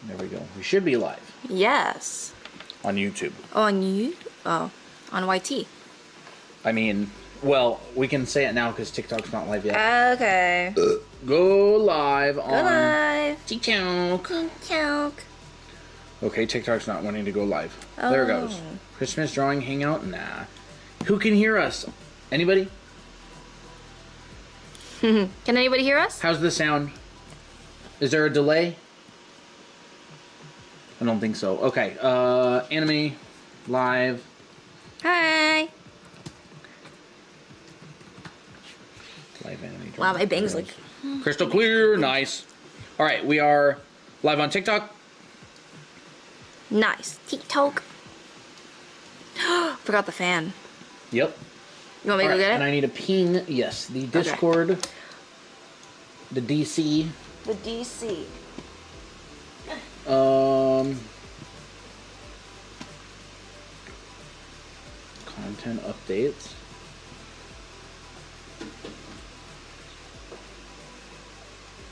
There we go. We should be live. Yes. On YouTube. On you? Oh, on YT. I mean, well, we can say it now because TikTok's not live yet. Okay. Go live on... Go live. TikTok. TikTok. Okay, TikTok's not wanting to go live. Oh. There it goes. Christmas drawing hangout? Nah. Who can hear us? Anybody? Can anybody hear us? How's the sound? Is there a delay? I don't think so. Okay, anime, live. Hi. Live anime. Wow, my bangs look... crystal clear, nice. All right, we are live on TikTok. Nice. TikTok. Forgot the fan. Yep. You want me to go get it? And I need a ping, yes, the Discord, okay. The DC. The DC. Content updates.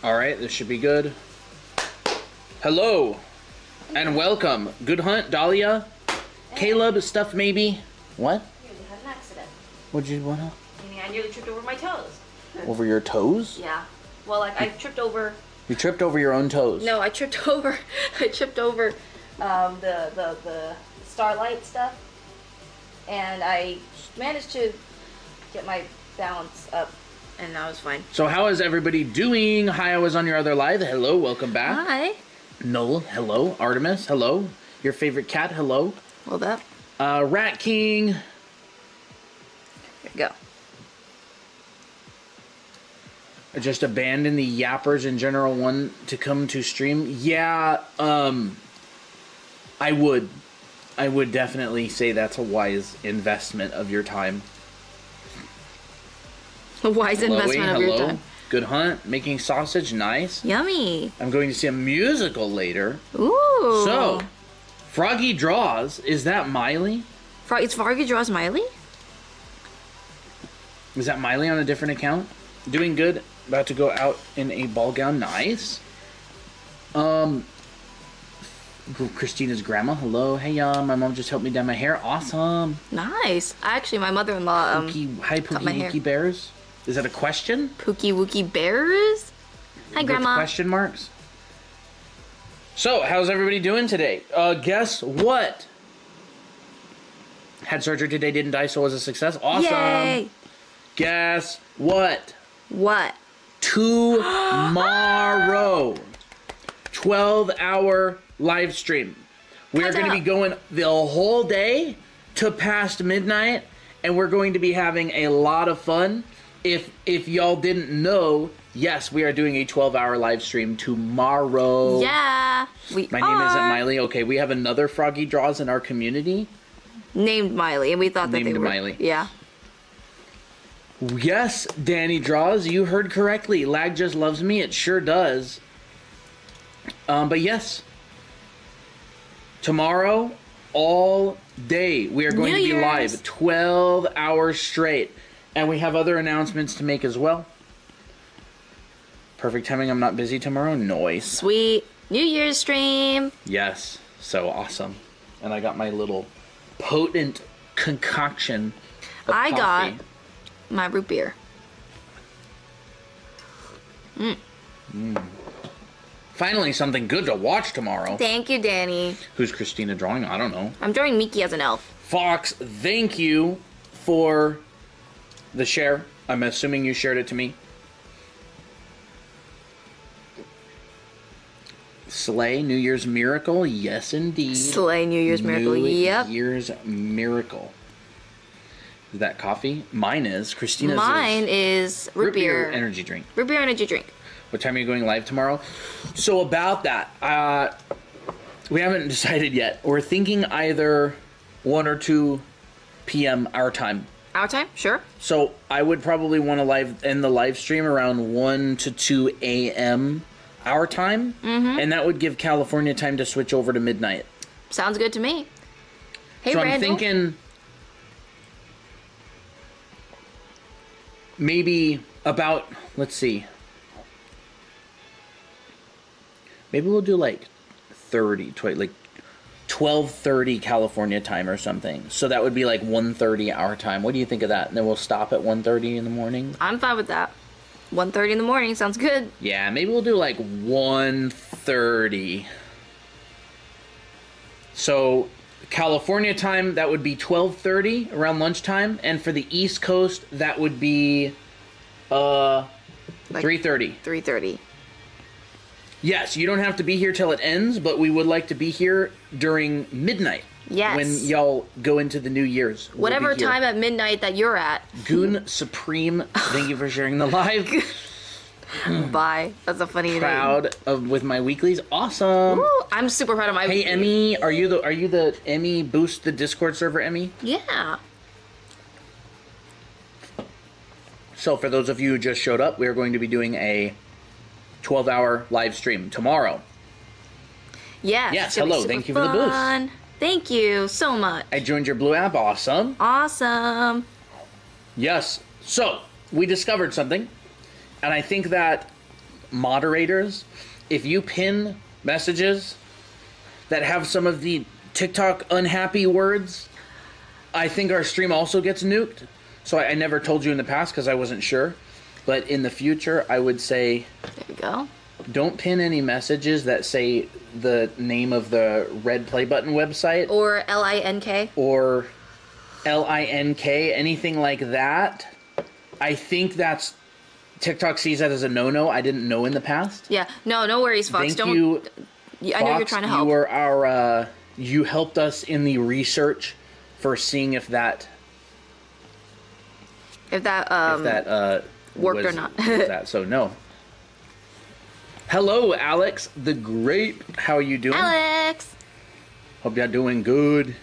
All right, this should be good. Hello, and welcome. Good hunt, Dahlia. Caleb, stuff maybe. What? You had an accident. What'd you want? I nearly tripped over my toes. Over your toes? Yeah. Well, like I tripped over. You tripped over your own toes. No, I tripped over. I tripped over the starlight stuff, and I managed to get my balance up, and I was fine. So how is everybody doing? Hi, I was on your other live. Hello, welcome back. Hi. Noel, hello. Artemis, hello. Your favorite cat, hello. Hold up. Rat King. Here we go. Just abandon the yappers in general one to come to stream. Yeah, I would definitely say that's a wise investment of your time. A wise investment of your time. Good hunt. Making sausage, nice. Yummy. I'm going to see a musical later. Ooh. So, Froggy Draws, is that Miley? It's Froggy Draws Miley? Is that Miley on a different account? Doing good. About to go out in a ball gown. Nice. Christina's grandma. Hello. Hey, my mom just helped me dye my hair. Awesome. Nice. Actually, my mother-in-law Hi, Pookie Wookie Bears. Is that a question? Pookie Wookie Bears? Hi, Grandma. With question marks. So, how's everybody doing today? Guess what? Had surgery today, didn't die, so it was a success. Awesome. Yay. Guess what? What? Tomorrow, 12-hour live stream. We are going to be going the whole day to past midnight, and we're going to be having a lot of fun. If y'all didn't know, yes, we are doing a 12-hour live stream tomorrow. Yeah, My name isn't Miley. Okay, we have another Froggy Draws in our community. Named Miley, and we thought that they were... Miley. Yeah. Yes, Danny Draws, you heard correctly. Lag just loves me. It sure does. But yes, tomorrow, all day, we are going to be live 12 hours straight. And we have other announcements to make as well. Perfect timing. I'm not busy tomorrow. Noise. Sweet. New Year's stream. Yes. So awesome. And I got my little potent concoction of coffee. Got my root beer. Finally, something good to watch tomorrow. Thank you, Danny. Who's Christina drawing? I don't know. I'm drawing Mickey as an elf. Fox, thank you for the share. I'm assuming you shared it to me. Slay, New Year's Miracle. Yes, indeed. Slay, New Year's Miracle. Yep. New Year's Miracle. Is that coffee? Mine is. Christina's is root beer energy drink. Root beer energy drink. What time are you going live tomorrow? So about that, we haven't decided yet. We're thinking either 1 or 2 p.m. our time. Our time? Sure. So I would probably want to end the live stream around 1 to 2 a.m. our time. Mm-hmm. And that would give California time to switch over to midnight. Sounds good to me. Hey, so Randall. I'm thinking maybe about, let's see. Maybe we'll do like 12:30, like 12:30 California time or something. So that would be like 1:30 our time. What do you think of that? And then we'll stop at 1:30 in the morning. I'm fine with that. 1:30 in the morning sounds good. Yeah, maybe we'll do like 1:30. So California time, that would be 12:30 around lunchtime, and for the East Coast, that would be 3:30. 3:30. Yes, you don't have to be here till it ends, but we would like to be here during midnight. Yes. When y'all go into the New Year's. Whatever time at midnight that you're at. Goon Supreme, thank you for sharing the live. Bye. That's a funny Proud of with my weeklies. Awesome. Ooh, I'm super proud of my Hey weeklies. Emmy, are you the Emmy Boost the Discord server Emmy? Yeah. So for those of you who just showed up, we are going to be doing a 12-hour live stream tomorrow. Yes. Yes, hello. Thank you for the boost. Thank you so much. I joined your Blue app. Awesome. Awesome. Yes. So we discovered something, and I think that moderators, if you pin messages that have some of the TikTok unhappy words, I think our stream also gets nuked. So I never told you in the past because I wasn't sure. But in the future, I would say... There we go. Don't pin any messages that say the name of the red play button website. Or LINK. Or LINK, anything like that. I think that's... TikTok sees that as a no-no. I didn't know in the past. Yeah. No worries, Fox. Thank you, I know you're trying to help. You were our... you helped us in the research for seeing if that worked or not. So no. Hello, Alex the Great. How are you doing? Alex. Hope you're doing good.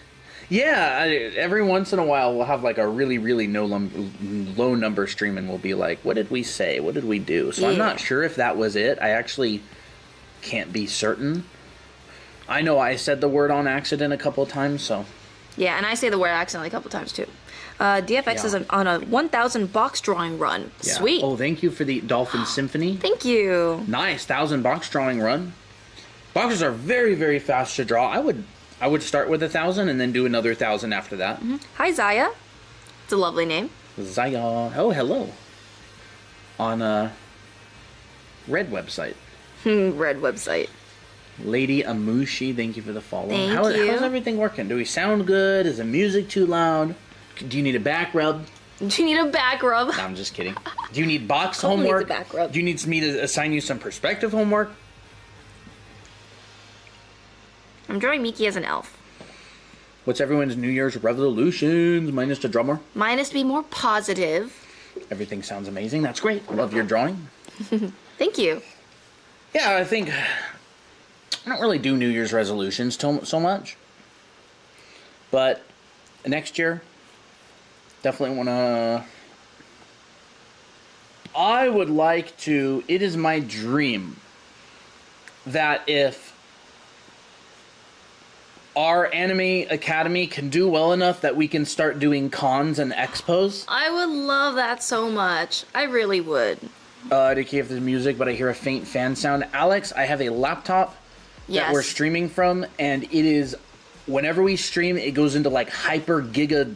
Yeah, every once in a while we'll have like a really, really low number stream and we'll be like, what did we say? What did we do? So I'm not sure if that was it. I actually can't be certain. I know I said the word on accident a couple of times, so. Yeah, and I say the word accidentally a couple times too. DFX is on a 1,000 box drawing run. Yeah. Sweet. Oh, thank you for the Dolphin Symphony. Thank you. Nice, 1,000 box drawing run. Boxes are very, very fast to draw. I would start with 1,000 and then do another 1,000 after that. Mm-hmm. Hi, Zaya. It's a lovely name. Zaya. Oh, hello. On Red website. Red website. Lady Amushi, thank you for the follow. Thank you. How's everything working? Do we sound good? Is the music too loud? Do you need a back rub? Do you need a back rub? No, I'm just kidding. Do you need box Cole homework? needs a back rub. Do you need me to assign you some perspective homework? I'm drawing Miki as an elf. What's everyone's New Year's resolutions? Minus the drummer. Mine is to be more positive. Everything sounds amazing. That's great. Love your drawing. Thank you. Yeah, I think I don't really do New Year's resolutions so much. But next year, definitely want to... I would like to... It is my dream that if our anime academy can do well enough that we can start doing cons and expos. I would love that so much. I really would. To keep the music, but I hear a faint fan sound. Alex, I have a laptop that we're streaming from, and it is, whenever we stream, it goes into like hyper giga,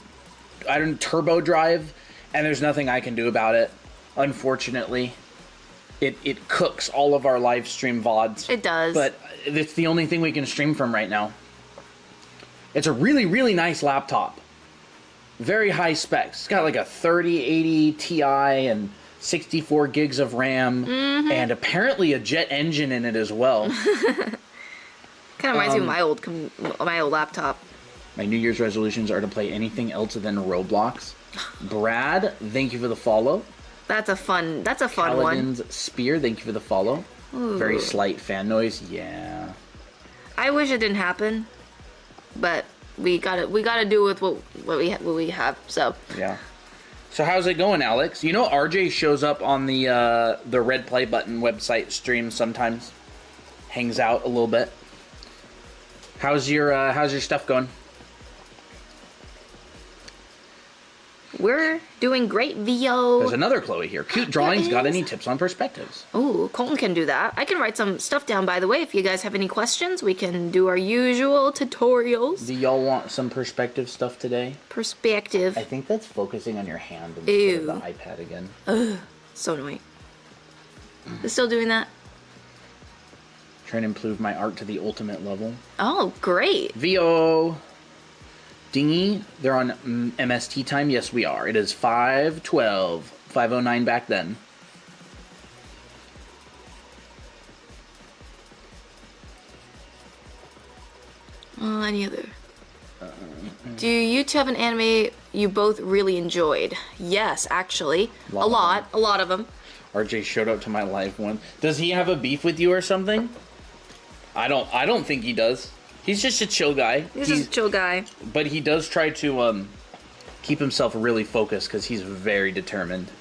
turbo drive, and there's nothing I can do about it, unfortunately. It cooks all of our live stream VODs. It does. But it's the only thing we can stream from right now. It's a really, really nice laptop. Very high specs. It's got like a 3080 Ti and 64 gigs of RAM, and apparently a jet engine in it as well. Kind of reminds me of my old laptop. My New Year's resolutions are to play anything else than Roblox. Brad, thank you for the follow. That's a fun Paladin's one. Spear, thank you for the follow. Ooh. Very slight fan noise, yeah. I wish it didn't happen, but we gotta do with what we have. So yeah. So how's it going, Alex? You know RJ shows up on the Red Play Button website stream sometimes. Hangs out a little bit. How's your stuff going? We're doing great, VO. There's another Chloe here. Cute drawings. There Got is. any tips on perspectives? Oh, Colton can do that. I can write some stuff down, by the way. If you guys have any questions, we can do our usual tutorials. Do y'all want some perspective stuff today? Perspective. I think that's focusing on your hand instead Ew. of the iPad again. Ugh, so annoying. It's still doing that? Trying to improve my art to the ultimate level. Oh, great. VO. Dingy, they're on MST time? Yes, we are. It is 5:12. 5:09 back then. Any other? Do you two have an anime you both really enjoyed? Yes, actually. A lot of them. RJ showed up to my live one. Does he have a beef with you or something? I don't think he does. He's just a chill guy. He's just a chill guy. But he does try to keep himself really focused because he's very determined.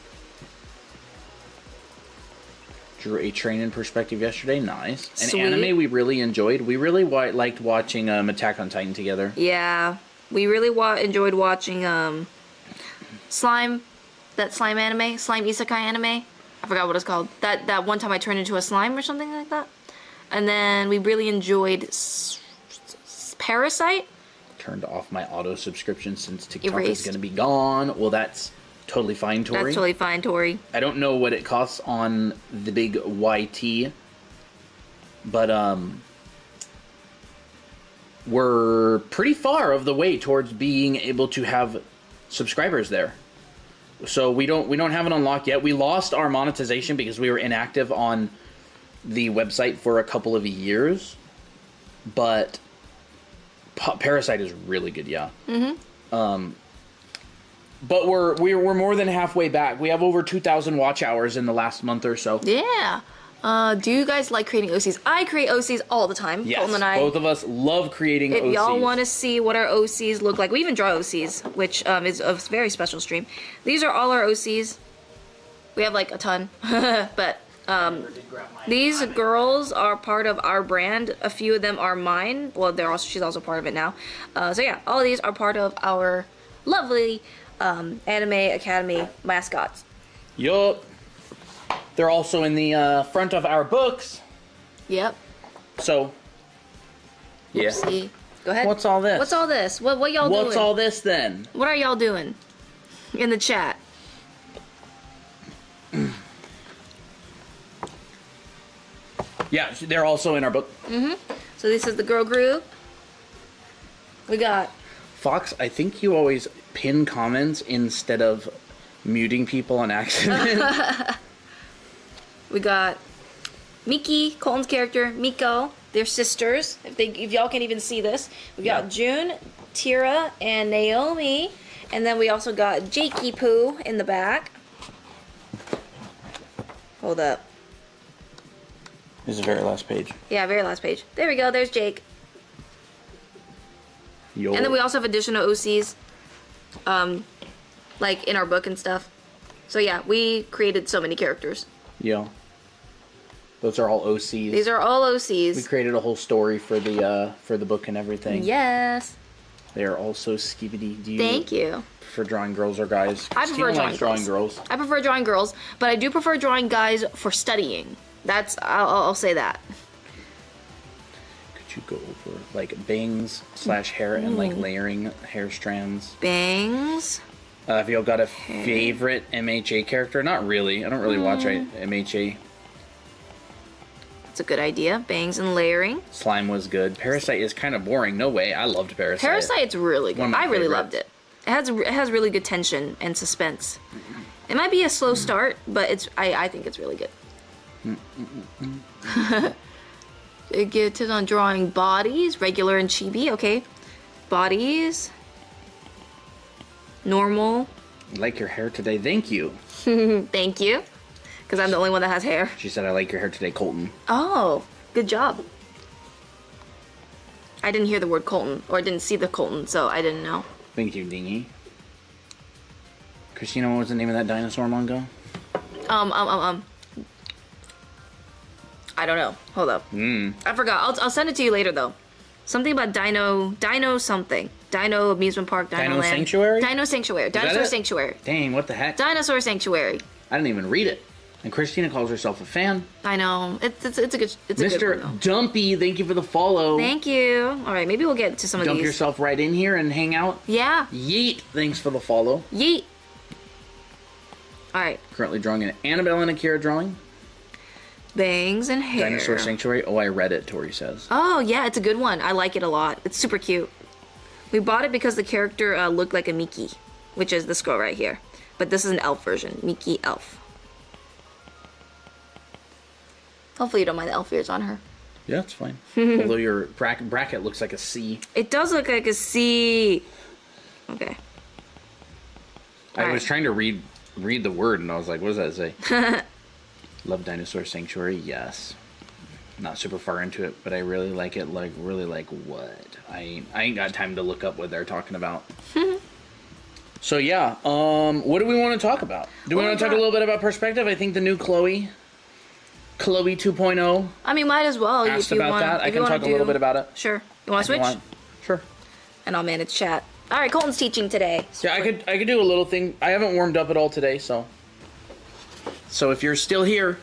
Drew a training perspective yesterday. Nice. An Sweet. anime we really enjoyed. We really liked watching Attack on Titan together. Yeah. We really enjoyed watching Slime. That slime anime. Slime isekai anime. I forgot what it's called. That one time I turned into a slime or something like that. And then we really enjoyed Parasite. Turned off my auto subscription since TikTok Erased. is going to be gone. Well, that's totally fine, Tori. That's totally fine, Tori. I don't know what it costs on the big YT, but we're pretty far of the way towards being able to have subscribers there. So we don't have it unlocked yet. We lost our monetization because we were inactive on the website for a couple of years, but Parasite is really good, yeah. Mm-hmm. But we're more than halfway back. We have over 2,000 watch hours in the last month or so. Yeah. Do you guys like creating OCs? I create OCs all the time. Yes, Colton and I. both of us love creating If OCs. y'all want to see what our OCs look like, we even draw OCs, which is a very special stream. These are all our OCs. We have like a ton, but these girls are part of our brand. A few of them are mine. Well, she's also part of it now. So yeah, all of these are part of our lovely Anime Academy mascots. Yup. They're also in the front of our books. Yep. So, yeah. Oopsie. Go ahead. What's all this? What's all this? What y'all doing? What's all this then? What are y'all doing in the chat? Yeah, they're also in our book. Mm-hmm. So this is the girl group. We got Fox, I think you always pin comments instead of muting people on accident. We got Miki, Colton's character, Miko. They're sisters. If y'all can even see this, we got June, Tira, and Naomi, and then we also got Jakey Poo in the back. Hold up. This is the very last page. Yeah, very last page. There we go. There's Jake. Yo. And then we also have additional OCs, like in our book and stuff. So yeah, we created so many characters. Yeah. Those are all OCs. These are all OCs. We created a whole story for the book and everything. Yes. They are also skibidi. Do you Thank you. prefer drawing girls or guys? I prefer Christina likes drawing girls. girls. I prefer drawing girls, but I do prefer drawing guys for studying. I'll say that. Could you go over like bangs / hair and like layering hair strands? Bangs. Have y'all got a favorite MHA character? Not really. I don't really watch MHA. That's a good idea. Bangs and layering. Slime was good. Parasite is kind of boring. No way. I loved Parasite. Parasite's really good. One of my I really favorites. loved it. It has really good tension and suspense. It might be a slow start, but I think it's really good. It gives tips on drawing bodies, regular and chibi. Okay, bodies, normal. I like your hair today. Thank you. Thank you, because I'm the only one that has hair. She said, I like your hair today, Colton. Oh, good job. I didn't hear the word Colton, or I didn't see the Colton, so I didn't know. Thank you, Dingy. Christina, what was the name of that dinosaur manga? I don't know. Hold up. I forgot. I'll send it to you later though. Something about dino something. Dino Amusement Park, Dino Land. Sanctuary? Dino Sanctuary. Dinosaur Sanctuary. Dang, what the heck? Dinosaur Sanctuary. I didn't even read it. And Christina calls herself a fan. I know. It's a good Mr. one, Dumpy, thank you for the follow. Thank you. All right, maybe we'll get to some of these. Dump yourself right in here and hang out. Yeah. Yeet, thanks for the follow. Yeet. All right. Currently drawing an Annabelle and Akira drawing. Bangs and hair. Dinosaur Sanctuary. Oh, I read it, Tori says. Oh, yeah, it's a good one. I like it a lot. It's super cute. We bought it because the character looked like a Mickey, which is this girl right here. But this is an elf version. Mickey elf. Hopefully you don't mind the elf ears on her. Yeah, it's fine. Although your bracket looks like a C. It does look like a C. Okay. I was trying to read the word, and I was like, what does that say? Love Dinosaur Sanctuary, yes. Not super far into it, but I really like it. Like, really like what? I ain't got time to look up what they're talking about. So yeah, what do we want to talk about? Do we want to talk a little bit about perspective? I think the new Chloe 2.0. I mean, might as well. Asked about that. I can talk a little bit about it. Sure. You want to switch? Sure. And I'll manage chat. All right, Colton's teaching today. Yeah, I could do a little thing. I haven't warmed up at all today, so if you're still here,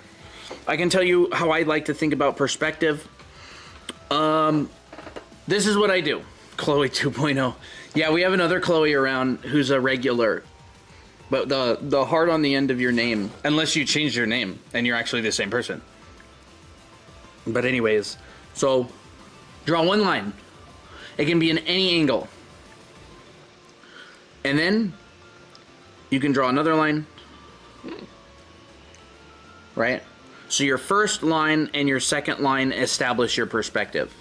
I can tell you how I like to think about perspective. This is what I do. Chloe 2.0. Yeah, we have another Chloe around who's a regular. But the heart on the end of your name, unless you changed your name and you're actually the same person. But anyways, so draw one line. It can be in any angle. And then you can draw another line. Right? So your first line and your second line establish your perspective.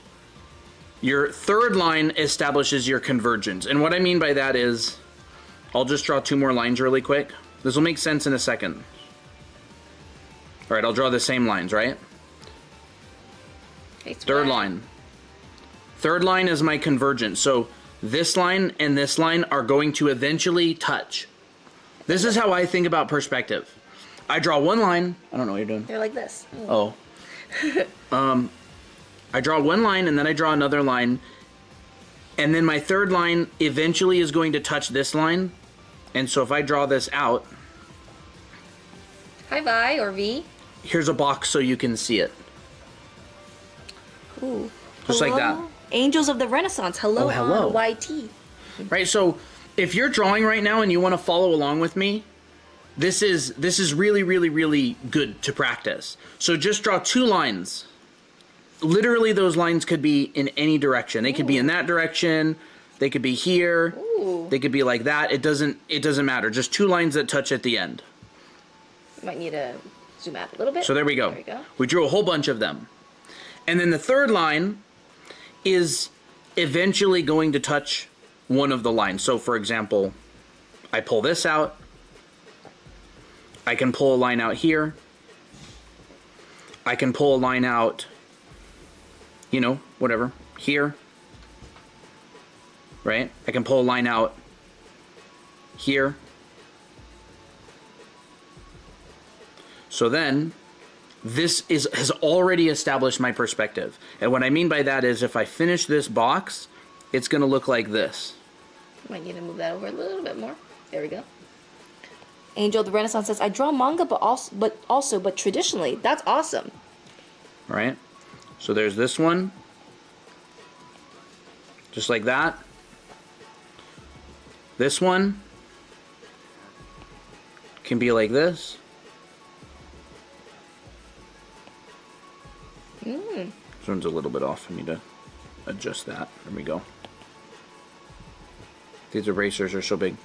Your third line establishes your convergence. And what I mean by that is, I'll just draw two more lines really quick. This will make sense in a second. All right, I'll draw the same lines, right? Third line. Third line is my convergence. So this line and this line are going to eventually touch. This is how I think about perspective. I draw one line. I don't know what you're doing. They're like this. Oh. I draw one line and then I draw another line. And then my third line eventually is going to touch this line. And so if I draw this out. Hi, Vi or V. Here's a box so you can see it. Ooh. Just hello? like that. Angels of the Renaissance. Hello, oh, hello. on YT. Right, so if you're drawing right now and you want to follow along with me, this is really, really, really good to practice. So just draw two lines. Literally, those lines could be in any direction. They could be in that direction. They could be here. Ooh. They could be like that. It doesn't matter. Just two lines that touch at the end. You might need to zoom out a little bit. So there we go. There we go. We drew a whole bunch of them. And then the third line is eventually going to touch one of the lines. So for example, I pull this out. I can pull a line out here. I can pull a line out, you know, whatever, here. Right? I can pull a line out here. So then, this has already established my perspective. And what I mean by that is if I finish this box, it's going to look like this. Might need to move that over a little bit more. There we go. Angel of the Renaissance says, I draw manga, but traditionally. That's awesome. All right? So there's this one. Just like that. This one can be like this. This one's a little bit off. I need to adjust that. There we go. These erasers are so big.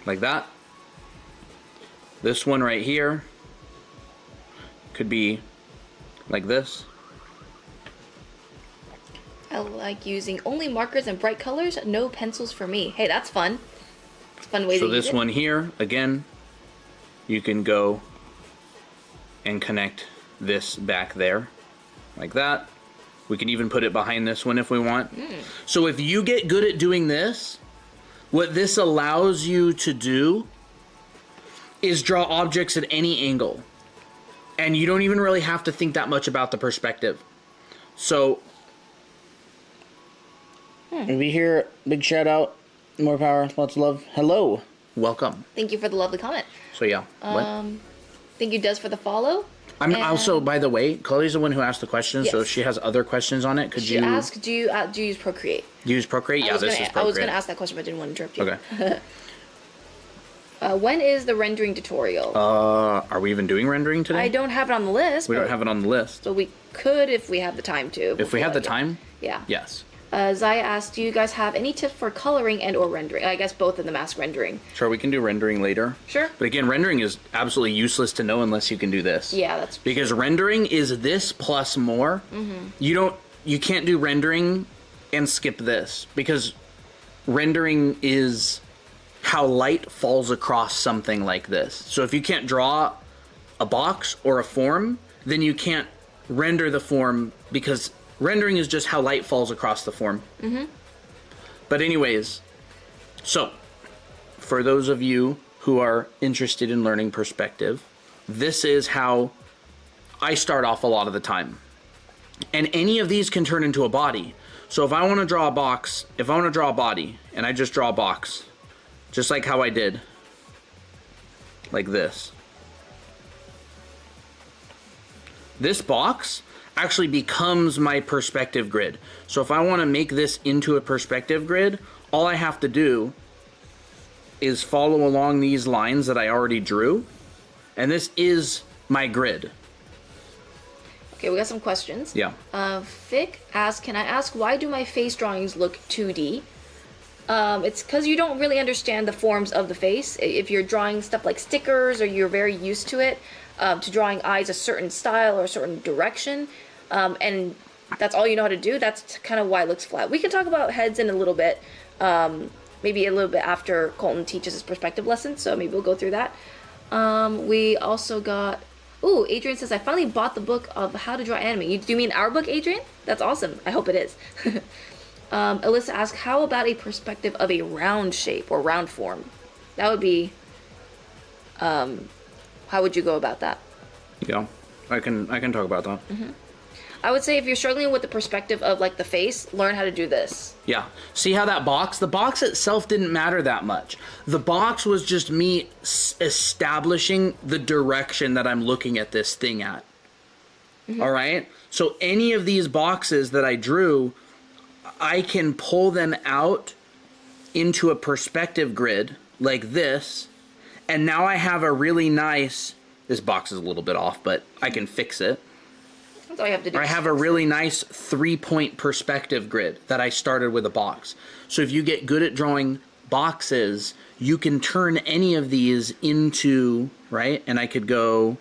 Like that. This one right here could be like this. I like using only markers and bright colors, no pencils for me. Hey, that's fun. It's a fun way to use it. So this one here, again, you can go and connect this back there, like that. We can even put it behind this one if we want. So if you get good at doing this, what this allows you to do is draw objects at any angle. And you don't even really have to think that much about the perspective. So Maybe here, big shout out, more power, lots of love. Hello, welcome. Thank you for the lovely comment. So yeah, what? Thank you, Des, for the follow. I'm also, by the way, Chloe's the one who asked the question, so if she has other questions on it, She asked, do you use Procreate? Do you use Procreate? Yeah, this is Procreate. I was going to ask that question, but I didn't want to interrupt you. Okay. When is the rendering tutorial? Are we even doing rendering today? I don't have it on the list. We don't have it on the list. So we could if we have the time to. If we have the time? Yeah. Yes. Zaya asked, do you guys have any tips for coloring and or rendering? I guess both in the mask rendering. Sure, we can do rendering later. Sure. But again, rendering is absolutely useless to know unless you can do this. Yeah, that's because rendering is this plus more. Mm-hmm. You can't do rendering and skip this because rendering is how light falls across something like this. So if you can't draw a box or a form, then you can't render the form because rendering is just how light falls across the form. Mm-hmm. But anyways, so for those of you who are interested in learning perspective, this is how I start off a lot of the time. And any of these can turn into a body. So if I want to draw a box, if I want to draw a body, and I just draw a box, just like how I did, like this. This box actually becomes my perspective grid. So if I want to make this into a perspective grid, all I have to do is follow along these lines that I already drew, and this is my grid. Okay, we got some questions. Yeah. Vic asked, can I ask why do my face drawings look 2D? It's because you don't really understand the forms of the face. If you're drawing stuff like stickers or you're very used to it, to drawing eyes a certain style or a certain direction, and that's all you know how to do, that's kind of why it looks flat. We can talk about heads in a little bit, maybe a little bit after Colton teaches his perspective lesson, so maybe we'll go through that. We also got... Ooh, Adrian says, I finally bought the book of how to draw anime. Do you mean our book, Adrian? That's awesome. I hope it is. Alyssa asked, how about a perspective of a round shape or round form? That would be... how would you go about that? Yeah, I can talk about that. Mm-hmm. I would say if you're struggling with the perspective of like the face, learn how to do this. Yeah. See how the box itself didn't matter that much. The box was just me establishing the direction that I'm looking at this thing at. Mm-hmm. All right? So any of these boxes that I drew, I can pull them out into a perspective grid like this, and now I have a really nice... This box is a little bit off, but I can fix it. That's all you have to do. I have a really nice 3-point perspective grid that I started with a box. So if you get good at drawing boxes, you can turn any of these into, right? And I could go,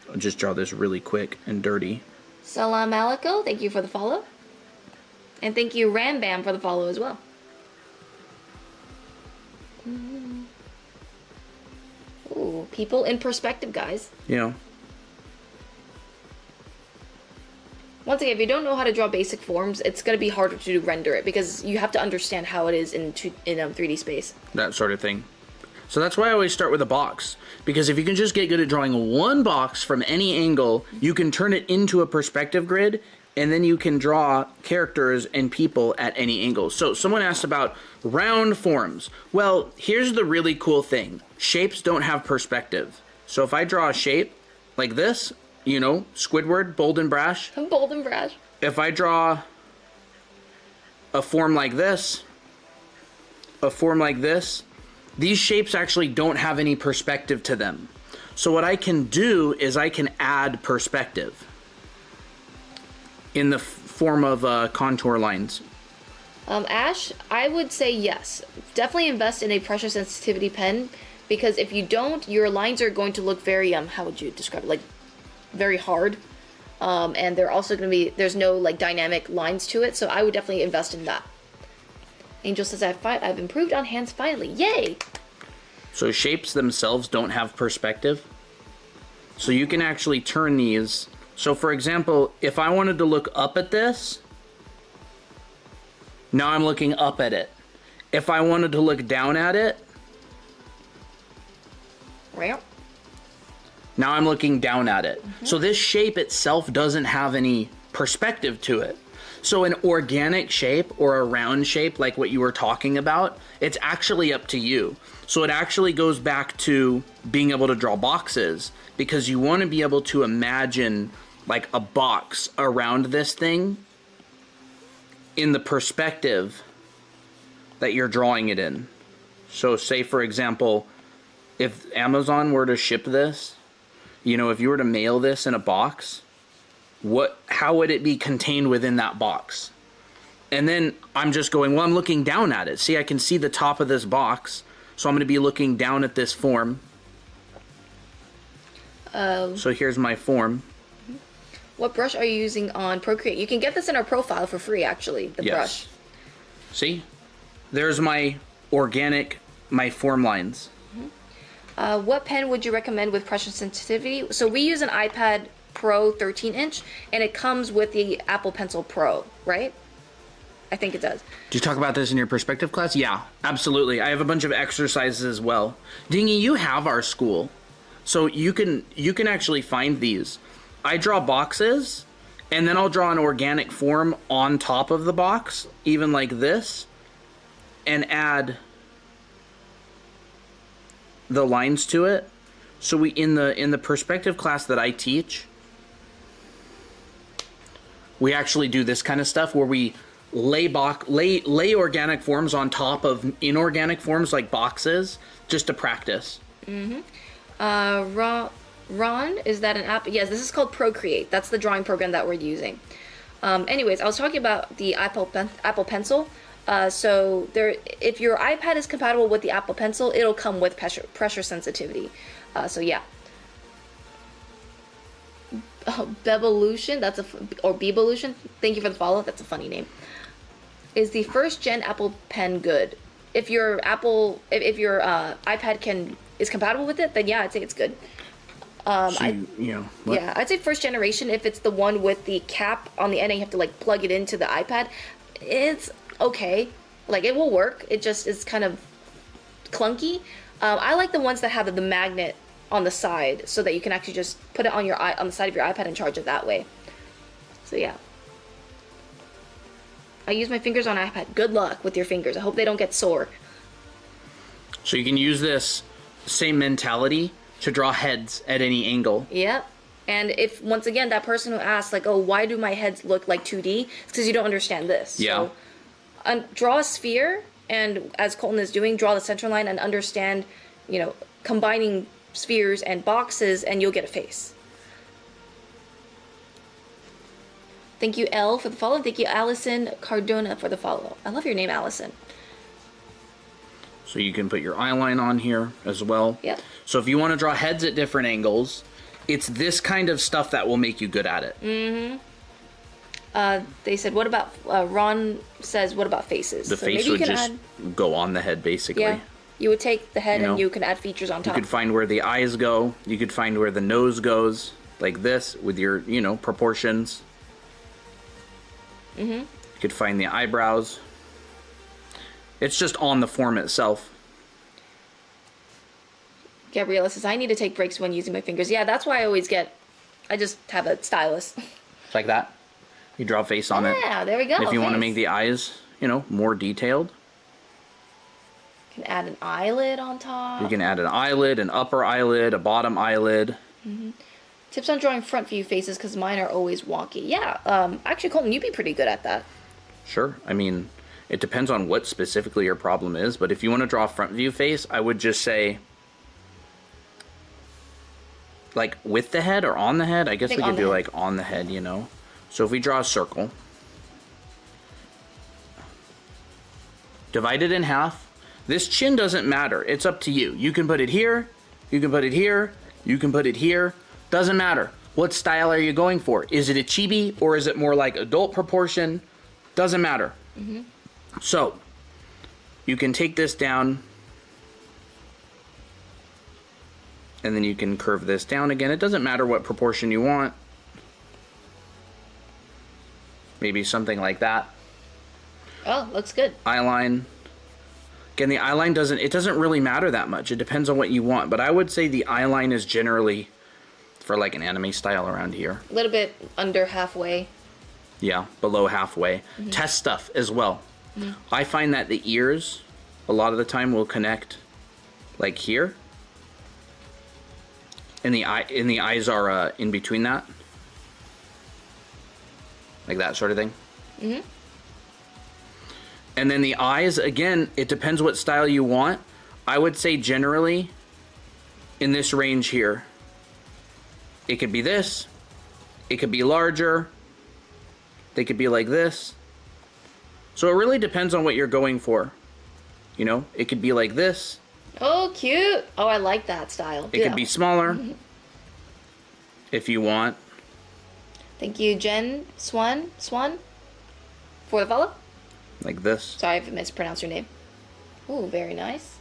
I'll just draw this really quick and dirty. Salam alaikum, thank you for the follow. And thank you Rambam for the follow as well. Ooh, people in perspective, guys. Yeah. Once again, if you don't know how to draw basic forms, it's going to be harder to render it because you have to understand how it is in 3D space. That sort of thing. So that's why I always start with a box. Because if you can just get good at drawing one box from any angle, you can turn it into a perspective grid, and then you can draw characters and people at any angle. So someone asked about round forms. Well, here's the really cool thing. Shapes don't have perspective. So if I draw a shape like this, you know, Squidward, bold and brash. Bold and brash. If I draw a form like this, these shapes actually don't have any perspective to them. So what I can do is I can add perspective in the form of contour lines. Ash, I would say yes. Definitely invest in a pressure sensitivity pen because if you don't, your lines are going to look very, how would you describe it? Like, very hard. And they're also going to be, there's no like dynamic lines to it. So I would definitely invest in that. Angel says, I've improved on hands finally. Yay! So shapes themselves don't have perspective. So you can actually turn these. So for example, if I wanted to look up at this, now I'm looking up at it. If I wanted to look down at it, now I'm looking down at it. Mm-hmm. So this shape itself doesn't have any perspective to it. So an organic shape or a round shape, like what you were talking about, it's actually up to you. So it actually goes back to being able to draw boxes, because you want to be able to imagine like a box around this thing in the perspective that you're drawing it in. So say, for example, if Amazon were to ship this, you know, if you were to mail this in a box, how would it be contained within that box? And then I'm just going, well, I'm looking down at it. See, I can see the top of this box. So I'm going to be looking down at this form. So here's my form. What brush are you using on Procreate? You can get this in our profile for free, actually, the brush. See? There's my organic, my form lines. What pen would you recommend with pressure sensitivity? So we use an iPad Pro 13-inch, and it comes with the Apple Pencil Pro, right? I think it does. Did you talk about this in your perspective class? Yeah, absolutely. I have a bunch of exercises as well. Dingy, you have our school, so you can actually find these. I draw boxes, and then I'll draw an organic form on top of the box, even like this, and add the lines to it. So we in the perspective class that I teach, we actually do this kind of stuff where we lay organic forms on top of inorganic forms like boxes, just to practice. Ron, is that an app? Yes, this is called Procreate. That's the drawing program that we're using. Anyways, I was talking about the Apple Pencil. So if your iPad is compatible with the Apple Pencil, it'll come with pressure sensitivity. So yeah. Bevolution, or Bevolution. Thank you for the follow. That's a funny name. Is the first gen Apple Pen good? If your iPad is compatible with it, then yeah, I'd say it's good. Yeah, I'd say first generation. If it's the one with the cap on the end and you have to like plug it into the iPad, it's okay. Like, it will work. It just is kind of clunky. I like the ones that have the magnet on the side, so that you can actually just put it on the side of your iPad and charge it that way. So yeah. I use my fingers on iPad. Good luck with your fingers. I hope they don't get sore. So you can use this same mentality to draw heads at any angle. Yep. And if, once again, that person who asks, like, oh, why do my heads look like 2D? It's because you don't understand this. Yeah. So, draw a sphere, and as Colton is doing, draw the center line and understand, combining spheres and boxes, and you'll get a face. Thank you, Elle, for the follow. Thank you, Allison Cardona, for the follow. I love your name, Allison. So you can put your eyeline on here as well. Yep. So if you want to draw heads at different angles, it's this kind of stuff that will make you good at it. They said, what about, Ron says, what about faces? The face would just go on the head, basically. Yeah. You would take the head and you can add features on top. You could find where the eyes go. You could find where the nose goes, like this, with your, proportions. You could find the eyebrows. It's just on the form itself. Gabriella says, I need to take breaks when using my fingers. Yeah, that's why I just have a stylus. Like that. You draw a face on it. Yeah, there we go. And if you want to make the eyes, more detailed. You can add an eyelid on top. You can add an eyelid, an upper eyelid, a bottom eyelid. Tips on drawing front view faces, because mine are always wonky. Yeah, actually, Colton, you'd be pretty good at that. Sure. I mean, it depends on what specifically your problem is, but if you want to draw a front view face, I would just say, like, with the head or on the head? I guess we could do, like, on the head, So if we draw a circle, divide it in half. This chin doesn't matter. It's up to you. You can put it here. You can put it here. You can put it here. Doesn't matter. What style are you going for? Is it a chibi or is it more like adult proportion? Doesn't matter. So you can take this down and then you can curve this down again. It doesn't matter what proportion you want. Maybe something like that. Oh, looks good. Eyeline. Again, the eyeline doesn't really matter that much. It depends on what you want, but I would say the eyeline is generally for like an anime style around here. A little bit under halfway. Yeah, below halfway. Test stuff as well. I find that the ears, a lot of the time, will connect like here. And the eyes are in between that. Like that sort of thing. And then the eyes, again, it depends what style you want. I would say generally in this range here. It could be this. It could be larger. They could be like this. So it really depends on what you're going for. You know, it could be like this. Oh, cute. Oh, I like that style. It could be smaller if you want. Thank you, Jen Swan, for the follow. Like this. Sorry if I mispronounced your name. Ooh, very nice.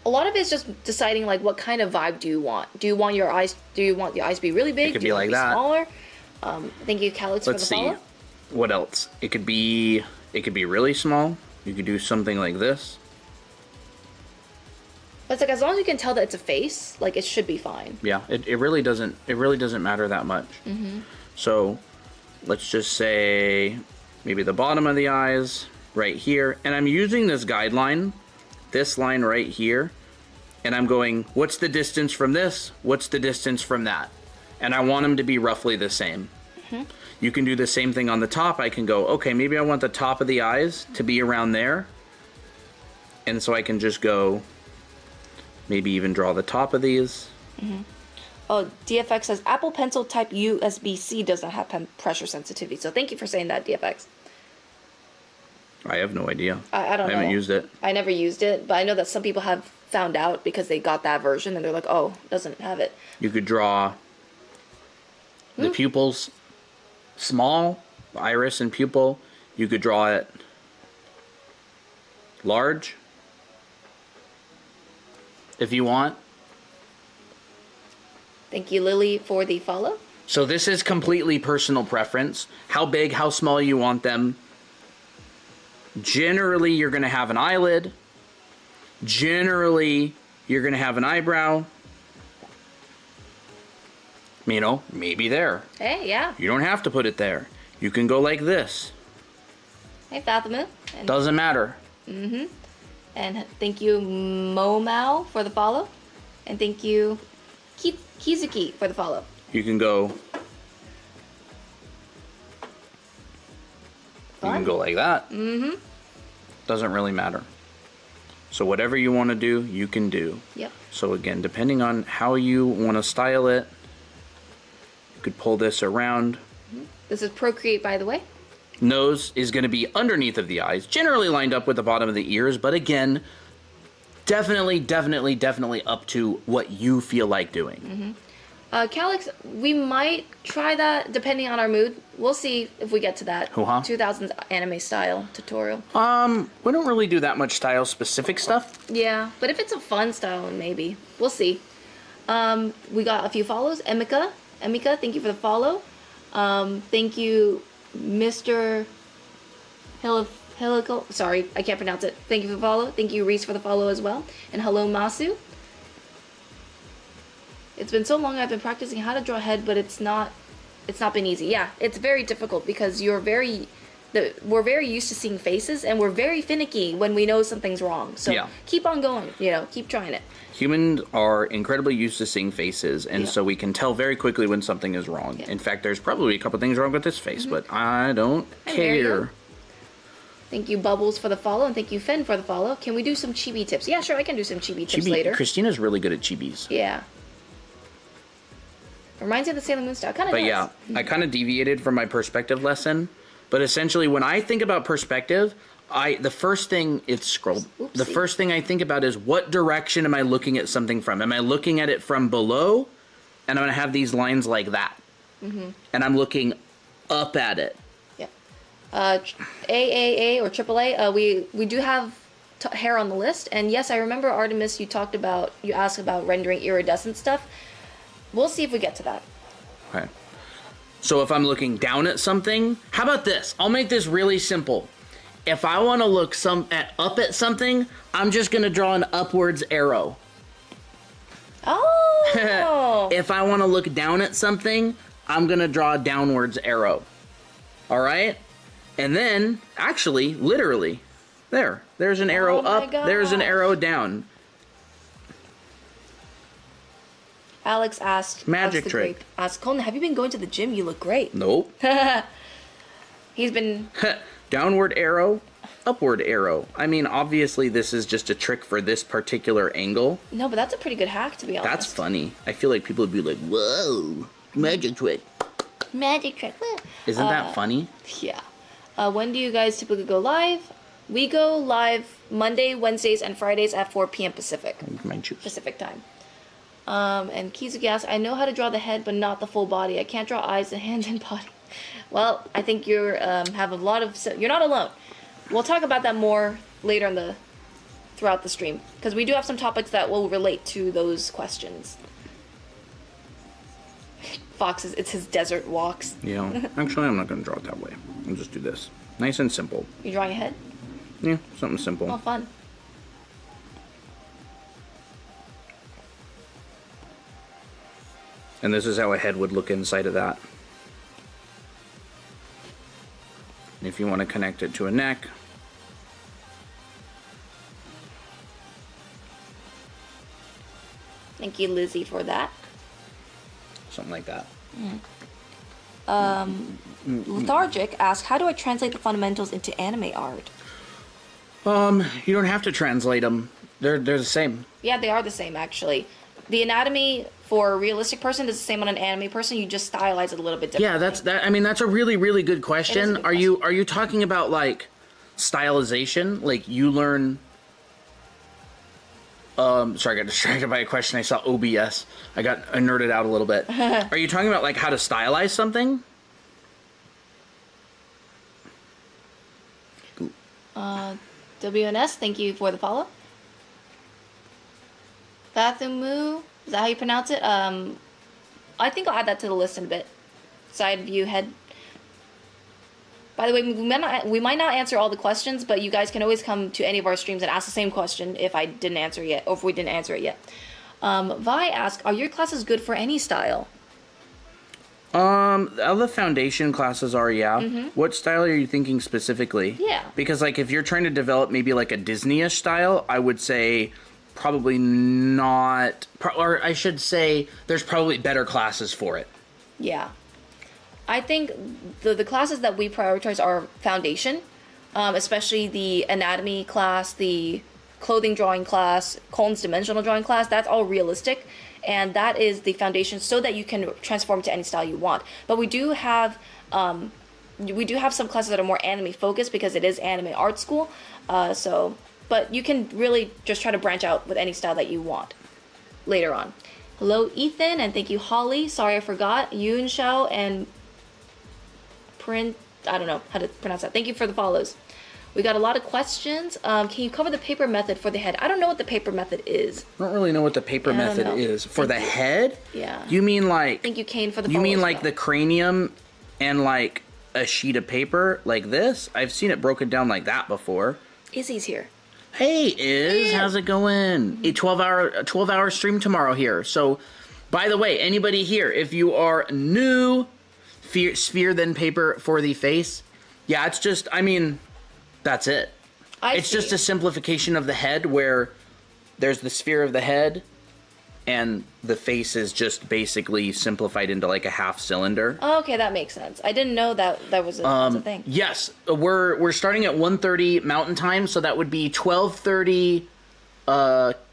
A lot of it is just deciding like what kind of vibe do you want. Do you want your eyes? Do you want the eyes to be really big? It could be like that. Smaller. Thank you, Calix, for the follow. Let's see. What else? It could be really small. You could do something like this. But it's like as long as you can tell that it's a face, like it should be fine. Yeah, it really doesn't matter that much. So let's just say maybe the bottom of the eyes right here, and I'm using this guideline, this line right here, and I'm going, what's the distance from this? What's the distance from that? And I want them to be roughly the same. You can do the same thing on the top. I can go, okay, maybe I want the top of the eyes to be around there. And so I can just go, maybe even draw the top of these. Oh, DFX says Apple Pencil Type USB-C does not have pressure sensitivity. So thank you for saying that, DFX. I have no idea. I don't know. I haven't used it. I never used it, but I know that some people have found out because they got that version and they're like, oh, it doesn't have it. You could draw the pupils small, iris and pupil. You could draw it large if you want. Thank you, Lily, for the follow. So this is completely personal preference. How big, how small you want them. Generally, you're going to have an eyelid. Generally, you're going to have an eyebrow. You know, maybe there. Hey, yeah. You don't have to put it there. You can go like this. Hey, Fathimu. Doesn't matter. And thank you, Momao, for the follow. And thank you, Kizuki, for the follow. You can go. You can go like that. Doesn't really matter. So whatever you want to do, you can do. Yep. So again, depending on how you want to style it, you could pull this around. This is Procreate, by the way. Nose is going to be underneath of the eyes, generally lined up with the bottom of the ears, but again, definitely up to what you feel like doing. Calix, we might try that depending on our mood. We'll see if we get to that 2000s anime style tutorial. We don't really do that much style specific stuff. Yeah, but if it's a fun style, maybe. We'll see. We got a few follows. Emika, thank you for the follow. Thank you, Mr. Helical. Sorry, I can't pronounce it. Thank you for the follow. Thank you, Reese, for the follow as well. And hello, Masu. It's been so long I've been practicing how to draw a head, but it's not been easy. Yeah, it's very difficult because we're very used to seeing faces, and we're very finicky when we know something's wrong. So keep on going, keep trying it. Humans are incredibly used to seeing faces, and so we can tell very quickly when something is wrong. In fact, there's probably a couple things wrong with this face, but I don't care. Thank you, Bubbles, for the follow, and thank you, Fen, for the follow. Can we do some chibi tips? Yeah, sure, I can do some chibi tips later. Christina's really good at chibis. Yeah. Reminds me of the Sailor Moon style. Kind of does. Yeah, I kind of deviated from my perspective lesson. But essentially, when I think about perspective, the first thing I think about is what direction am I looking at something from? Am I looking at it from below? And I'm going to have these lines like that. And I'm looking up at it. Yeah. AAA or AAA, we do have hair on the list. And yes, I remember, Artemis, you asked about rendering iridescent stuff. We'll see if we get to that. Okay. So if I'm looking down at something, how about this? I'll make this really simple. If I want to look up at something, I'm just going to draw an upwards arrow. Oh! If I want to look down at something, I'm going to draw a downwards arrow. All right? And then, actually, literally, there's an arrow up, there's an arrow down. Alex asked, Magic trick. Asked, Colton, have you been going to the gym? You look great. Nope. He's been... Downward arrow, upward arrow. I mean, obviously, this is just a trick for this particular angle. No, but that's a pretty good hack, to be honest. That's funny. I feel like people would be like, whoa, magic trick. Magic trick. Isn't that funny? Yeah. When do you guys typically go live? We go live Monday, Wednesdays, and Fridays at 4 p.m. Pacific. Pacific time. And Kizuki asks, I know how to draw the head, but not the full body. I can't draw eyes, the hands, and body. Well, I think you're have a lot of... You're not alone. We'll talk about that more later throughout the stream, because we do have some topics that will relate to those questions. Fox's, it's his desert walks. Yeah. Actually, I'm not going to draw it that way. I'll just do this. Nice and simple. You drawing a head? Yeah, something simple. Oh, fun. And this is how a head would look inside of that. And if you want to connect it to a neck. Thank you, Lizzie, for that. Something like that. Lethargic asks, how do I translate the fundamentals into anime art? You don't have to translate them. They're the same. Yeah, they are the same, actually. The anatomy for a realistic person is the same on an anime person. You just stylize it a little bit differently. Yeah, I mean, that's a really, really good question. Are you talking about like stylization? Like you learn? Sorry, I got distracted by a question. I saw OBS. I nerded out a little bit. Are you talking about like how to stylize something? WNS, thank you for the follow. Bathumu, is that how you pronounce it? I think I'll add that to the list in a bit. Side view head. By the way, we might not answer all the questions, but you guys can always come to any of our streams and ask the same question if I didn't answer yet, or if we didn't answer it yet. Vi asks, are your classes good for any style? All the foundation classes are, yeah. Mm-hmm. What style are you thinking specifically? Yeah. Because like if you're trying to develop maybe like a Disney-ish style, I would say probably not, or I should say there's probably better classes for it. Yeah. I think the classes that we prioritize are foundation, especially the anatomy class, the clothing drawing class, Colton's dimensional drawing class. That's all realistic, and that is the foundation so that you can transform to any style you want. But we do have some classes that are more anime focused because it is anime art school. But you can really just try to branch out with any style that you want later on. Hello, Ethan, and thank you, Holly. Sorry, I forgot. Yoon Shao and I don't know how to pronounce that. Thank you for the follows. We got a lot of questions. Can you cover the paper method for the head? I don't know what the paper method is. I don't really know what the paper method is. For the head? Yeah. You mean like... Thank you, Kane, for the follows. You mean like the cranium and like a sheet of paper like this? I've seen it broken down like that before. Izzy's here. Hey, Iz. How's it going? A 12-hour stream tomorrow here. So, by the way, anybody here, if you are new... Sphere then paper for the face. Yeah, it's just, I mean, that's it. It's just a simplification of the head where there's the sphere of the head and the face is just basically simplified into like a half cylinder. Oh, okay, that makes sense. I didn't know that was a thing. Yes, we're starting at 1:30 Mountain Time, so that would be 12:30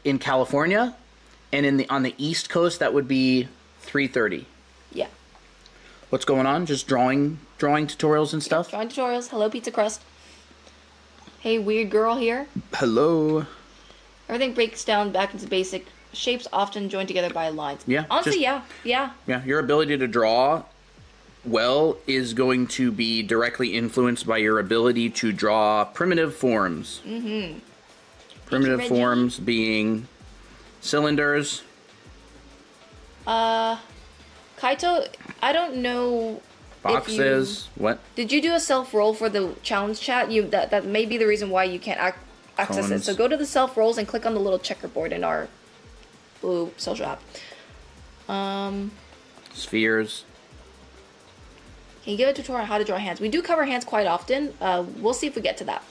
in California, and on the East Coast that would be 3:30. Yeah. What's going on? Just drawing tutorials and stuff? Drawing tutorials. Hello, Pizza Crust. Hey, weird girl here. Hello. Everything breaks down back into basic shapes, often joined together by lines. Yeah. Honestly, yeah. Yeah, your ability to draw well is going to be directly influenced by your ability to draw primitive forms. Mm-hmm. Primitive forms being cylinders. Kaito, I don't know. Boxes. What? Did you do a self roll for the challenge chat? That may be the reason why you can't access it. So go to the self rolls and click on the little checkerboard in our blue social app. Spheres. Can you give a tutorial on how to draw hands? We do cover hands quite often. We'll see if we get to that.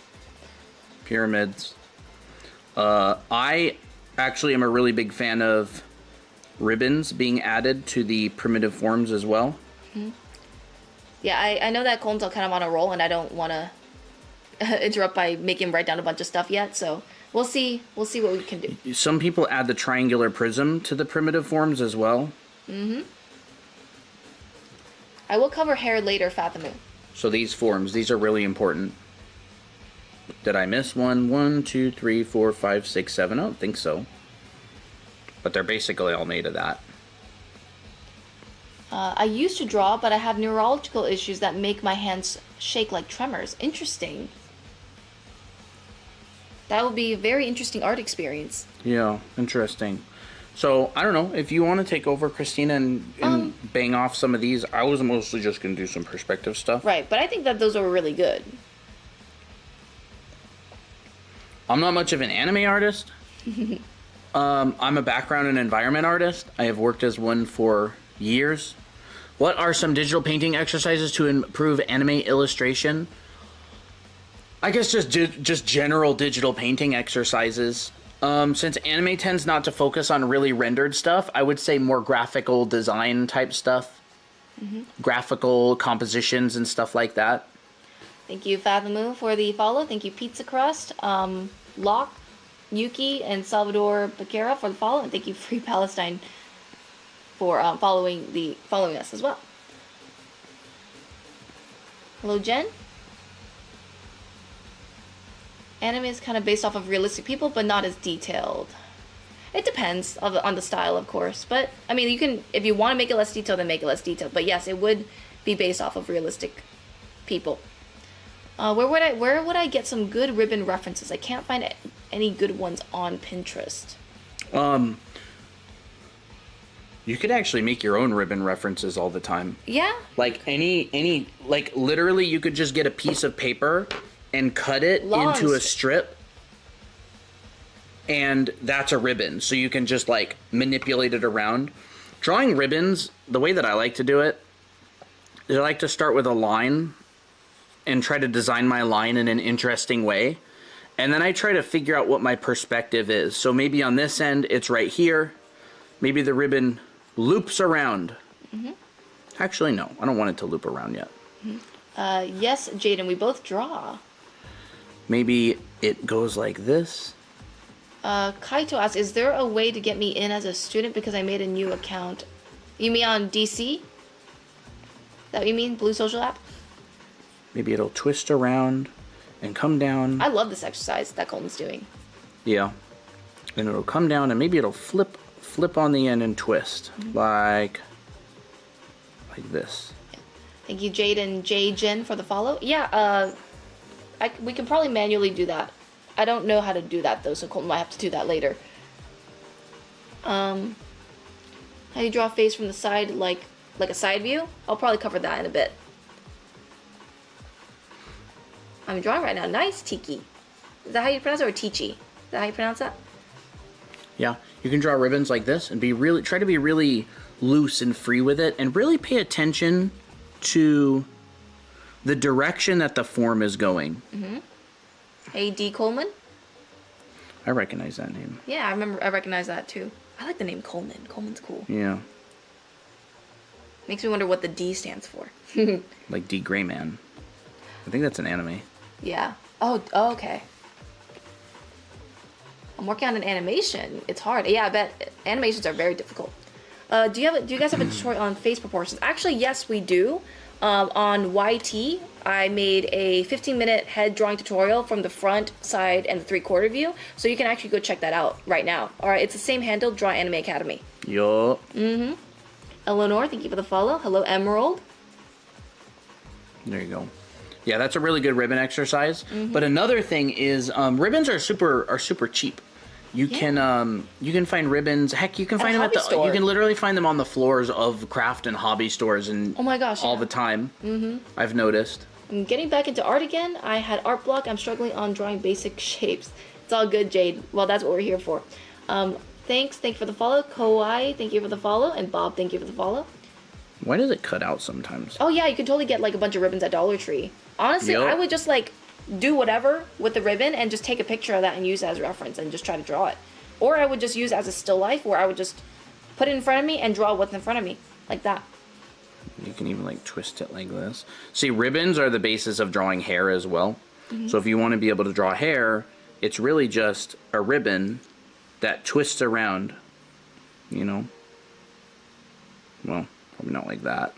Pyramids. I actually am a really big fan of ribbons being added to the primitive forms as well. Mm-hmm. Yeah, I know that Colin's kind of on a roll, and I don't want to interrupt by making him write down a bunch of stuff yet. So we'll see what we can do. Some people add the triangular prism to the primitive forms as well. Mm-hmm. I will cover hair later, Fathamu. So these forms, these are really important. Did I miss one? 1, 2, 3, 4, 5, 6, 7. I don't think so. But they're basically all made of that. I used to draw, but I have neurological issues that make my hands shake like tremors. Interesting. That would be a very interesting art experience. Yeah, interesting. So, I don't know, if you want to take over, Christina, and bang off some of these, I was mostly just going to do some perspective stuff. Right, but I think that those are really good. I'm not much of an anime artist. I'm a background and environment artist. I have worked as one for years. What are some digital painting exercises to improve anime illustration? I guess just general digital painting exercises. Since anime tends not to focus on really rendered stuff, I would say more graphical design type stuff. Mm-hmm. Graphical compositions and stuff like that. Thank you, Fathamu, for the follow. Thank you, Pizza Crust, Locke, Yuki, and Salvador Becerra for the follow. And thank you, Free Palestine, for following us as well. Hello, Jen. Anime is kind of based off of realistic people, but not as detailed. It depends on the style, of course. But, I mean, you can, if you want to make it less detailed, then make it less detailed. But yes, it would be based off of realistic people. Where would I get some good ribbon references? I can't find any good ones on Pinterest. You could actually make your own ribbon references all the time. Yeah? Like like literally you could just get a piece of paper and cut it into a strip, and that's a ribbon. So you can just like manipulate it around. Drawing ribbons, the way that I like to do it is I like to start with a line and try to design my line in an interesting way. And then I try to figure out what my perspective is. So maybe on this end, it's right here. Maybe the ribbon loops around. Mm-hmm. Actually, no. I don't want it to loop around yet. Mm-hmm. Yes, Jaden, we both draw. Maybe it goes like this. Kaito asks, is there a way to get me in as a student because I made a new account? You mean on DC? Is that what you mean? Blue Social app? Maybe it'll twist around and come down. I love this exercise that Colton's doing. Yeah. And it'll come down and maybe it'll flip on the end and twist. Mm-hmm. Like this. Yeah. Thank you, Jade and Jen for the follow. Yeah, we can probably manually do that. I don't know how to do that though, so Colton might have to do that later. How do you draw a face from the side like a side view? I'll probably cover that in a bit. I'm drawing right now. Nice, Tiki. Is that how you pronounce it, or Tichi? Is that how you pronounce that? Yeah, you can draw ribbons like this and try to be really loose and free with it, and really pay attention to the direction that the form is going. Mm-hmm. Hey, D. Coleman. I recognize that name. Yeah, I recognize that too. I like the name Coleman. Coleman's cool. Yeah. Makes me wonder what the D stands for. Like D. Grayman. I think that's an anime. Yeah. Oh, okay. I'm working on an animation. It's hard. Yeah, I bet animations are very difficult. Do you guys have a tutorial on face proportions? Actually, yes, we do. On YT, I made a 15-minute head drawing tutorial from the front, side, and the 3/4 view. So you can actually go check that out right now. All right, it's the same handle, Draw Anime Academy. Yup. Mm-hmm. Eleanor, thank you for the follow. Hello, Emerald. There you go. Yeah, that's a really good ribbon exercise. Mm-hmm. But another thing is, ribbons are super cheap. You can find ribbons. Heck, you can find them at the store. You can literally find them on the floors of craft and hobby stores and oh my gosh, all the time. Mm-hmm. I've noticed. I'm getting back into art again. I had art block. I'm struggling on drawing basic shapes. It's all good, Jade. Well, that's what we're here for. Thanks. Thank you for the follow. Kawai, thank you for the follow. And Bob, thank you for the follow. Why does it cut out sometimes? Oh yeah, you can totally get like a bunch of ribbons at Dollar Tree. Honestly, Yep. I would just like do whatever with the ribbon and just take a picture of that and use it as reference and just try to draw it. Or I would just use it as a still life where I would just put it in front of me and draw what's in front of me. Like that. You can even like twist it like this. See, ribbons are the basis of drawing hair as well. So if you want to be able to draw hair, it's really just a ribbon that twists around, you know. Well, probably not like that.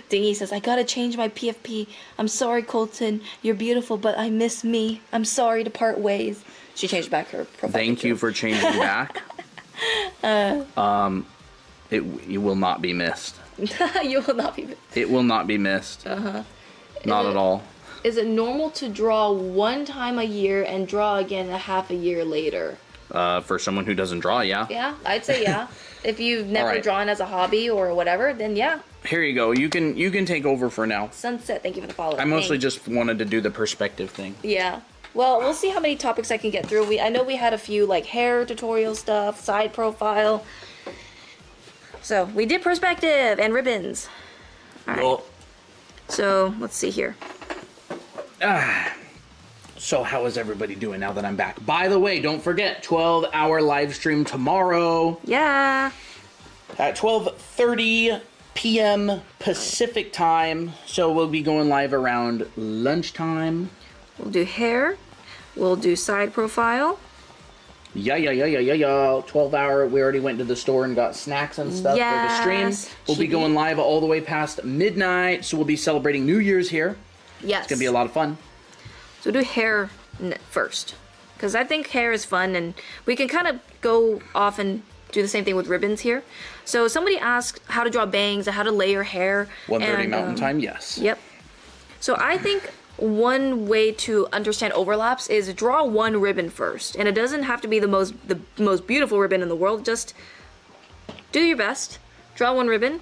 Dingy says, I gotta change my PFP. I'm sorry, Colton. You're beautiful, but I miss me. I'm sorry to part ways. She changed back her profile Thank picture. you for changing back. You will not be missed. You will not be missed. It will not be missed. Not at all. Is it normal to draw one time a year and draw again a half a year later? For someone who doesn't draw, yeah. Yeah, I'd say yeah. If you've never Alright. drawn as a hobby or whatever, then yeah. Here you go. You can take over for now. Sunset, thank you for the follow. I mostly just wanted to do the perspective thing. Yeah. Well, we'll see how many topics I can get through. I know we had a few like hair tutorial stuff, side profile. So we did perspective and ribbons. All right. Well, So let's see here. so how is everybody doing now that I'm back? By the way, don't forget, 12-hour live stream tomorrow Yeah. at 12:30 p.m. Pacific time. So we'll be going live around lunchtime. We'll do hair. We'll do side profile. Yeah. 12-hour. We already went to the store and got snacks and stuff for the stream. Yes. We'll be Chibi. going live all the way past midnight. So we'll be celebrating New Year's here. Yes. It's going to be a lot of fun. So we'll do hair first. Because I think hair is fun and we can kind of go off and do the same thing with ribbons here. So somebody asked how to draw bangs and how to layer hair. 1:30 and, Mountain Time, yes. Yep. So I think one way to understand overlaps is draw one ribbon first. And it doesn't have to be the most beautiful ribbon in the world. Just do your best. Draw one ribbon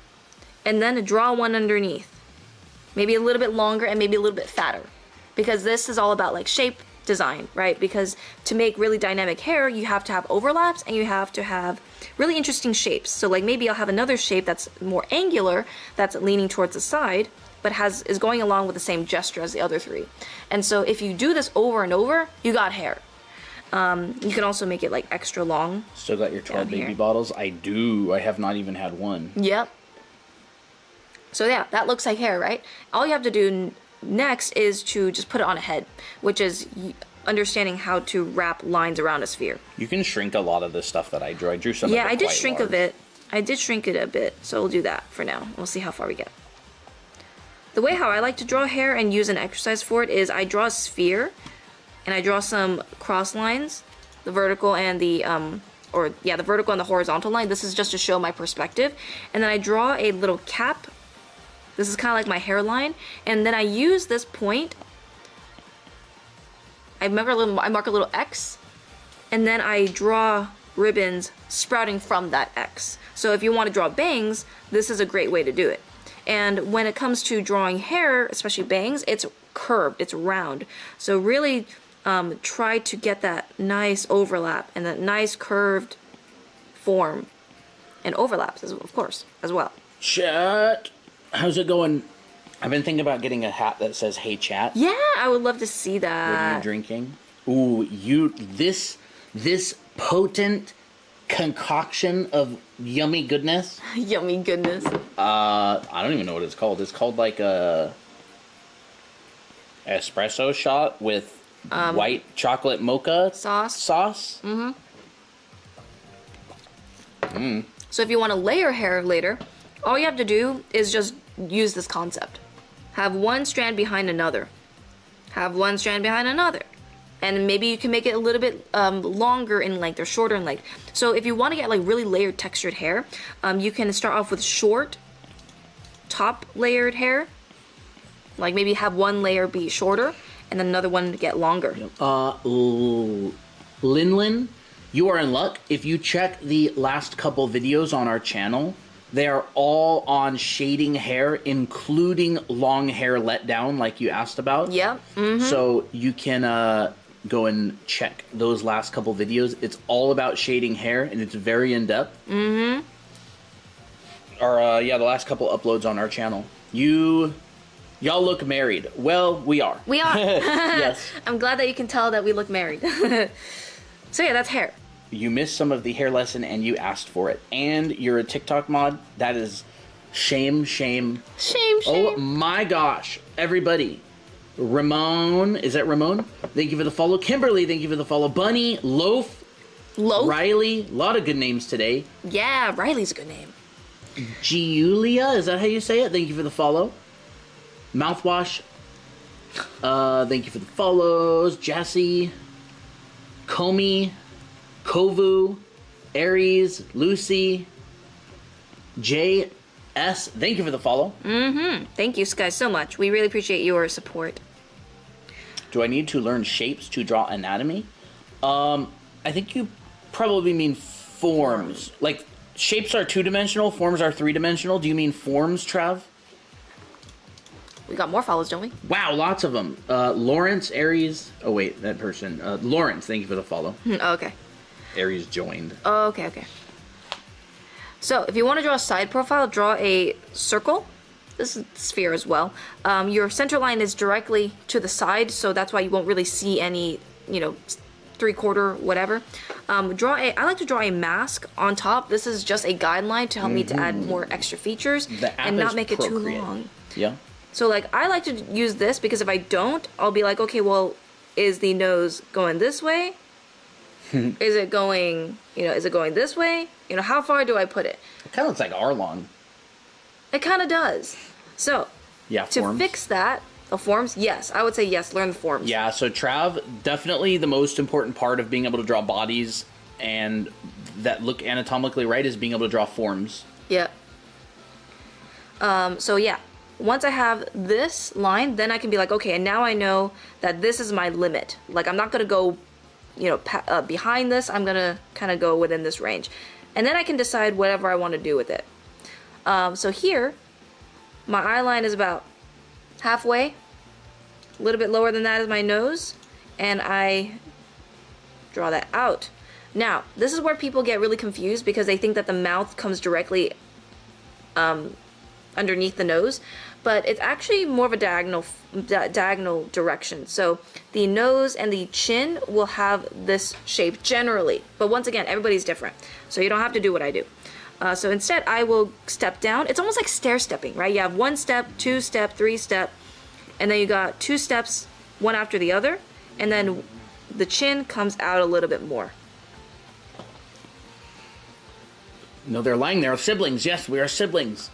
and then draw one underneath. Maybe a little bit longer and maybe a little bit fatter. Because this is all about like shape design, right? Because to make really dynamic hair, you have to have overlaps and you have to have really interesting shapes. So like maybe I'll have another shape that's more angular, that's leaning towards the side, but is going along with the same gesture as the other three. And so if you do this over and over, you got hair. You can also make it like extra long. Still got your 12 baby here. bottles? I do. I have not even had one. Yep. So yeah, that looks like hair, right? All you have to do next is to just put it on a head, which is understanding how to wrap lines around a sphere. You can shrink a lot of the stuff that I drew. I drew some Yeah, of it I did quite shrink large. a bit. I did shrink it a bit, so we'll do that for now. We'll see how far we get. The way how I like to draw hair and use an exercise for it is I draw a sphere and I draw some cross lines, the vertical and the vertical and the horizontal line. This is just to show my perspective. And then I draw a little cap. This is kind of like my hairline. And then I use this point. I mark a little X. And then I draw ribbons sprouting from that X. So if you want to draw bangs, this is a great way to do it. And when it comes to drawing hair, especially bangs, it's curved, it's round. So really try to get that nice overlap and that nice curved form and overlaps, of course, as well. Chat. How's it going? I've been thinking about getting a hat that says "Hey Chat." Yeah, I would love to see What are that. you drinking? Ooh, this potent concoction of yummy goodness. Yummy goodness. I don't even know what it's called. It's called like a espresso shot with white chocolate mocha Sauce. Mm. So if you want to layer hair later, all you have to do is just use this concept. Have one strand behind another. Have one strand behind another. And maybe you can make it a little bit longer in length or shorter in length. So if you want to get like really layered textured hair, you can start off with short top layered hair. Like maybe have one layer be shorter and then another one get longer. Linlin, you are in luck. If you check the last couple videos on our channel, they are all on shading hair, including long hair let down, like you asked about. Yep. So you can go and check those last couple videos. It's all about shading hair, and it's very in depth. the last couple uploads on our channel. Y'all look married. Well, we are. We are. Yes. I'm glad that you can tell that we look married. So yeah, that's hair. You missed some of the hair lesson and you asked for it. And you're a TikTok mod. That is shame. Shame. Oh my gosh. Everybody. Ramon. Is that Ramon? Thank you for the follow. Kimberly, thank you for the follow. Bunny. Loaf. Riley. A lot of good names today. Yeah, Riley's a good name. Giulia. Is that how you say it? Thank you for the follow. Mouthwash. Thank you for the follows. Jesse. Comey. Kovu, Aries, Lucy, J.S. Thank you for the follow. Thank you guys so much. We really appreciate your support. Do I need to learn shapes to draw anatomy? I think you probably mean forms. Like, shapes are 2-dimensional, forms are 3-dimensional. Do you mean forms, Trav? We got more follows, don't we? Wow, lots of them. Lawrence, Aries. Oh, wait, that person. Lawrence, thank you for the follow. Oh, okay. Aries joined. Oh, okay. So, if you want to draw a side profile, draw a circle. This is a sphere as well. Your center line is directly to the side, so that's why you won't really see any, 3/4, whatever. I like to draw a mask on top. This is just a guideline to help me to add more extra features and not make it too long. Yeah. So, I like to use this because if I don't, I'll be like, okay, well, is the nose going this way? Is it going this way? How far do I put it? It kind of looks like Arlong. It kind of does. So, to fix that, the forms, yes, I would say yes, learn the forms. Yeah, so Trav, definitely the most important part of being able to draw bodies and that look anatomically right is being able to draw forms. Yeah. So yeah, once I have this line, then I can be like, okay, and now I know that this is my limit. Like, I'm not going to go behind this. I'm gonna kind of go within this range, and then I can decide whatever I want to do with it. So here, my eye line is about halfway, a little bit lower than that is my nose, and I draw that out. Now, this is where people get really confused because they think that the mouth comes directly underneath the nose, but it's actually more of a diagonal direction. So the nose and the chin will have this shape generally, but once again, everybody's different, so you don't have to do what I do. So instead, I will step down. It's almost like stair stepping, right? You have 1 step, 2 step, 3 step, and then you got 2 steps, one after the other, and then the chin comes out a little bit more. No, they're lying. They're siblings. Yes, we are siblings.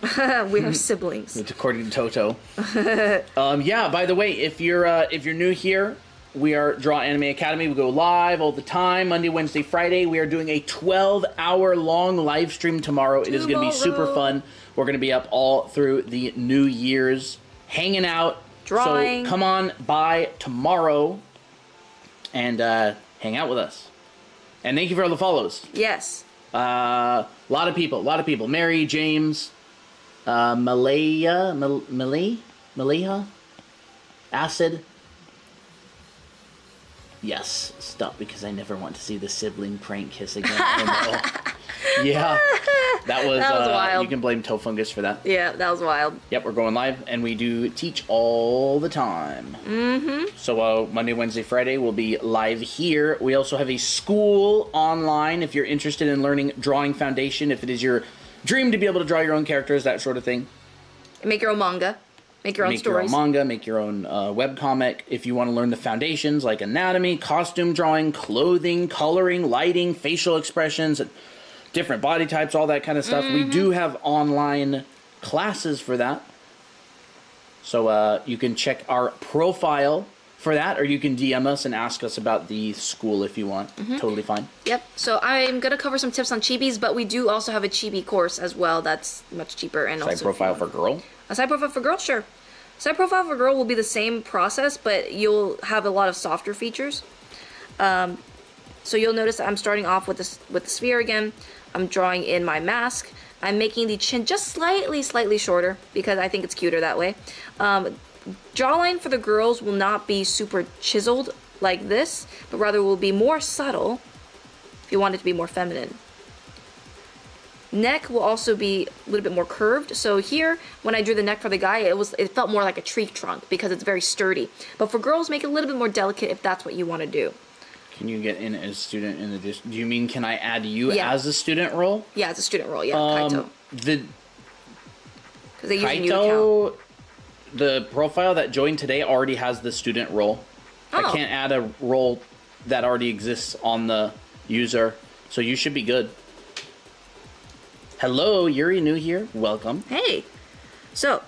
We are siblings. It's according to Toto. Yeah. By the way, if you're new here, we are Draw Anime Academy. We go live all the time, Monday, Wednesday, Friday. We are doing a 12-hour long live stream tomorrow. It is going to be super fun. We're going to be up all through the New Year's, hanging out, drawing. So come on by tomorrow and hang out with us. And thank you for all the follows. Yes. A lot of people. Mary, James, Malaya, Acid. Yes, stop, because I never want to see the sibling prank kiss again. Oh, no. Yeah, that was wild. You can blame Toe Fungus for that. Yeah, that was wild. Yep, we're going live, and we do teach all the time. Mm-hmm. So Monday, Wednesday, Friday, we'll be live here. We also have a school online if you're interested in learning Drawing Foundation, if it is your dream to be able to draw your own characters, that sort of thing. Make your own manga. Make your own stories. Make your own manga, make your own webcomic. If you want to learn the foundations like anatomy, costume drawing, clothing, coloring, lighting, facial expressions, different body types, all that kind of stuff. We do have online classes for that. So you can check our profile for that, or you can DM us and ask us about the school if you want. Totally fine. Yep. So I'm going to cover some tips on Chibis, but we do also have a Chibi course as well that's much cheaper. And Side profile for girl? A side profile for girl? Sure. Side profile for girl will be the same process, but you'll have a lot of softer features. So you'll notice that I'm starting off with the sphere again. I'm drawing in my mask. I'm making the chin just slightly shorter because I think it's cuter that way. Jawline for the girls will not be super chiseled like this, but rather will be more subtle if you want it to be more feminine. Neck will also be a little bit more curved. So here, when I drew the neck for the guy, it felt more like a tree trunk because it's very sturdy. But for girls, make it a little bit more delicate if that's what you want to do. Can you get in as student in the do you mean can I add you as a student role? Yeah, as a student role, yeah. Kaito. The They use Kaito, the profile that joined today already has the student role. I can't add a role that already exists on the user, so you should be good. Hello, Yuri, new here. Welcome. Hey. So,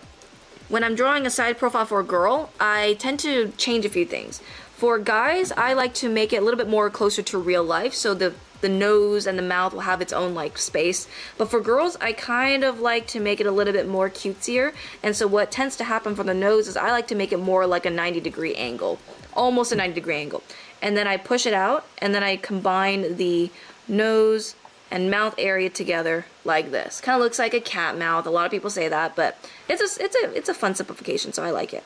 when I'm drawing a side profile for a girl, I tend to change a few things. For guys, I like to make it a little bit more closer to real life, so the nose and the mouth will have its own like space. But for girls, I kind of like to make it a little bit more cutesier. And so what tends to happen for the nose is I like to make it more like a 90-degree angle, almost a 90-degree angle. And then I push it out, and then I combine the nose and mouth area together like this. Kind of looks like a cat mouth. A lot of people say that, but it's a fun simplification, so I like it.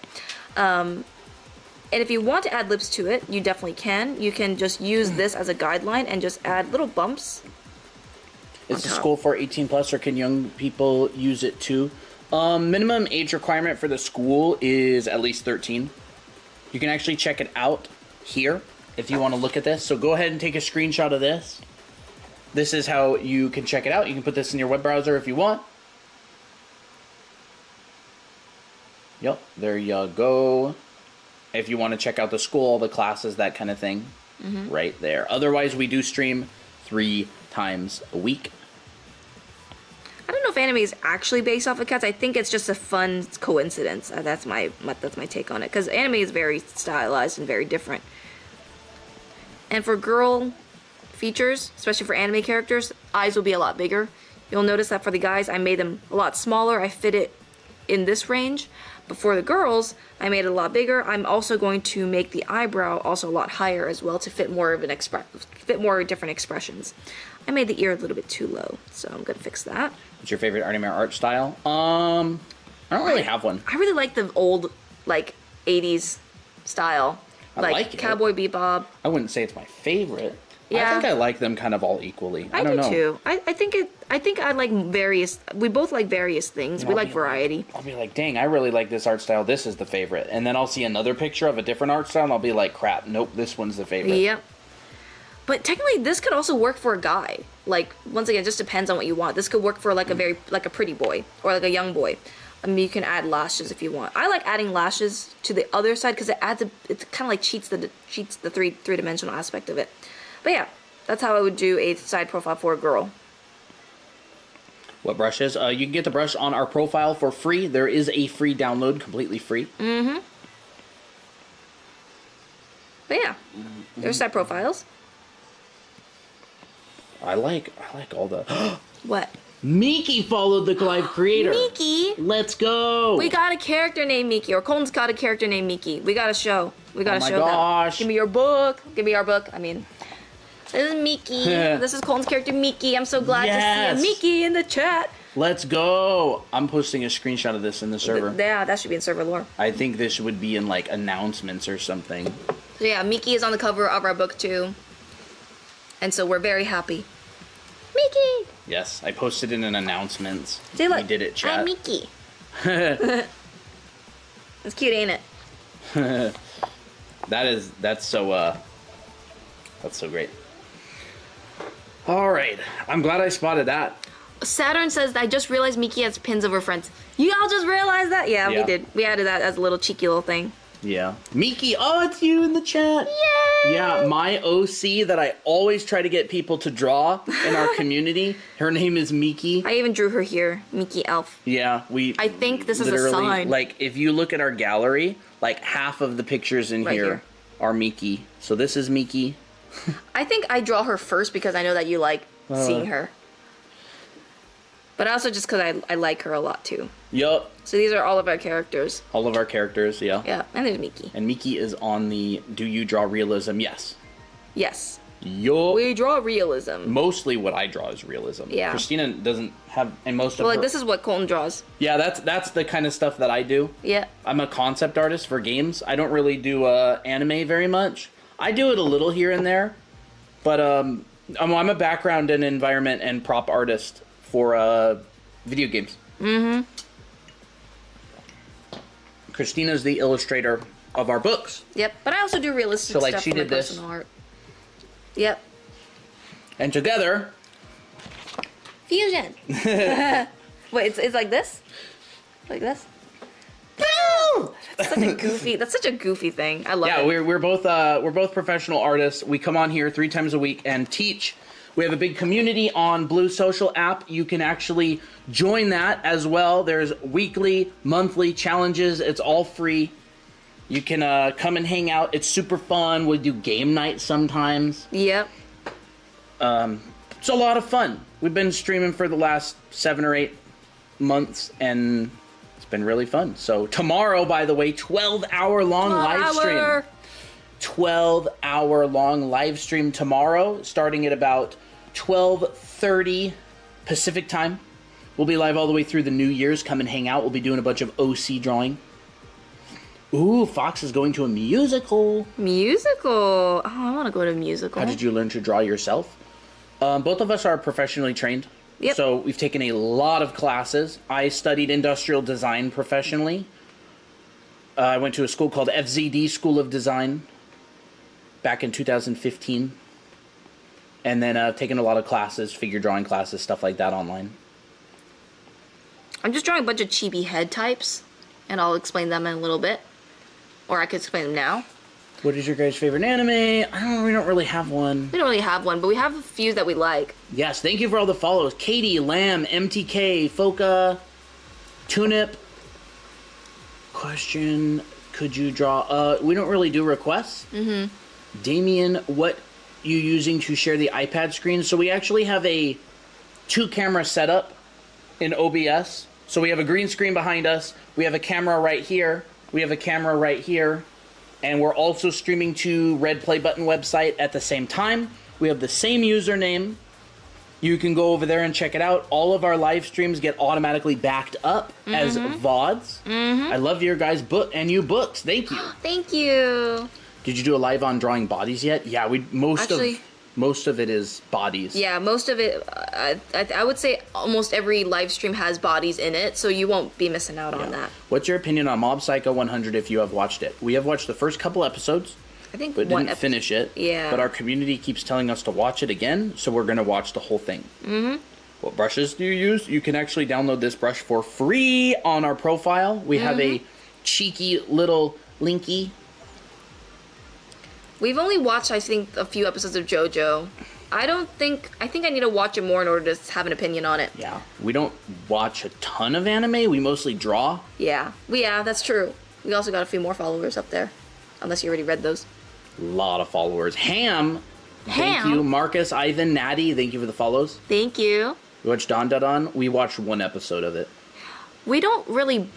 And if you want to add lips to it, you definitely can. You can just use this as a guideline and just add little bumps. Is the school for 18 plus, or can young people use it too? Minimum age requirement for the school is at least 13. You can actually check it out here if you want to look at this. So go ahead and take a screenshot of this. This is how you can check it out. You can put this in your web browser if you want. Yep, there you go. If you want to check out the school, the classes, that kind of thing, right there. Otherwise, we do stream 3 times a week. I don't know if anime is actually based off of cats. I think it's just a fun coincidence. That's my take on it. Because anime is very stylized and very different. And for girl features, especially for anime characters, eyes will be a lot bigger. You'll notice that for the guys, I made them a lot smaller. I fit it in this range. But for the girls, I made it a lot bigger. I'm also going to make the eyebrow also a lot higher as well to fit more of fit more different expressions. I made the ear a little bit too low, so I'm gonna fix that. What's your favorite anime art style? I don't really have one. I really like the old, like 80s style, like Cowboy Bebop. I wouldn't say it's my favorite. Yeah. I think I like them kind of all equally. I don't know. Too. I think I like various. We both like various things. We like variety. I'll be like, dang, I really like this art style. This is the favorite. And then I'll see another picture of a different art style, and I'll be like, crap, nope, this one's the favorite. Yep. But technically, this could also work for a guy. Like, once again, it just depends on what you want. This could work for like a pretty boy or like a young boy. I mean, you can add lashes if you want. I like adding lashes to the other side because it kind of like cheats the three-dimensional aspect of it. But yeah, that's how I would do a side profile for a girl. What brushes? You can get the brush on our profile for free. There is a free download, completely free. Mm-hmm. But yeah, there's side profiles. I like all the... What? Miki followed the live creator. Miki? Let's go. We got a character named Miki, or Colton's got a character named Miki. We got to show. We got to show gosh. that. Give me your book. Give me our book. I mean, this is Miki. This is Colton's character Miki. I'm so glad to see Miki in the chat. Let's go. I'm posting a screenshot of this in the server. Yeah, that should be in server lore. I think this would be in like announcements or something. So yeah, Miki is on the cover of our book too. And so we're very happy. Miki! Yes, I posted in an announcements. See, look, we did it, chat. I'm Miki. It's cute, ain't it? That's so great. All right, I'm glad I spotted that. Saturn says, I just realized Miki has pins of her friends. You all just realized that? Yeah, we did. We added that as a little cheeky little thing. Yeah. Miki, oh, it's you in the chat. Yay! Yeah, my OC that I always try to get people to draw in our community, her name is Miki. I even drew her here, Miki Elf. Yeah, I think this is a sign. Like, if you look at our gallery, like half of the pictures in here are Miki. So this is Miki. I think I draw her first because I know that you like seeing her. But also just because I like her a lot too. Yup. So these are all of our characters. All of our characters, yeah. Yeah, and there's Miki. And Miki is on the Do You Draw Realism? Yes. Yes. Yup. We draw realism. Mostly what I draw is realism. Yeah. Christina doesn't have, and most of well, like this is what Colton draws. Yeah, that's the kind of stuff that I do. Yeah. I'm a concept artist for games. I don't really do anime very much. I do it a little here and there. But I'm a background and environment and prop artist for video games. Mm-hmm. Christina's the illustrator of our books. Yep, but I also do realistic so, like, stuff she for my did this. personal art. Yep. And together... Fusion! Wait, it's like this? Like this? That's such a goofy thing. I love it. Yeah, we're both professional artists. We come on here 3 times a week and teach. We have a big community on Blue Social app. You can actually join that as well. There's weekly, monthly challenges. It's all free. You can come and hang out. It's super fun. We do game night sometimes. Yep. It's a lot of fun. We've been streaming for the last 7 or 8 months, and it's been really fun. So tomorrow, by the way, 12-hour-long live stream. 12-hour-long live stream tomorrow, starting at about 12:30 Pacific time. We'll be live all the way through the New Year's. Come and hang out. We'll be doing a bunch of OC drawing. Ooh, Fox is going to a musical. Musical? Oh, I want to go to a musical. How did you learn to draw yourself? Both of us are professionally trained. Yep. So we've taken a lot of classes. I studied industrial design professionally. I went to a school called FZD, School of Design, back in 2015. And then I've taken a lot of classes, figure drawing classes, stuff like that online. I'm just drawing a bunch of chibi head types, and I'll explain them in a little bit. Or I could explain them now. What is your guys' favorite anime? We don't really have one. We don't really have one, but we have a few that we like. Yes, thank you for all the follows. Katie, Lamb, MTK, Foka, Tunip. Question, could you draw... we don't really do requests. Mm-hmm. Damien, what you using to share the iPad screen? So we actually have a 2-camera setup in OBS. So we have a green screen behind us. We have a camera right here. We have a camera right here. And we're also streaming to Red Play Button website at the same time. We have the same username. You can go over there and check it out. All of our live streams get automatically backed up as VODs. Mm-hmm. I love your guys' book and you books. Thank you. Thank you. Did you do a live on drawing bodies yet? Yeah, most of it is bodies. Yeah, most of it. I would say almost every live stream has bodies in it, so you won't be missing out on that. What's your opinion on Mob Psycho 100 if you have watched it? We have watched the first couple episodes. I think but didn't finish it. Yeah. But our community keeps telling us to watch it again, so we're going to watch the whole thing. Mm-hmm. What brushes do you use? You can actually download this brush for free on our profile. We have a cheeky little linky. We've only watched, I think, a few episodes of JoJo. I think I need to watch it more in order to have an opinion on it. Yeah. We don't watch a ton of anime. We mostly draw. Yeah. Yeah, that's true. We also got a few more followers up there. Unless you already read those. A lot of followers. Thank you. Marcus, Ivan, Natty, thank you for the follows. Thank you. You watched Don Da Don? We watched 1 episode of it. We don't really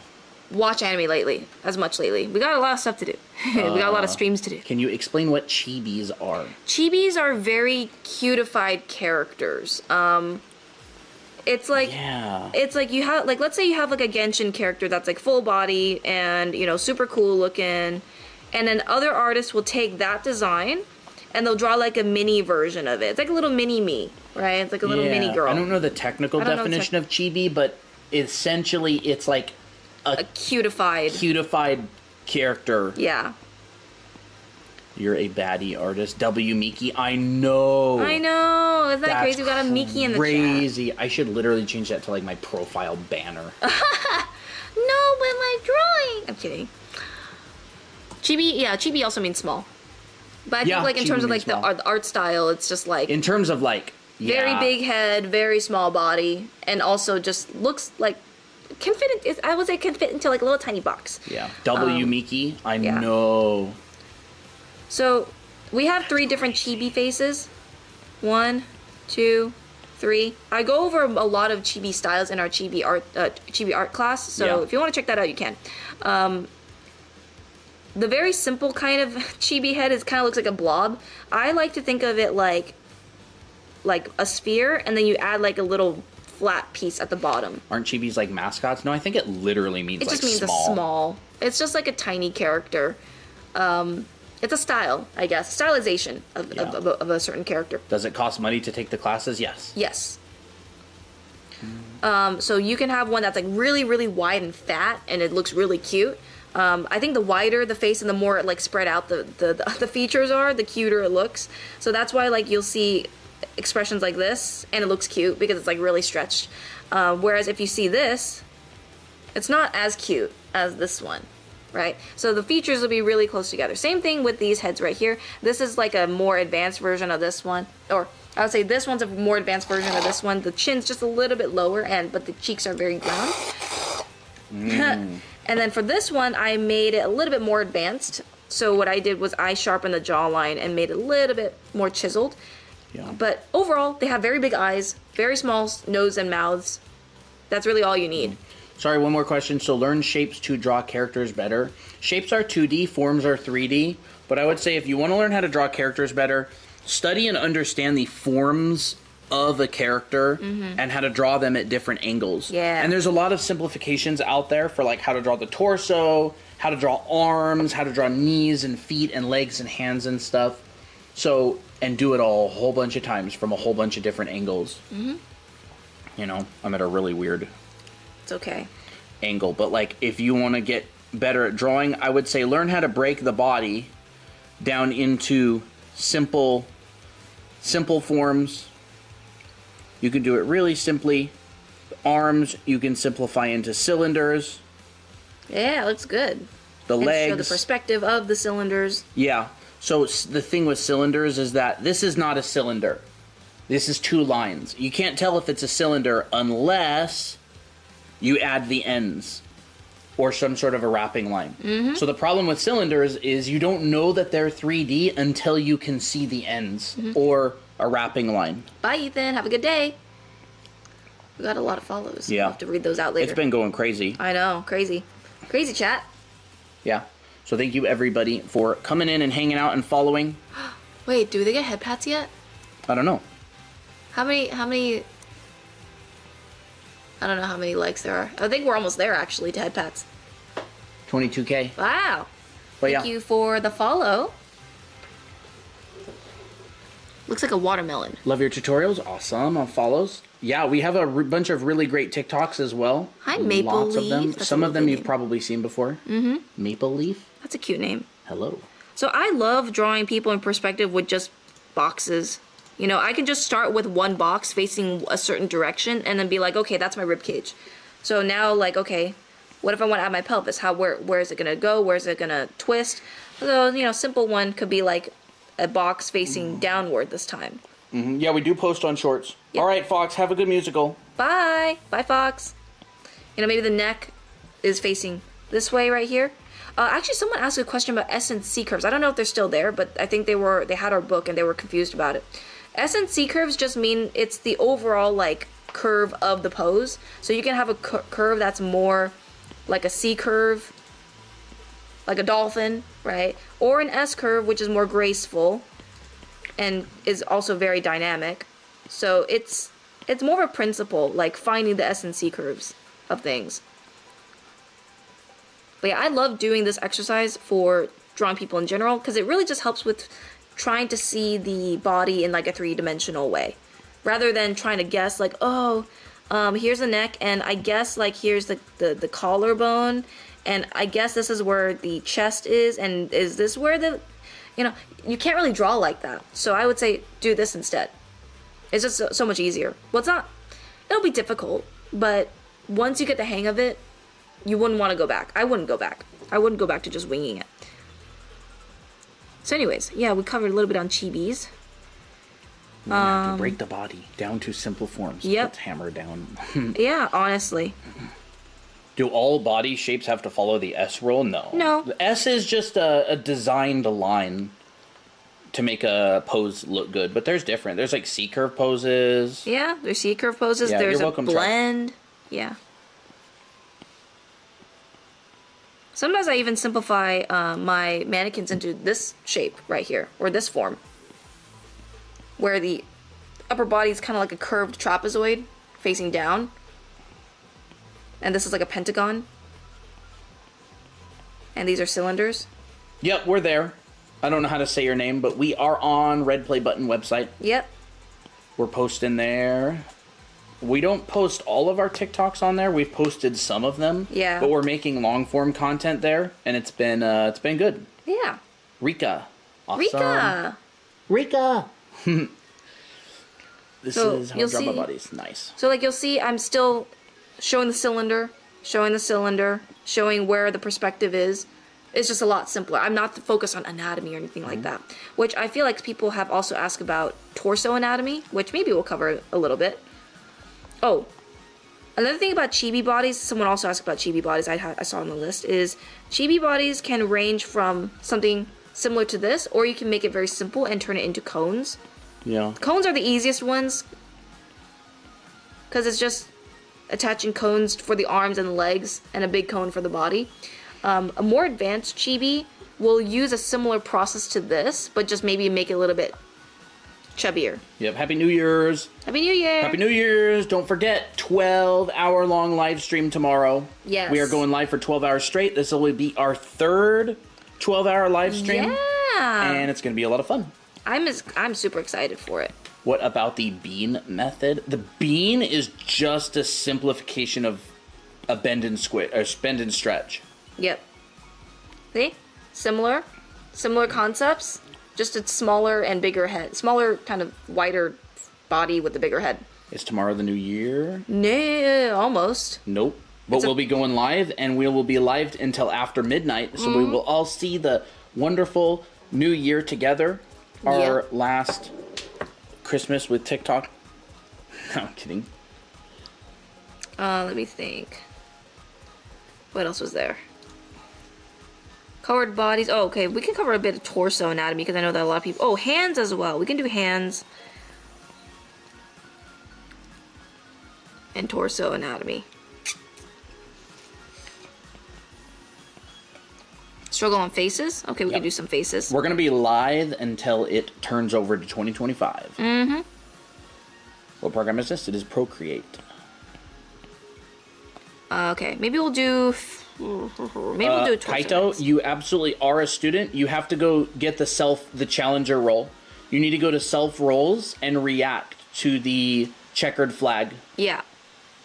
watch anime as much lately. We got a lot of stuff to do. We got a lot of streams to do. Can you explain what chibis are? Chibis are very cutified characters. It's like you have let's say you have like a Genshin character that's like full body and super cool looking, and then other artists will take that design and they'll draw like a mini version of it. It's like a little mini me, right? It's like a little mini girl. I don't know the technical definition of chibi, but essentially it's like a cutified character. Yeah. You're a baddie artist. W Miki. I know. Isn't that crazy? We got a Miki in the chat. Crazy. I should literally change that to like my profile banner. No, but my drawing. I'm kidding. Chibi also means small. But I think like in terms of like the art style, it's just like in terms of like very big head, very small body, and also just looks like can fit into like a little tiny box. Yeah. W Miki. I know. So we have 3 different chibi faces. 1, 2, 3. I go over a lot of chibi styles in our chibi art class. So if you want to check that out, you can. The very simple kind of chibi head kind of looks like a blob. I like to think of it like a sphere, and then you add like a little flat piece at the bottom. Aren't chibis like mascots? No, I think it literally means like small. It just means a small. It's just like a tiny character. It's a style, I guess. Stylization of a certain character. Does it cost money to take the classes? Yes. Yes. So you can have one that's like really, really wide and fat, and it looks really cute. I think the wider the face and the more like spread out the features are, the cuter it looks. So that's why like you'll see expressions like this, and it looks cute because it's like really stretched. Whereas if you see this, it's not as cute as this one, right? So the features will be really close together. Same thing with these heads right here. This is like a more advanced version of this one, or I would say this one's a more advanced version of this one. The chin's just a little bit lower, but the cheeks are very round. And then for this one, I made it a little bit more advanced. So what I did was I sharpened the jawline and made it a little bit more chiseled. Yeah. But overall, they have very big eyes, very small nose and mouths. That's really all you need. Sorry, one more question. So learn shapes to draw characters better. Shapes are 2D, forms are 3D. But I would say if you want to learn how to draw characters better, study and understand the forms of a character and how to draw them at different angles. Yeah. And there's a lot of simplifications out there for like how to draw the torso, how to draw arms, how to draw knees and feet and legs and hands and stuff. So, and do it all a whole bunch of times from a whole bunch of different angles. You know, I'm at a really weird It's okay. angle. But like if you want to get better at drawing, I would say learn how to break the body down into simple forms. You can do it really simply. Arms, you can simplify into cylinders. Yeah, it looks good. The And legs. show the perspective of the cylinders. Yeah. So the thing with cylinders is that this is not a cylinder. This is two lines. You can't tell if it's a cylinder unless you add the ends or some sort of a wrapping line. So the problem with cylinders is you don't know that they're 3D until you can see the ends or a wrapping line. Bye, Ethan. Have a good day. We got a lot of follows. Yeah. I'll have to read those out later. It's been going crazy. I know. Crazy. Crazy chat. Yeah. So thank you everybody for coming in and hanging out and following. Wait, do they get head pats yet? I don't know. How many... I don't know how many likes there are. I think we're almost there, actually, to head pats. 22K. Wow. But Thank you for the follow. Looks like a watermelon. Love your tutorials. Awesome. On follows. Yeah, we have a bunch of really great TikToks as well. Hi, Maple Lots of them. Leaf. That's Some a of them lovely you've name. probably seen before. Maple Leaf. That's a cute name. Hello. So I love drawing people in perspective with just boxes. You know, I can just start with one box facing a certain direction and then be like, okay, that's my rib cage. So now, like, okay, what if I want to add my pelvis? Where is it gonna go? Where is it gonna twist? So, you know, simple one could be like a box facing downward this time. Yeah, we do post on shorts. Yep. All right, Fox, have a good musical. Bye, Fox. You know, maybe the neck is facing this way right here. Actually, someone asked a question about S and C curves. I don't know if they're still there, but I think they had our book and they were confused about it. S and C curves just mean it's the overall like curve of the pose. So you can have a curve that's more like a C curve, like a dolphin, right? Or an S curve, which is more graceful and is also very dynamic. So it's more of a principle, like finding the S and C curves of things. But yeah, I love doing this exercise for drawing people in general because it really just helps with trying to see the body in like a three-dimensional way, rather than trying to guess like, oh, here's the neck, and I guess like here's the collarbone, and I guess this is where the chest is, and is this where the, you know, you can't really draw like that. So I would say do this instead. It's just so much easier. Well, it'll be difficult, but once you get the hang of it, you wouldn't want to go back. I wouldn't go back. I wouldn't go back to just winging it. So anyways, yeah, we covered a little bit on chibis. We have to break the body down to simple forms. Yep. Let's hammer down. Yeah, honestly. Do all body shapes have to follow the S rule? No. No. The S is just a designed line to make a pose look good, but there's different. There's like C-curve poses. Yeah, there's C-curve poses. Yeah, There's you're a welcome, Chuck. blend. Yeah. Sometimes I even simplify my mannequins into this shape right here, or this form, where the upper body is kind of like a curved trapezoid facing down, and this is like a pentagon, and these are cylinders. Yep, we're there. I don't know how to say your name, but we are on Red Play Button website. Yep. We're posting there. We don't post all of our TikToks on there. We've posted some of them. Yeah. But we're making long form content there, and it's been good. Yeah. Rika. Awesome. Rika. This So, is how you'll Drama see- Buddies. Nice. So like you'll see, I'm still showing the cylinder, showing where the perspective is. It's just a lot simpler. I'm not focused on anatomy or anything like that. Which I feel like people have also asked about torso anatomy, which maybe we'll cover a little bit. Oh, another thing about chibi bodies, someone also asked about chibi bodies I saw on the list, is chibi bodies can range from something similar to this, or you can make it very simple and turn it into cones. Yeah. Cones are the easiest ones, because it's just attaching cones for the arms and the legs, and a big cone for the body. A more advanced chibi will use a similar process to this, but just maybe make it a little bit chubbier. Yep. Happy New Year's. Happy New Year! Happy New Year's. Don't forget, 12-hour-long live stream tomorrow. Yes. We are going live for 12 hours straight. This will be our third 12-hour live stream. Yeah! And it's going to be a lot of fun. I'm super excited for it. What about the bean method? The bean is just a simplification of a bend and stretch. Yep. See? Similar concepts, just a smaller and bigger head. Smaller, kind of wider body with a bigger head. Is tomorrow the new year? No, almost. Nope. But we'll be going live, and we will be live until after midnight, so we will all see the wonderful new year together. Our last Christmas with TikTok. No, I'm kidding. Let me think. What else was there? Covered bodies. Oh, okay. We can cover a bit of torso anatomy because I know that a lot of people... Oh, hands as well. We can do hands. And torso anatomy. Struggle on faces? Okay, we can do some faces. We're going to be live until it turns over to 2025. Mm-hmm. What program is this? It is Procreate. Okay, maybe we'll do... Maybe we'll do a torso. Kaito, next. you absolutely are a student. You have to go get the challenger role. You need to go to self roles and react to the checkered flag. Yeah.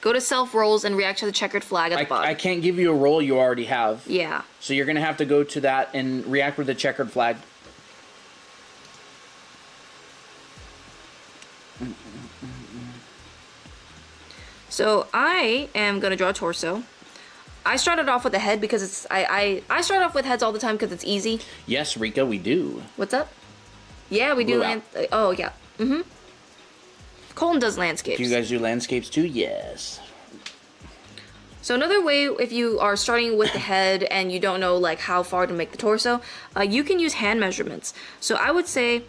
Go to self rolls and react to the checkered flag at the bottom. I can't give you a role you already have. Yeah. So you're going to have to go to that and react with the checkered flag. So I am going to draw a torso. I started off with a head because it's... I start off with heads all the time because it's easy. Yes, Rika, we do. What's up? Yeah, we do oh, yeah. Mm-hmm. Colton does landscapes. Do you guys do landscapes too? Yes. So another way, if you are starting with the head and you don't know like how far to make the torso, you can use hand measurements. So I would say,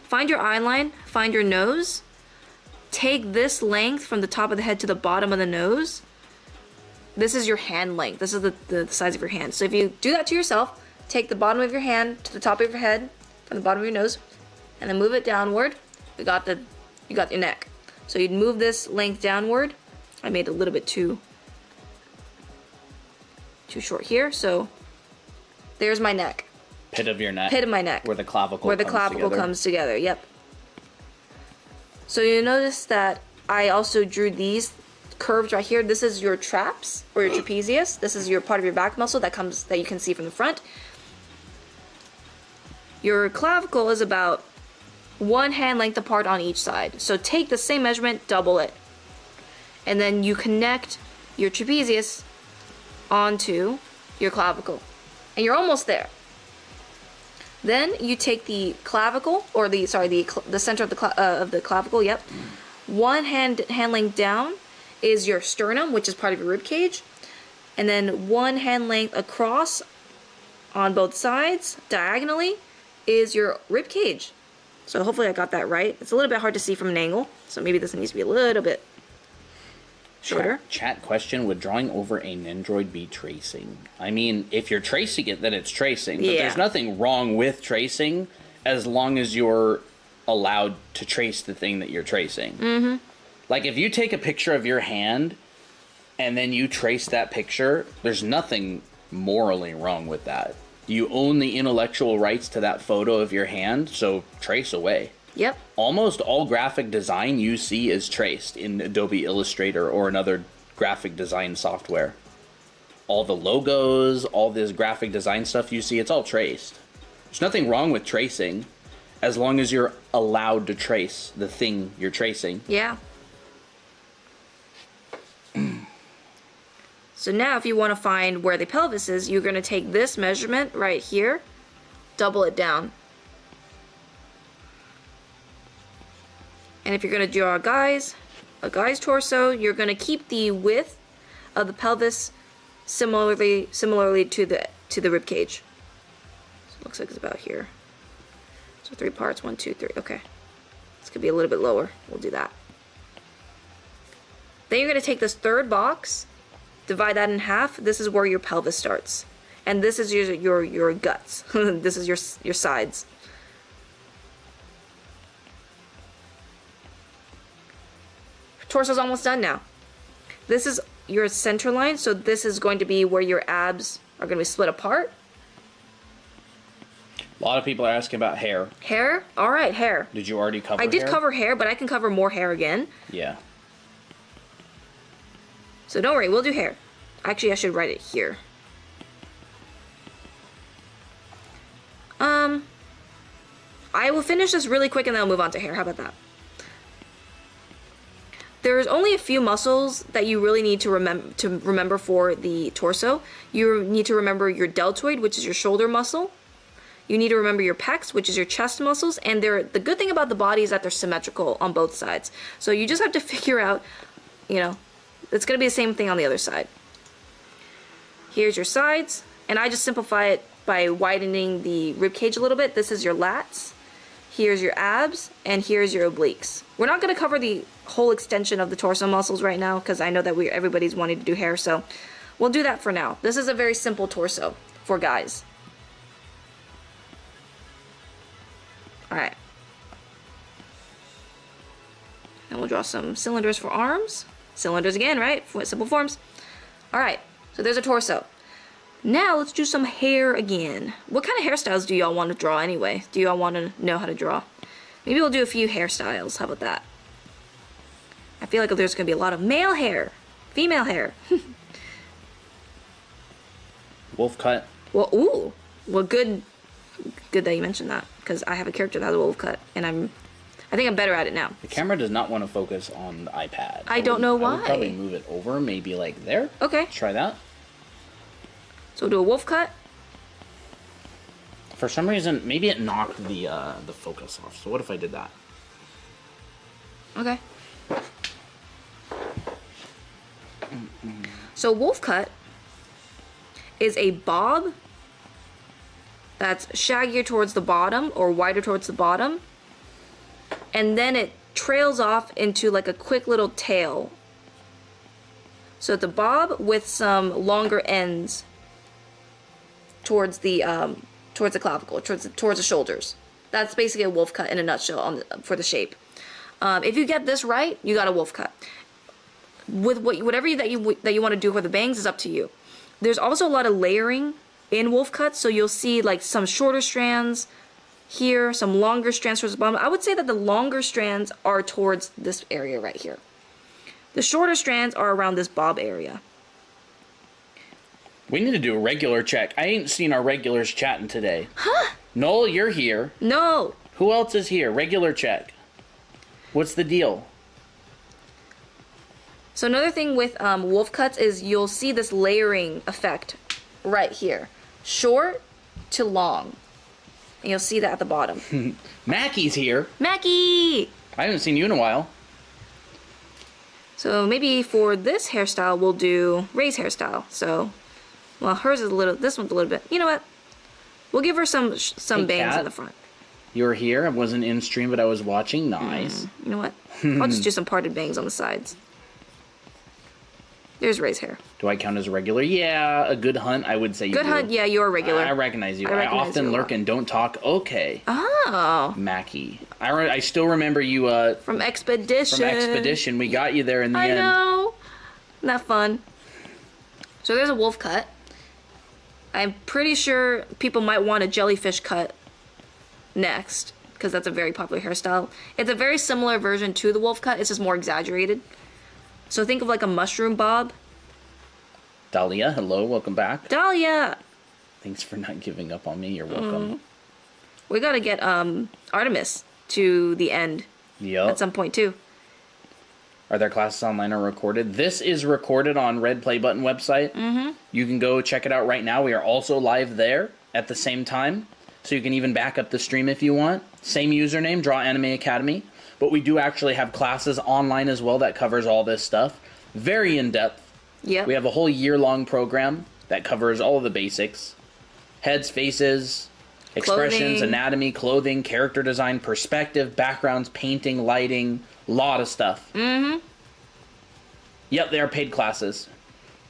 find your eye line, find your nose, take this length from the top of the head to the bottom of the nose. This is your hand length. This is the size of your hand. So if you do that to yourself, take the bottom of your hand to the top of your head, from the bottom of your nose, and then move it downward. You got your neck. So you'd move this length downward. I made it a little bit too short here. So there's my neck. Pit of your neck. Pit of my neck. Where the clavicle comes together. Yep. So you notice that I also drew these curves right here. This is your traps or your trapezius. This is your part of your back muscle that you can see from the front. Your clavicle is about 1 hand length apart on each side. So take the same measurement, double it. And then you connect your trapezius onto your clavicle. And you're almost there. Then you take the clavicle, or the center of the clavicle, yep. 1 hand length down is your sternum, which is part of your rib cage. And then 1 hand length across on both sides, diagonally, is your rib cage. So hopefully I got that right. It's a little bit hard to see from an angle, so maybe this needs to be a little bit shorter. Chat question, would drawing over a Nendroid be tracing? I mean, if you're tracing it, then it's tracing. But there's nothing wrong with tracing as long as you're allowed to trace the thing that you're tracing. Mm-hmm. Like, if you take a picture of your hand and then you trace that picture, there's nothing morally wrong with that. You own the intellectual rights to that photo of your hand, so trace away. Yep. Almost all graphic design you see is traced in Adobe Illustrator or another graphic design software. All the logos, all this graphic design stuff you see, it's all traced. There's nothing wrong with tracing as long as you're allowed to trace the thing you're tracing. Yeah. So now if you want to find where the pelvis is, you're going to take this measurement right here, double it down. And if you're going to draw a guy's torso, you're going to keep the width of the pelvis similarly to the rib cage. So it looks like it's about here. So 3 parts, 1, 2, 3. Okay. This could be a little bit lower. We'll do that. Then you're going to take this third box, divide that in half. This is where your pelvis starts. And this is your guts. This is your sides. Torso's almost done now. This is your center line, so this is going to be where your abs are going to be split apart. A lot of people are asking about hair. Hair? All right, hair. Did you already cover hair? I did cover hair, but I can cover more hair again. Yeah. So don't worry, we'll do hair. Actually, I should write it here. I will finish this really quick and then I'll move on to hair. How about that? There's only a few muscles that you really need to remember for the torso. You need to remember your deltoid, which is your shoulder muscle. You need to remember your pecs, which is your chest muscles. And the good thing about the body is that they're symmetrical on both sides. So you just have to figure out, it's going to be the same thing on the other side. Here's your sides. And I just simplify it by widening the rib cage a little bit. This is your lats. Here's your abs, and here's your obliques. We're not going to cover the whole extension of the torso muscles right now because I know that everybody's wanting to do hair, so we'll do that for now. This is a very simple torso for guys. Alright. And we'll draw some cylinders for arms. Cylinders again, right? Simple forms. Alright, so there's a torso. Now let's do some hair again. What kind of hairstyles do y'all want to draw anyway? Do y'all want to know how to draw? Maybe we'll do a few hairstyles. How about that? I feel like there's going to be a lot of male hair. Female hair. Wolf cut. Well, ooh. Well, good that you mentioned that. Because I have a character that has a wolf cut. And I think I'm better at it now. The camera does not want to focus on the iPad. I don't know why. I would probably move it over, maybe like there. Okay. Let's try that. So we'll do a wolf cut. For some reason, maybe it knocked the focus off. So what if I did that? Okay. So wolf cut is a bob that's shaggier towards the bottom or wider towards the bottom. And then it trails off into like a quick little tail. So it's a bob with some longer ends towards the clavicle, towards the shoulders. That's basically a wolf cut in a nutshell for the shape. If you get this right, you got a wolf cut. With whatever that you want to do with the bangs is up to you. There's also a lot of layering in wolf cuts, so you'll see like some shorter strands here, some longer strands towards the bottom. I would say that the longer strands are towards this area right here. The shorter strands are around this bob area. We need to do a regular check. I ain't seen our regulars chatting today. Huh? Noel, you're here. No. Who else is here? Regular check. What's the deal? So another thing with wolf cuts is you'll see this layering effect right here. Short to long. And you'll see that at the bottom. Mackie's here. Mackie! I haven't seen you in a while. So maybe for this hairstyle, we'll do Ray's hairstyle. So, well, hers is this one's a little bit, you know what? We'll give her some Hey, bangs Kat. in the front. You were here. I wasn't in stream, but I was watching. Nice. You know what? I'll just do some parted bangs on the sides. There's Ray's hair. Do I count as a regular? Yeah, a good hunt, I would say you Good do. hunt, yeah, you're a regular. I recognize you. I I recognize often you a lurk lot. and don't talk. Okay. Oh. Mackie. I still remember you From Expedition. from Expedition. We got you there in the I end. know. Not fun. So there's a wolf cut. I'm pretty sure people might want a jellyfish cut next. because that's a very popular hairstyle. It's a very similar version to the wolf cut. It's just more exaggerated. So think of like a mushroom bob. Dahlia, hello, welcome back. Dahlia! Thanks for not giving up on me. You're welcome. We gotta get Artemis to the end at some point too. Are there classes online or recorded? This is recorded on Red Play Button website. You can go check it out right now. We are also live there at the same time. So you can even back up the stream if you want. Same username, Draw Anime Academy. But we do actually have classes online as well that covers all this stuff. Very in-depth. Yeah. We have a whole year-long program that covers all of the basics. Heads, faces, expressions, anatomy, clothing, character design, perspective, backgrounds, painting, lighting, lot of stuff. Yep, they are paid classes.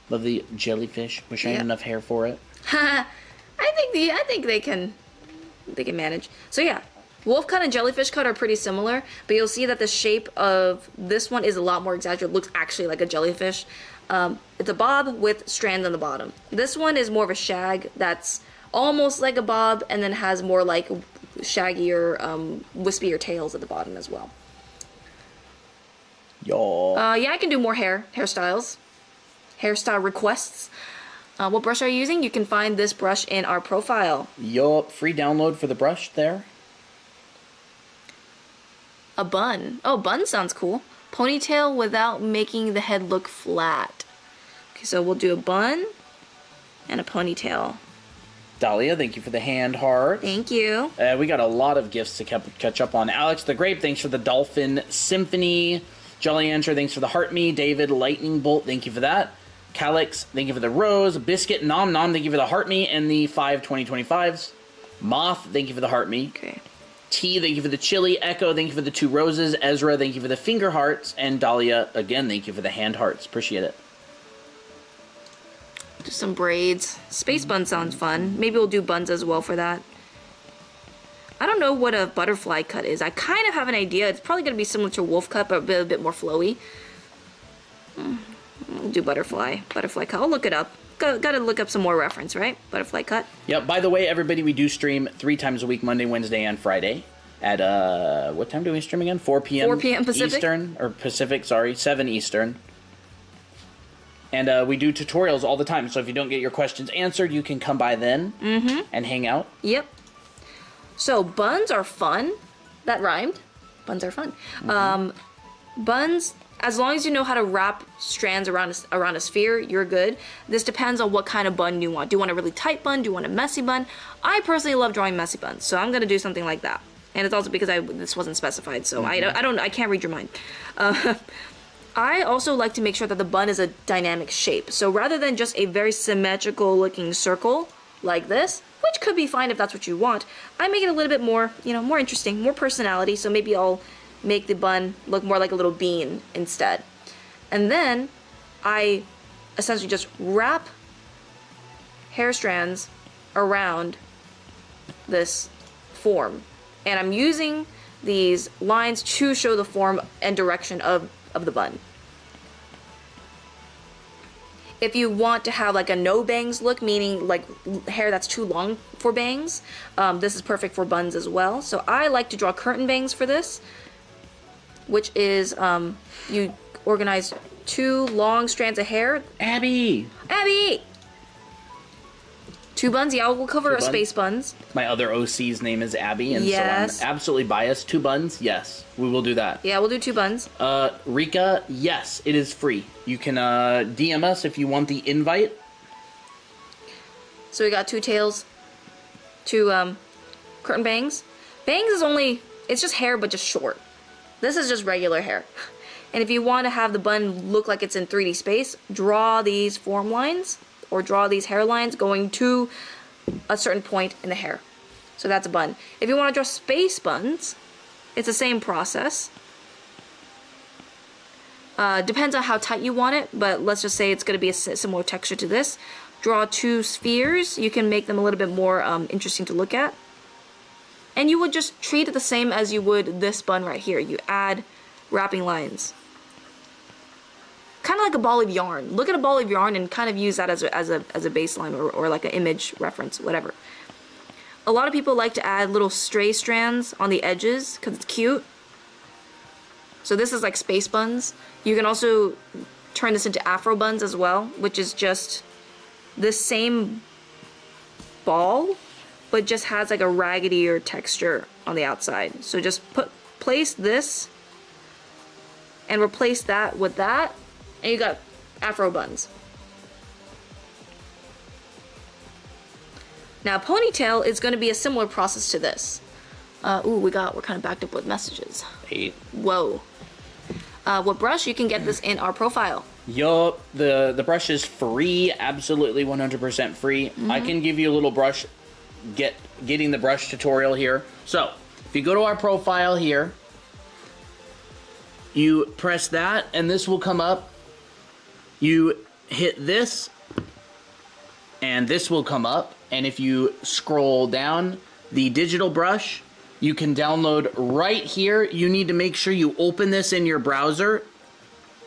Love the jellyfish. Wish I had enough hair for it. I think they can manage. So yeah, wolf cut and jellyfish cut are pretty similar, but you'll see that the shape of this one is a lot more exaggerated. It looks actually like a jellyfish. It's a bob with strands on the bottom. This one is more of a shag that's almost like a bob and then has more like shaggier, wispier tails at the bottom as well. Yeah, I can do more hairstyles. Hairstyle requests. What brush are you using? You can find this brush in our profile. Yup, free download for the brush there. A bun. Oh, bun sounds cool. Ponytail without making the head look flat. Okay, so we'll do a bun and a ponytail. Dahlia, thank you for the hand heart. Thank you. We got a lot of gifts to catch up on. Alex the Grape, thanks for the Dolphin Symphony. Jolly Answer, thanks for the Heart Me. David Lightning Bolt, thank you for that. Calix, thank you for the Rose. Biscuit Nom Nom, thank you for the Heart Me and the 5 2025s. Moth, thank you for the Heart Me. Okay. T, thank you for the Chili. Echo, thank you for the 2 roses. Ezra, thank you for the finger hearts. And Dahlia, again, thank you for the hand hearts. Appreciate it. Do some braids. Space bun sounds fun. Maybe we'll do buns as well for that. I don't know what a butterfly cut is. I kind of have an idea. It's probably going to be similar to a wolf cut, but a bit more flowy. We'll do butterfly cut. I'll look it up. Gotta look up some more reference, right? Butterfly cut. Yep. By the way, everybody, we do stream 3 times a week, Monday, Wednesday, and Friday. At, what time do we stream again? 4 p.m. 4 p.m. Pacific? Eastern, or Pacific, sorry, 7 Eastern. And we do tutorials all the time, so if you don't get your questions answered, you can come by then and hang out. Yep. So, buns are fun. That rhymed. Buns are fun. Buns, as long as you know how to wrap strands around a sphere, you're good. This depends on what kind of bun you want. Do you want a really tight bun? Do you want a messy bun? I personally love drawing messy buns, so I'm going to do something like that. And it's also because this wasn't specified, so I can't read your mind. I also like to make sure that the bun is a dynamic shape. So rather than just a very symmetrical looking circle like this, which could be fine if that's what you want, I make it a little bit more, more interesting, more personality. So maybe I'll make the bun look more like a little bean instead. And then I essentially just wrap hair strands around this form. And I'm using these lines to show the form and direction of the bun. If you want to have like a no bangs look, meaning like hair that's too long for bangs, this is perfect for buns as well. So I like to draw curtain bangs for this, which is you organize 2 long strands of hair. Abby! 2 buns, yeah, we'll cover our space buns. My other OC's name is Abby, and yes. So I'm absolutely biased. 2 buns, yes, we will do that. Yeah, we'll do 2 buns. Rika, yes, it is free. You can DM us if you want the invite. So we got 2 tails, 2 curtain bangs. Bangs is it's just hair, but just short. This is just regular hair. And if you want to have the bun look like it's in 3D space, draw these form lines or draw these hairlines going to a certain point in the hair. So that's a bun. If you want to draw space buns, it's the same process. Depends on how tight you want it, but let's just say it's going to be a similar texture to this. Draw 2 spheres. You can make them a little bit more interesting to look at. And you would just treat it the same as you would this bun right here. You add wrapping lines. Kind of like a ball of yarn. Look at a ball of yarn and kind of use that as a baseline or like an image reference, whatever. A lot of people like to add little stray strands on the edges because it's cute. So this is like space buns. You can also turn this into afro buns as well, which is just the same ball, but just has like a raggedier texture on the outside. So just place this and replace that with that, and you got afro buns. Now ponytail is going to be a similar process to this. We're kind of backed up with messages. 8. Whoa. What brush? You can get this in our profile. Yup, the brush is free, absolutely 100% free. I can give you a little brush, getting the brush tutorial here. So, if you go to our profile here, you press that, and this will come up. You hit this, and this will come up. And if you scroll down, the digital brush, you can download right here. You need to make sure you open this in your browser.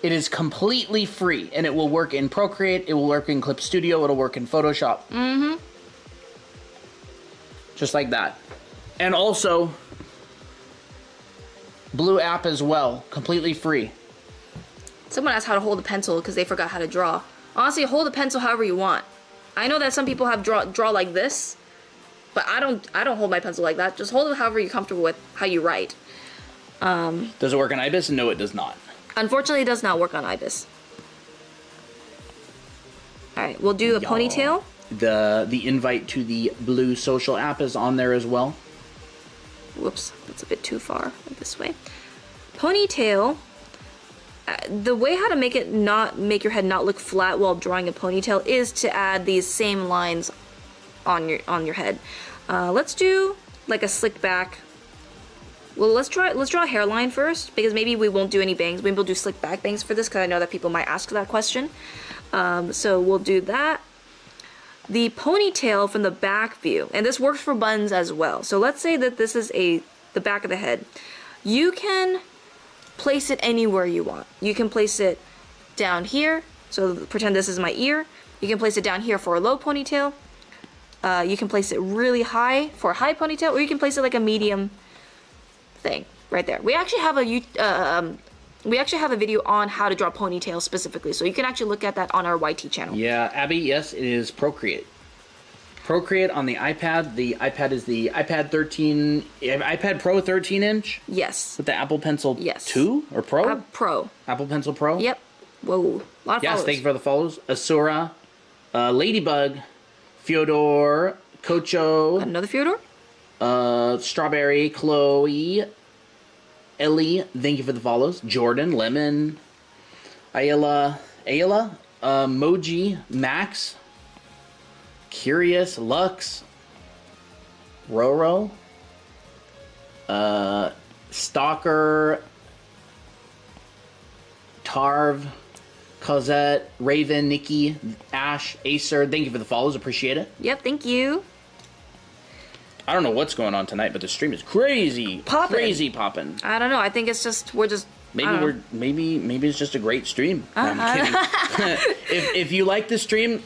It is completely free, and it will work in Procreate, it will work in Clip Studio, it'll work in Photoshop. Just like that. And also, Blue app as well, completely free. Someone asked how to hold a pencil because they forgot how to draw. Honestly, hold a pencil however you want. I know that some people have draw like this, but I don't hold my pencil like that. Just hold it however you're comfortable with how you write. Does it work on IBIS? No, it does not. Unfortunately, it does not work on IBIS. All right, we'll do a ponytail. The invite to the Blue social app is on there as well. Whoops, that's a bit too far this way. Ponytail. The way how to make your head not look flat while drawing a ponytail is to add these same lines on your head. Let's do like a slick back. Well, let's draw a hairline first, because maybe we won't do any bangs. Maybe we'll do slick back bangs for this, because I know that people might ask that question. So we'll do that. The ponytail from the back view, and this works for buns as well. So let's say that this is the back of the head. You can place it anywhere you want. You can place it down here, so pretend this is my ear. You can place it down here for a low ponytail. You can place it really high for a high ponytail, or you can place it like a medium thing right there. We actually have a video on how to draw ponytails specifically, so you can actually look at that on our YT channel. Yeah, Abby, yes, it is Procreate. Procreate on the iPad. The iPad is the iPad Pro 13-inch? Yes. With the Apple Pencil 2 or Pro? Pro. Apple Pencil Pro? Yep. Whoa. A lot of followers. Yes, thank you for the follows. Asura, Ladybug, Fyodor, Kocho. Another Fyodor? Strawberry, Chloe, Ellie, thank you for the follows. Jordan, Lemon, Ayla, Moji, Max, Curious, Lux, Roro, Stalker, Tarv, Cosette, Raven, Nikki, Ash, Acer, thank you for the follows, appreciate it. Yep, thank you. I don't know what's going on tonight, but the stream is crazy popping. I don't know. I think it's just maybe it's just a great stream. No, I'm kidding. if you like the stream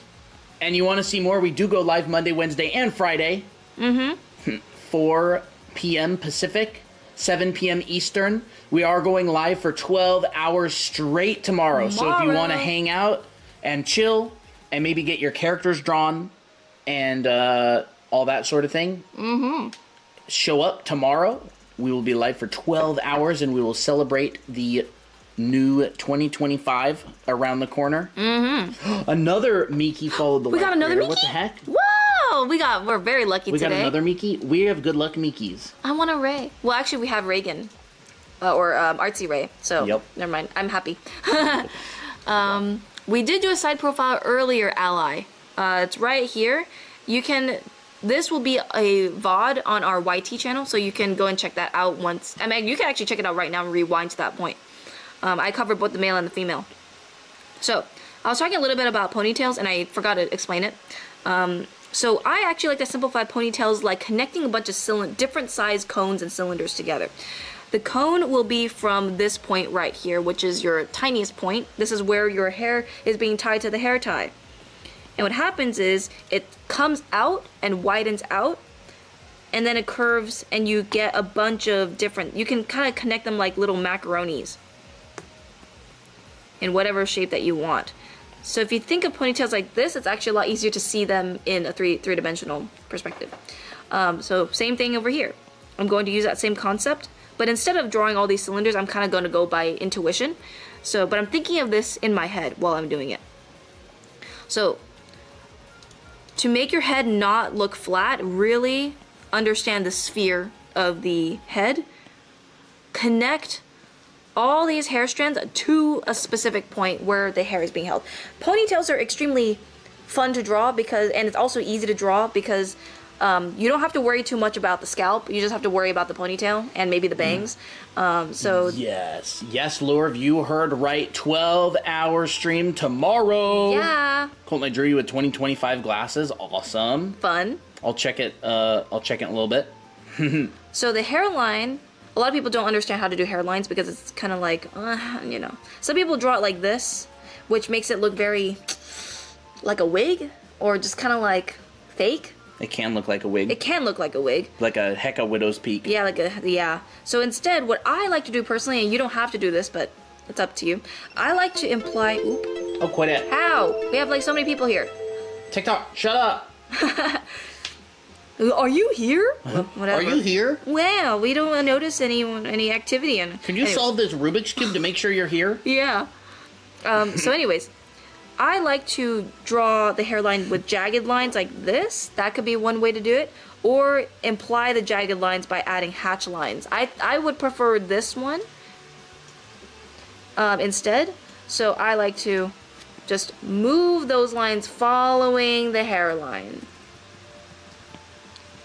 and you want to see more, we do go live Monday, Wednesday, and Friday. 4 p.m. Pacific, 7 p.m. Eastern. We are going live for 12 hours straight tomorrow. So if you want to hang out and chill and maybe get your characters drawn and all that sort of thing, show up tomorrow. We will be live for 12 hours, and we will celebrate the new 2025 around the corner. Another Miki followed the. We got another Miki? What the heck? Whoa! We're very lucky today. We got another Miki. We have good luck Mikis. I want a Ray. Well, actually, we have Reagan, or Artsy Ray. So never mind. I'm happy. We did do a side profile earlier, Ally. It's right here. You can. This will be a VOD on our YT channel, so you can go and check that out once. I mean, you can actually check it out right now and rewind to that point. I covered both the male and the female. So, I was talking a little bit about ponytails, and I forgot to explain it. So, I actually like to simplify ponytails like connecting a bunch of different size cones and cylinders together. The cone will be from this point right here, which is your tiniest point. This is where your hair is being tied to the hair tie. And what happens is it comes out and widens out, and then it curves, and you get a bunch of different, you can kind of connect them like little macaronis in whatever shape that you want. So if you think of ponytails like this, it's actually a lot easier to see them in a three-dimensional perspective. So same thing over here. I'm going to use that same concept, but instead of drawing all these cylinders, I'm kind of going to go by intuition. So, but I'm thinking of this in my head while I'm doing it. So to make your head not look flat, really understand the sphere of the head. Connect all these hair strands to a specific point where the hair is being held. Ponytails are extremely fun to draw because, and it's also easy to draw because you don't have to worry too much about the scalp. You just have to worry about the ponytail and maybe the bangs. So yes, Lure, you heard right. 12-hour stream tomorrow. Yeah. Colton, I drew you with 2025 glasses. Awesome. Fun. I'll check it. I'll check it in a little bit. So the hairline. A lot of people don't understand how to do hairlines because it's kind of like, you know. Some people draw it like this, which makes it look very like a wig or just kind of like fake. It can look like a wig. It can look like a wig. Like a Hecka widow's peak. Yeah, yeah. So instead, what I like to do personally, and you don't have to do this, but it's up to you. I like to imply, oop. Oh, quit it. How? We have like so many people here. TikTok, shut up. Are you here? Whatever. Are you here? Wow, we don't notice any activity in. Can you solve this Rubik's Cube to make sure you're here? Yeah. So anyways, I like to draw the hairline with jagged lines like this. That could be one way to do it. Or imply the jagged lines by adding hatch lines. I would prefer this one instead. So I like to just move those lines following the hairline.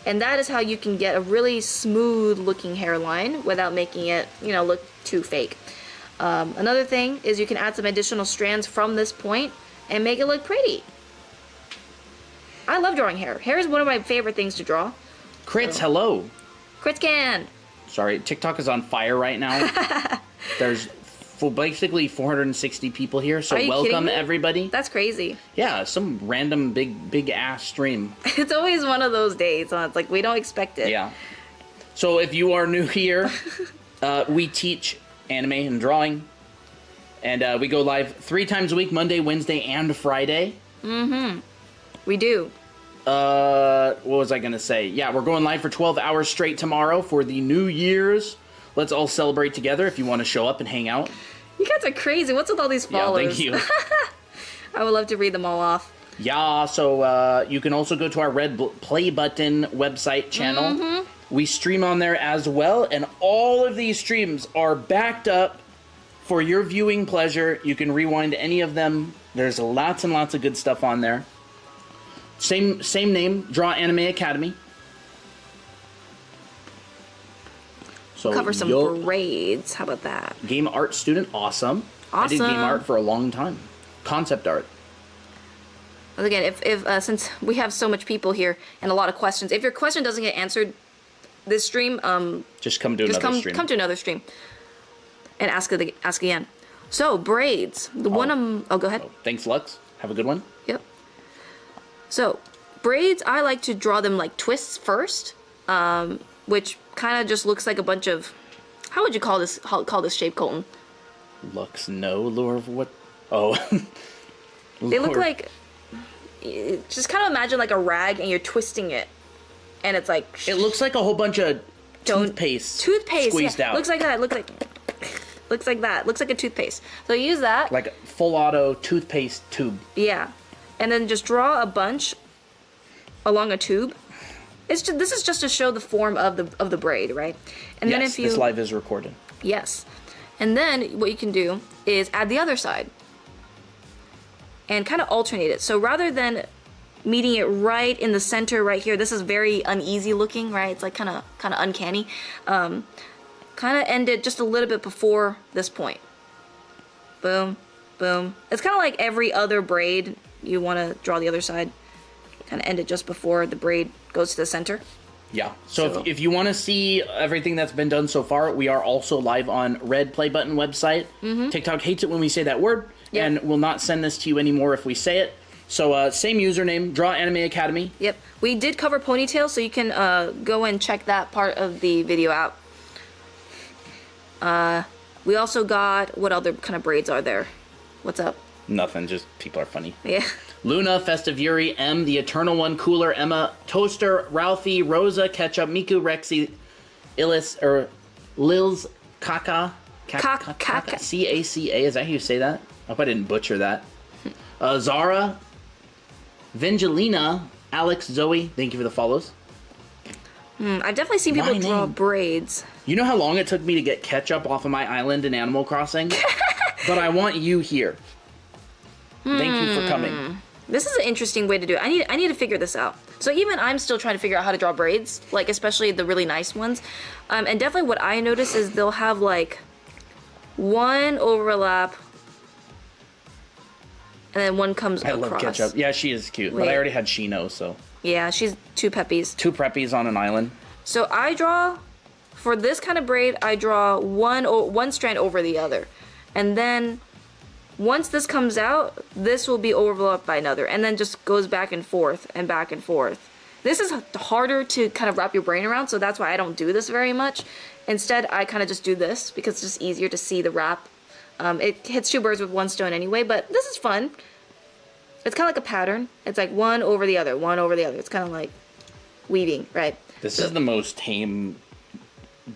And that is how you can get a really smooth looking hairline without making it, you know, look too fake. Another thing is you can add some additional strands from this point and make it look pretty. I love drawing hair. Hair is one of my favorite things to draw. Crits, hello. Crits can. Sorry, TikTok is on fire right now. There's basically 460 people here, so welcome everybody. That's crazy. Yeah, some random big ass stream. It's always one of those days. It's like we don't expect it. Yeah. So if you are new here, we teach anime and drawing, and we go live 3 times a week: Monday, Wednesday, and Friday. Mm-hmm. We do. What was I gonna say? Yeah, we're going live for 12 hours straight tomorrow for the New Year's. Let's all celebrate together if you want to show up and hang out. You guys are crazy. What's with all these followers? Yeah, thank you. I would love to read them all off. Yeah, so you can also go to our red play button website channel. Mm-hmm. We stream on there as well, and all of these streams are backed up for your viewing pleasure. You can rewind any of them. There's lots and lots of good stuff on there. Same name, Draw Anime Academy. So cover some braids. How about that? Game art student, awesome. I did game art for a long time. Concept art. Again, if since we have so much people here and a lot of questions, if your question doesn't get answered this stream, just come to another stream. Come to another stream and ask again. So braids. Go ahead. Oh, thanks, Lux. Have a good one. Yep. So braids, I like to draw them like twists first, which kind of just looks like a bunch of, how would you call this shape, Colton? Lux, no, Lure of what? Oh. They look like, just kind of imagine like a rag and you're twisting it. And it's like... It looks like a whole bunch of toothpaste. Squeezed out. Looks like that. Looks like that. Looks like a toothpaste. So use that. Like a full auto toothpaste tube. Yeah. And then just draw a bunch along a tube. This is just to show the form of the braid, right? And then if you... this live is recorded. Yes. And then what you can do is add the other side. And kind of alternate it. So rather than meeting it right in the center right here, this is very uneasy looking, right? It's like kind of uncanny. Kind of end it just a little bit before this point. Boom, boom. It's kind of like every other braid. You want to draw the other side. Kind of end it just before the braid goes to the center. Yeah. So if you want to see everything that's been done so far, we are also live on red play button website. Mm-hmm. TikTok hates it when we say that word and will not send this to you anymore if we say it. So same username, Draw Anime Academy. Yep. We did cover ponytails, so you can go and check that part of the video out. We also got, what other kind of braids are there? What's up? Nothing, just people are funny. Yeah. Luna, Festive Yuri, M, The Eternal One, Cooler, Emma, Toaster, Ralphie, Rosa, Ketchup, Miku, Rexy, Illis, Lils, Kaka, Kaka. C-A-C-A, is that how you say that? I hope I didn't butcher that. Zara, Vingelina, Alex, Zoe, thank you for the follows. I've definitely seen people draw braids. You know how long it took me to get Ketchup off of my island in Animal Crossing? But I want you here. Thank you for coming. This is an interesting way to do it. I need to figure this out. So even I'm still trying to figure out how to draw braids, like especially the really nice ones. And definitely what I notice is they'll have like one overlap and then one comes across. I love Ketchup. Yeah, she is cute. But I already had Shino, so. Yeah, she's two peppies. Two preppies on an island. So I draw, for this kind of braid, I draw one strand over the other. And then once this comes out, this will be overlapped by another. And then just goes back and forth and back and forth. This is harder to kind of wrap your brain around, so that's why I don't do this very much. Instead, I kind of just do this because it's just easier to see the wrap. It hits two birds with one stone anyway, but this is fun. It's kind of like a pattern. It's like one over the other, one over the other. It's kind of like weaving, right? This is the most tame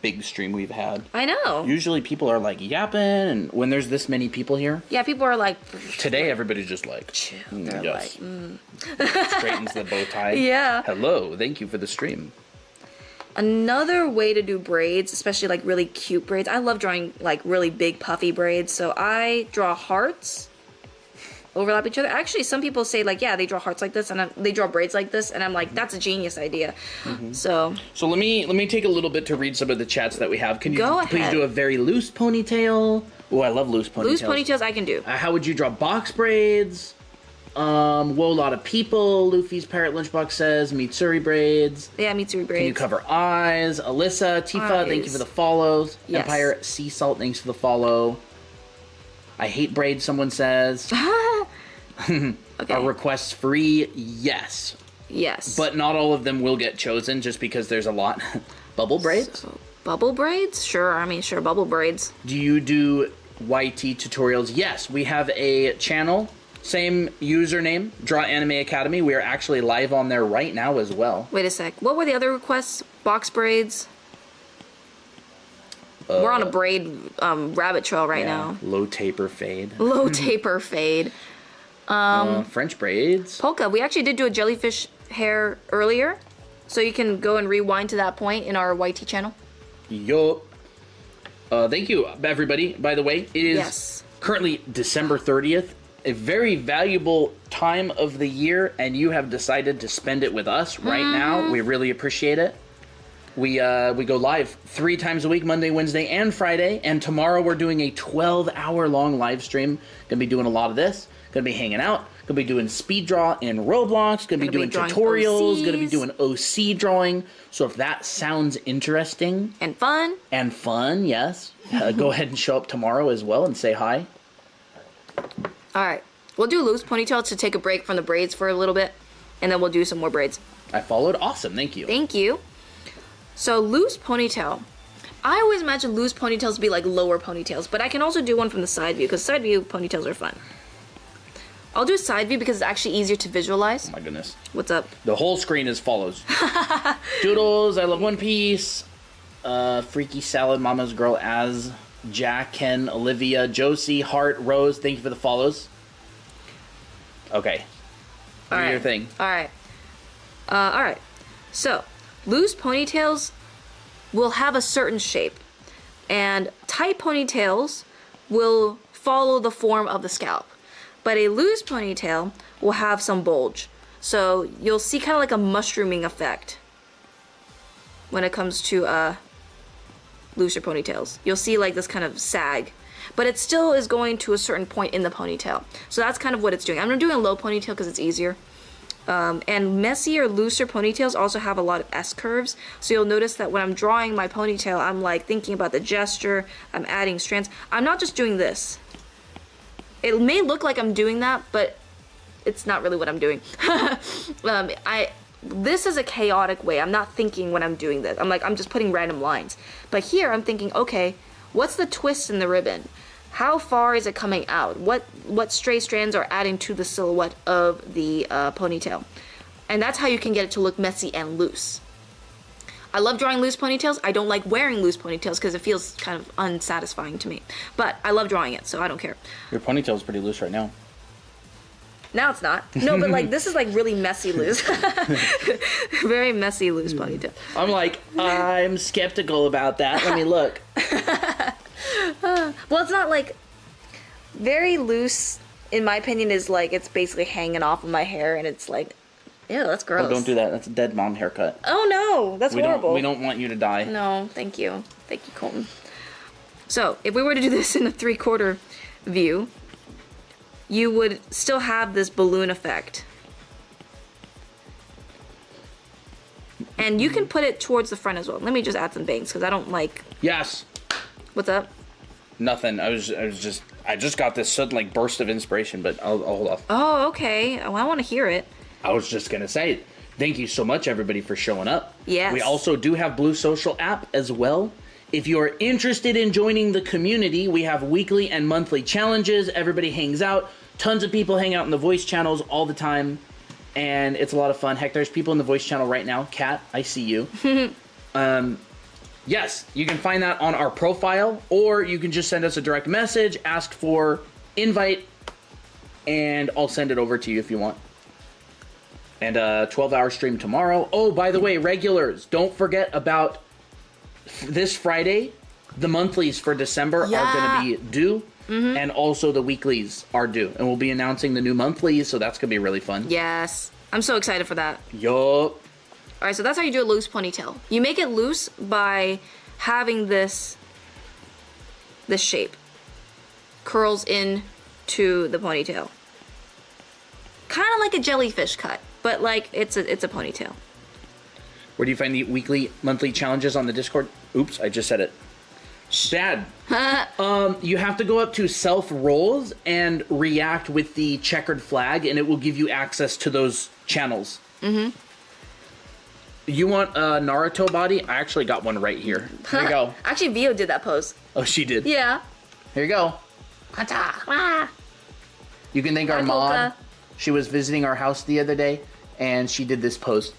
big stream we've had. I know. Usually people are like yapping, and when there's this many people here. Yeah, people are like. Today everybody's just like. Chill. They're yes. like. Straightens the bow tie. Yeah. Hello, thank you for the stream. Another way to do braids, especially like really cute braids. I love drawing like really big puffy braids, so I draw hearts. Overlap each other. Actually, some people say like, yeah, they draw hearts like this, and they draw braids like this, and I'm like, that's a genius idea. So let me take a little bit to read some of the chats that we have. Can you please ahead. do a very loose ponytail? Oh, I love loose ponytails. Loose ponytails I can do. How would you draw box braids? Whoa, a lot of people. Luffy's Parrot Lunchbox says Mitsuri braids. Yeah, Mitsuri braids. Can you cover eyes? Alyssa, Tifa, thank you for the follows. Yes. Empire Sea Salt, thanks for the follow. I hate braids, someone says. Okay. Are requests free? Yes. Yes. But not all of them will get chosen just because there's a lot. Bubble braids? So, bubble braids? Sure. I mean, sure, bubble braids. Do you do YT tutorials? Yes, we have a channel. Same username, Draw Anime Academy. We are actually live on there right now as well. Wait a sec. What were the other requests? Box braids? We're on a braid rabbit trail right now. Low taper fade. Low taper fade. French braids. Polka. We actually did do a jellyfish hair earlier. So you can go and rewind to that point in our YT channel. Yo. Thank you, everybody. By the way, it is currently December 30th. A very valuable time of the year, and you have decided to spend it with us right now. We really appreciate it. We go live 3 times a week, Monday, Wednesday, and Friday. And tomorrow we're doing a 12-hour-long live stream. Gonna be doing a lot of this. Gonna be hanging out. Gonna be doing speed draw in Roblox. Gonna be doing tutorials. OCs. Gonna be doing OC drawing. So if that sounds interesting and fun, yes, go ahead and show up tomorrow as well and say hi. All right, we'll do loose ponytail to take a break from the braids for a little bit, and then we'll do some more braids. I followed. Awesome. Thank you. Thank you. So loose ponytail. I always imagine loose ponytails to be like lower ponytails, but I can also do one from the side view because side view ponytails are fun. I'll do side view because it's actually easier to visualize. Oh my goodness. What's up? The whole screen is follows. Doodles, I love One Piece. Freaky Salad, Mama's Girl, Az, Jack, Ken, Olivia, Josie, Hart, Rose, thank you for the follows. Okay. Do your thing. Alright. Alright. So, loose ponytails will have a certain shape. And tight ponytails will follow the form of the scalp. But a loose ponytail will have some bulge. So you'll see kind of like a mushrooming effect when it comes to looser ponytails. You'll see like this kind of sag. But it still is going to a certain point in the ponytail. So that's kind of what it's doing. I'm doing a low ponytail because it's easier. And messier, looser ponytails also have a lot of S-curves. So you'll notice that when I'm drawing my ponytail, I'm like thinking about the gesture. I'm adding strands. I'm not just doing this. It may look like I'm doing that, but it's not really what I'm doing. This is a chaotic way. I'm not thinking when I'm doing this. I'm just putting random lines. But here I'm thinking, okay, what's the twist in the ribbon? How far is it coming out? What stray strands are adding to the silhouette of the ponytail? And that's how you can get it to look messy and loose. I love drawing loose ponytails. I don't like wearing loose ponytails because it feels kind of unsatisfying to me. But I love drawing it, so I don't care. Your ponytail's pretty loose right now. Now it's not. No, but like this is like really messy loose. Very messy loose ponytail. I'm skeptical about that. Let me look. Well, it's not like very loose. In my opinion, is like it's basically hanging off of my hair, and it's like, ew, that's gross. Oh, don't do that. That's a dead mom haircut. Oh no, that's horrible. We don't want you to die. No, thank you, Colton. So if we were to do this in a 3/4 view, you would still have this balloon effect. And you can put it towards the front as well. Let me just add some bangs because I don't like... Yes. What's up? Nothing. I just got this sudden like burst of inspiration, but I'll hold off. Oh, okay. Well, I want to hear it. I was just going to say, thank you so much everybody for showing up. Yes. We also do have Blue Social app as well. If you're interested in joining the community, we have weekly and monthly challenges. Everybody hangs out. Tons of people hang out in the voice channels all the time. And it's a lot of fun. Heck, there's people in the voice channel right now. Kat, I see you. Yes, you can find that on our profile. Or you can just send us a direct message, ask for invite, and I'll send it over to you if you want. And a 12-hour stream tomorrow. Oh, by the way, regulars, don't forget about this Friday. The monthlies for December are going to be due. Mm-hmm. And also the weeklies are due. And we'll be announcing the new monthlies, so that's going to be really fun. Yes. I'm so excited for that. Yup. Alright, so that's how you do a loose ponytail. You make it loose by having this shape. Curls into the ponytail. Kind of like a jellyfish cut, but like it's a ponytail. Where do you find the weekly, monthly challenges on the Discord? Oops, I just said it. Dad. You have to go up to self roles and react with the checkered flag, and it will give you access to those channels. Mm-hmm. You want a Naruto body? I actually got one right here. Here you go. Actually, Vio did that pose. Oh, she did? Yeah. Here you go. You can thank our mod. She was visiting our house the other day, and she did this pose.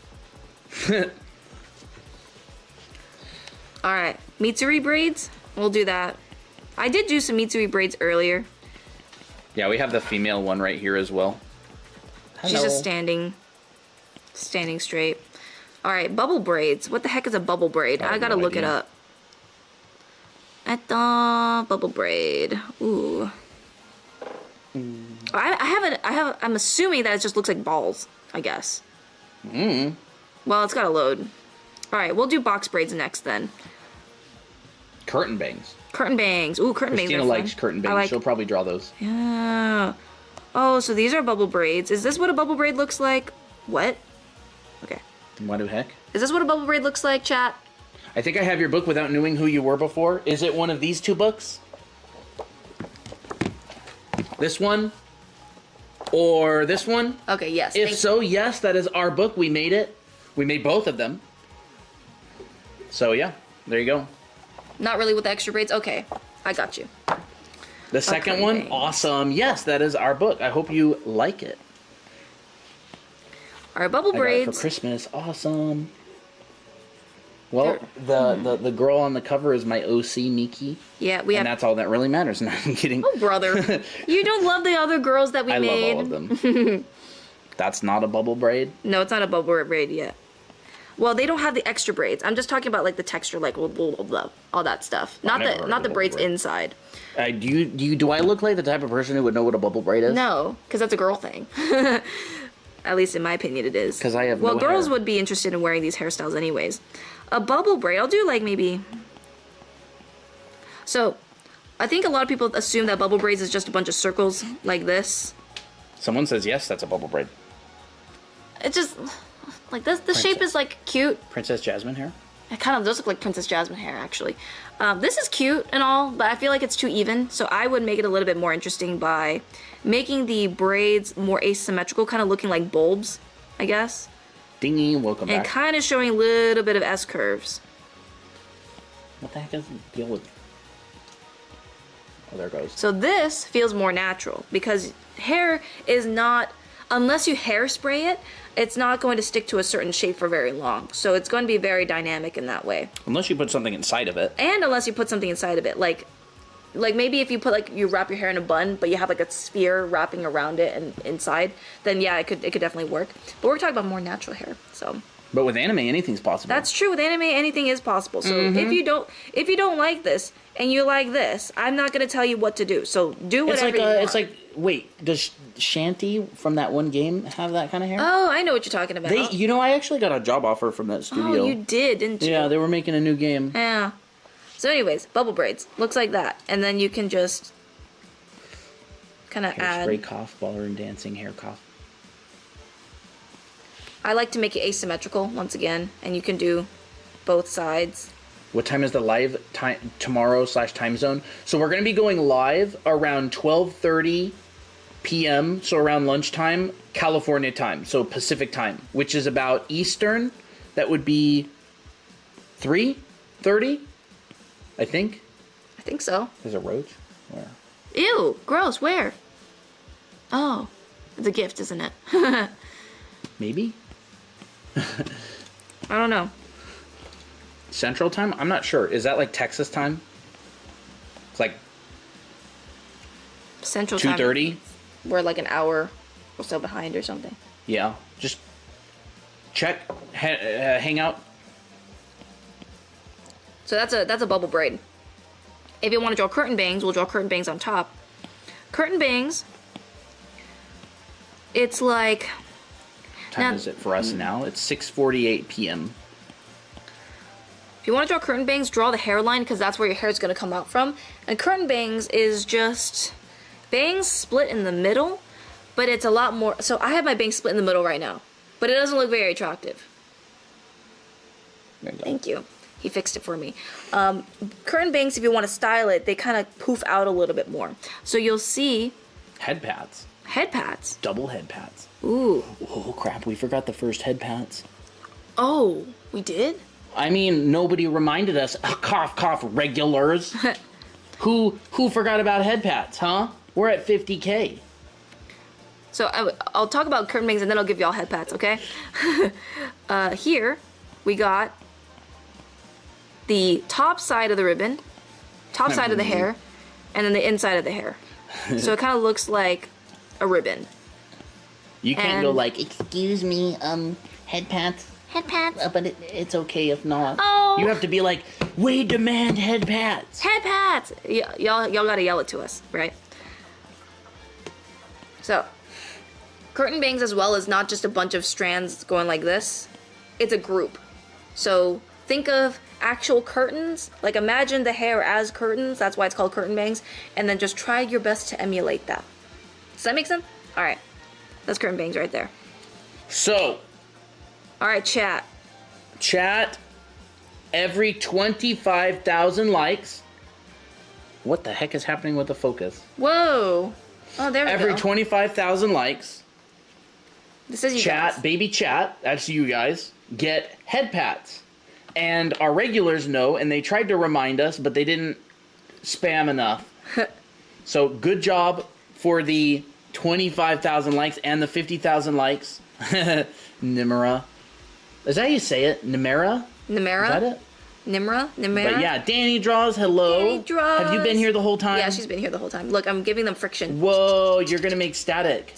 Alright, Mitsuri braids? We'll do that. I did do some Mitsuri braids earlier. Yeah, we have the female one right here as well. Hello. She's just standing straight. Alright, bubble braids. What the heck is a bubble braid? I gotta look it up. Bubble braid. Ooh. I'm assuming that it just looks like balls, I guess. Well, it's gotta load. Alright, we'll do box braids next then. Curtain bangs. Curtain bangs. Ooh, curtain bangs. Christina likes curtain bangs. She'll probably draw those. Yeah. Oh, so these are bubble braids. Is this what a bubble braid looks like? What? Okay. What the heck? Is this what a bubble braid looks like, chat? I think I have your book without knowing who you were before. Is it one of these two books? This one? Or this one? Okay, yes. If so, yes, that is our book. We made it. We made both of them. So, yeah. There you go. Not really with the extra braids? Okay. I got you. The second one? Awesome. Yes, that is our book. I hope you like it. Our bubble braids. I got it for Christmas. Awesome. Well, the girl on the cover is my OC, Miki. Yeah, and that's all that really matters. No, I'm kidding. Oh, brother. You don't love the other girls that we made? I love all of them. That's not a bubble braid? No, it's not a bubble braid yet. Well, they don't have the extra braids. I'm just talking about like the texture, like blah, blah, blah, all that stuff. Not the braids inside. Do I look like the type of person who would know what a bubble braid is? No, because that's a girl thing. At least in my opinion, it is. Because I have no girls hair. Would be interested in wearing these hairstyles anyways. A bubble braid, I'll do like maybe. So, I think a lot of people assume that bubble braids is just a bunch of circles like this. Someone says yes, that's a bubble braid. It just like this. The shape is like cute. Princess Jasmine hair. It kind of does look like Princess Jasmine hair, actually. This is cute and all, but I feel like it's too even, so I would make it a little bit more interesting by making the braids more asymmetrical, kind of looking like bulbs, I guess. Dingy, welcome back. And kind of showing a little bit of S-curves. What the heck is the deal with... Oh, there it goes. So this feels more natural, because hair is not... Unless you hairspray it, it's not going to stick to a certain shape for very long. So it's going to be very dynamic in that way. Unless you put something inside of it. And unless you put something inside of it. Like maybe if you put like, you wrap your hair in a bun, but you have like a sphere wrapping around it and inside, then yeah, it could definitely work. But we're talking about more natural hair, so. But with anime, anything's possible. That's true. With anime, anything is possible. So if you don't like this and you like this, I'm not going to tell you what to do. So do whatever you want. It's like, wait, does Shanty from that one game have that kind of hair? Oh, I know what you're talking about. I actually got a job offer from that studio. Oh, you did, didn't you? Yeah, they were making a new game. Yeah. So anyways, bubble braids. Looks like that. And then you can just kind of add... Hairspray cough, ballroom dancing, hair cough. I like to make it asymmetrical once again, and you can do both sides. What time is the live time tomorrow/time zone? So we're going to be going live around 12:30 p.m. So around lunchtime, California time, so Pacific time, which is about Eastern. That would be 3:30, I think. I think so. There's a roach. Where? Ew, gross. Where? Oh, it's a gift, isn't it? Maybe. I don't know. Central time? I'm not sure. Is that like Texas time? It's like Central time. 2:30. We're like an hour or so behind or something. Yeah. Just check. Hang out. So that's a bubble braid. If you want to draw curtain bangs, we'll draw curtain bangs on top. Curtain bangs. It's like. What time is it for us now? It's 6:48 p.m. If you want to draw curtain bangs, draw the hairline because that's where your hair is going to come out from. And curtain bangs is just bangs split in the middle, but it's a lot more. So I have my bangs split in the middle right now, but it doesn't look very attractive. There you go. Thank you. He fixed it for me. Curtain bangs, if you want to style it, they kind of poof out a little bit more. So you'll see Head pads. head pads. Double head pads. Ooh. Oh crap! We forgot the first head pads. Oh, we did? I mean, nobody reminded us. Cough, cough, regulars. Who forgot about head pads, huh? We're at 50K. So I'll talk about curtain bangs and then I'll give y'all head pads, okay? Here we got the top side of the ribbon, top side of the hair, and then the inside of the hair. So it kind of looks like a ribbon. You can't go like, excuse me, head pads. Head pads. But it's okay if not. Oh. You have to be like, we demand head pads. Head pads. Y'all gotta yell it to us, right? So, curtain bangs as well is not just a bunch of strands going like this. It's a group. So think of actual curtains. Like imagine the hair as curtains. That's why it's called curtain bangs. And then just try your best to emulate that. Does that make sense? All right. That's curtain bangs right there. So. All right, chat. Chat. Every 25,000 likes. What the heck is happening with the focus? Whoa. Oh, there we go. Every 25,000 likes. This is you chat, guys. baby chat, that's you guys, get head pats. And our regulars know, and they tried to remind us, but they didn't spam enough. So good job for the 25,000 likes and the 50,000 likes. Nimera. Is that how you say it? Nimera? Nimera? Is that it? Nimera? But yeah, Danny Draws, hello. Danny Draws. Have you been here the whole time? Yeah, she's been here the whole time. Look, I'm giving them friction. Whoa, you're going to make static.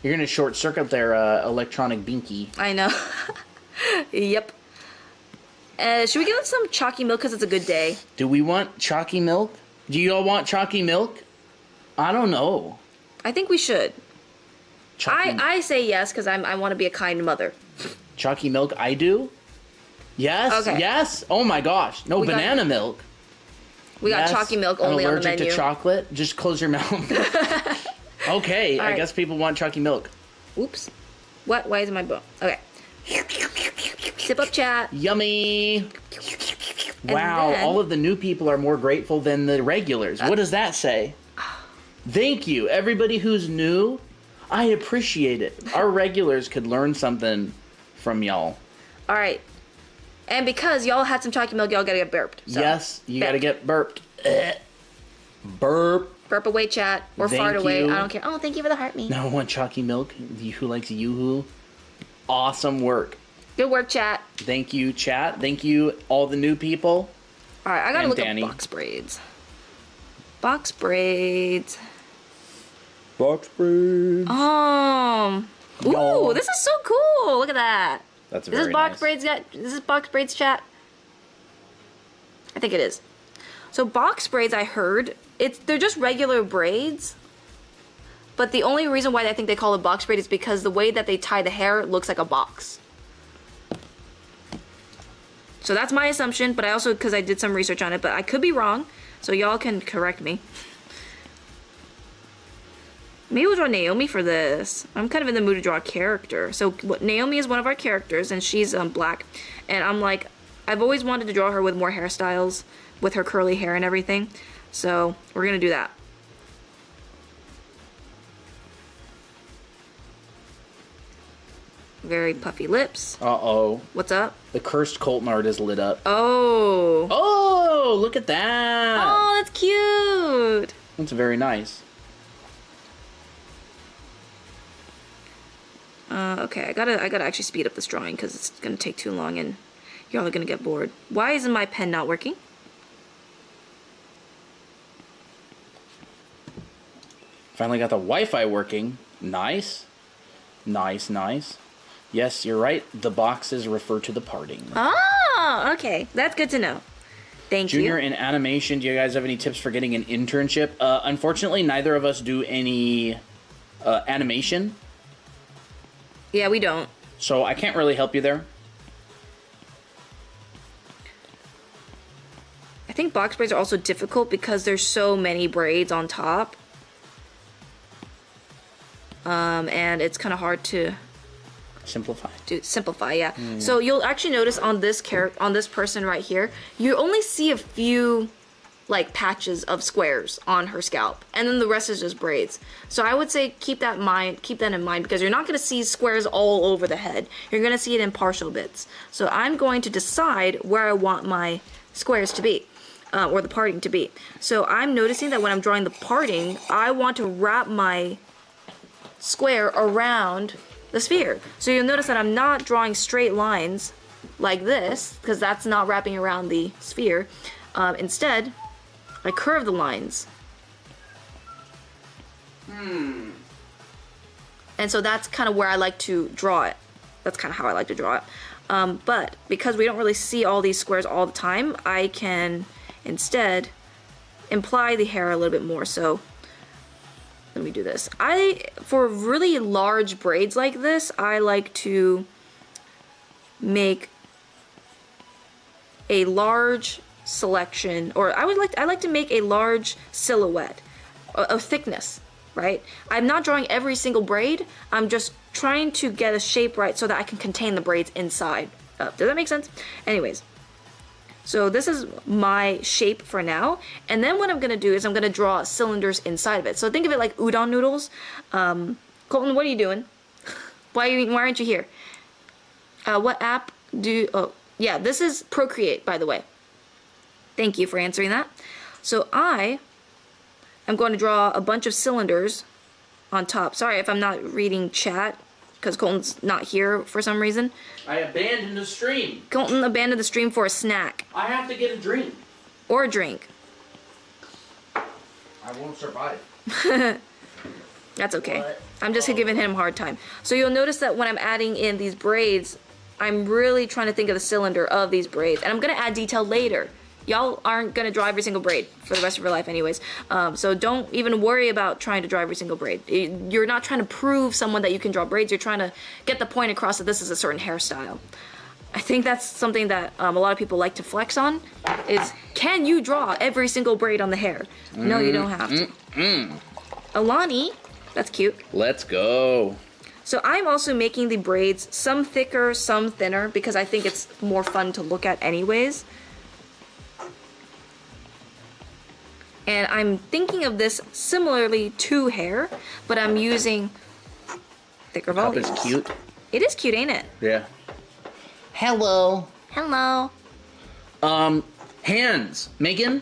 You're going to short circuit their electronic binky. I know. Yep. Should we give them some chalky milk because it's a good day? Do we want chalky milk? Do you all want chalky milk? I don't know. I think we should. Chalky, I say yes because I want to be a kind mother. Chalky milk, I do? Yes, Okay. yes. Oh my gosh. No, banana milk. We got Yes, chalky milk I'm only on the allergic menu. to chocolate. Just close your mouth. Okay, All I right. guess people want chalky milk. Oops. What? Why is my bone? Okay. Sip up, chat. Yummy. Wow, then- all of the new people are more grateful than the regulars. What does that say? Thank you, everybody who's new. I appreciate it. Our regulars could learn something from y'all. All right. And because y'all had some chalky milk, y'all gotta get burped. So. Yes, you gotta get burped. Burp. Burp away, chat. Or Thank fart away. you. I don't care. Oh, thank you for the heart me. No, I want chalky milk. Yoo-hoo likes Yoo-hoo. Awesome work. Good work, chat. Thank you, chat. Thank you, all the new people. All right, I gotta And look Danny. up box braids. Box braids. Box braids. Ooh, Y'all. this is so cool. Look at that. That's Is very this box nice. braids This is box braids, chat? I think it is. So box braids, I heard, they're just regular braids. But the only reason why I think they call it box braid is because the way that they tie the hair looks like a box. So that's my assumption, but I also, because I did some research on it, but I could be wrong, so y'all can correct me. Maybe we'll draw Naomi for this. I'm kind of in the mood to draw a character. So Naomi is one of our characters, and she's black. And I'm like, I've always wanted to draw her with more hairstyles, with her curly hair and everything. So we're going to do that. Very puffy lips. Uh-oh. What's up? The cursed Colton art is lit up. Oh. Oh, look at that. Oh, that's cute. That's very nice. Okay, I gotta actually speed up this drawing because it's gonna take too long and y'all are gonna get bored. Why isn't my pen not working? Finally got the Wi-Fi working. Nice. Nice, nice. Yes, you're right. The boxes refer to the parting. Oh, okay. That's good to know. Thank Junior you. in animation, do you guys have any tips for getting an internship? Unfortunately, neither of us do any animation, Yeah, we don't. so I can't really help you there. I think box braids are also difficult because there's so many braids on top. And it's kind of hard to Simplify. simplify, yeah. So you'll actually notice on this person right here, you only see a few like patches of squares on her scalp, and then the rest is just braids. So I would say keep that in mind because you're not going to see squares all over the head. You're going to see it in partial bits. So I'm going to decide where I want my squares to be. Or the parting to be. So I'm noticing that when I'm drawing the parting, I want to wrap my square around the sphere. So you'll notice that I'm not drawing straight lines like this, because that's not wrapping around the sphere. Instead, I curve the lines. And so that's kind of where I like to draw it. That's kind of how I like to draw it. But because we don't really see all these squares all the time, I can instead imply the hair a little bit more. So let me do this. For really large braids like this, I like to make a large selection, or I like to make a large silhouette of thickness, right? I'm not drawing every single braid. I'm just trying to get a shape right so that I can contain the braids inside. Does that make sense? Anyways. So this is my shape for now, and then what I'm going to do is I'm going to draw cylinders inside of it. So think of it like udon noodles. Colton, what are you doing? Why aren't you here? What app oh, yeah, this is Procreate, by the way. Thank you for answering that. So I am going to draw a bunch of cylinders on top. Sorry if I'm not reading chat, because Colton's not here for some reason. I abandoned the stream. Colton abandoned the stream for a snack. I have to get a drink. Or a drink. I won't survive. That's okay. What? I'm just giving him a hard time. So you'll notice that when I'm adding in these braids, I'm really trying to think of the cylinder of these braids. And I'm going to add detail later. Y'all aren't going to draw every single braid for the rest of your life anyways. So don't even worry about trying to draw every single braid. You're not trying to prove someone that you can draw braids. You're trying to get the point across that this is a certain hairstyle. I think that's something that a lot of people like to flex on, is can you draw every single braid on the hair? No, you don't have to. Alani, that's cute. Let's go. So I'm also making the braids some thicker, some thinner, because I think it's more fun to look at anyways. And I'm thinking of this similarly to hair, but I'm using thicker volumes. Cup is cute. It is cute, ain't it? Yeah. Hello. Hello. Hands. Megan,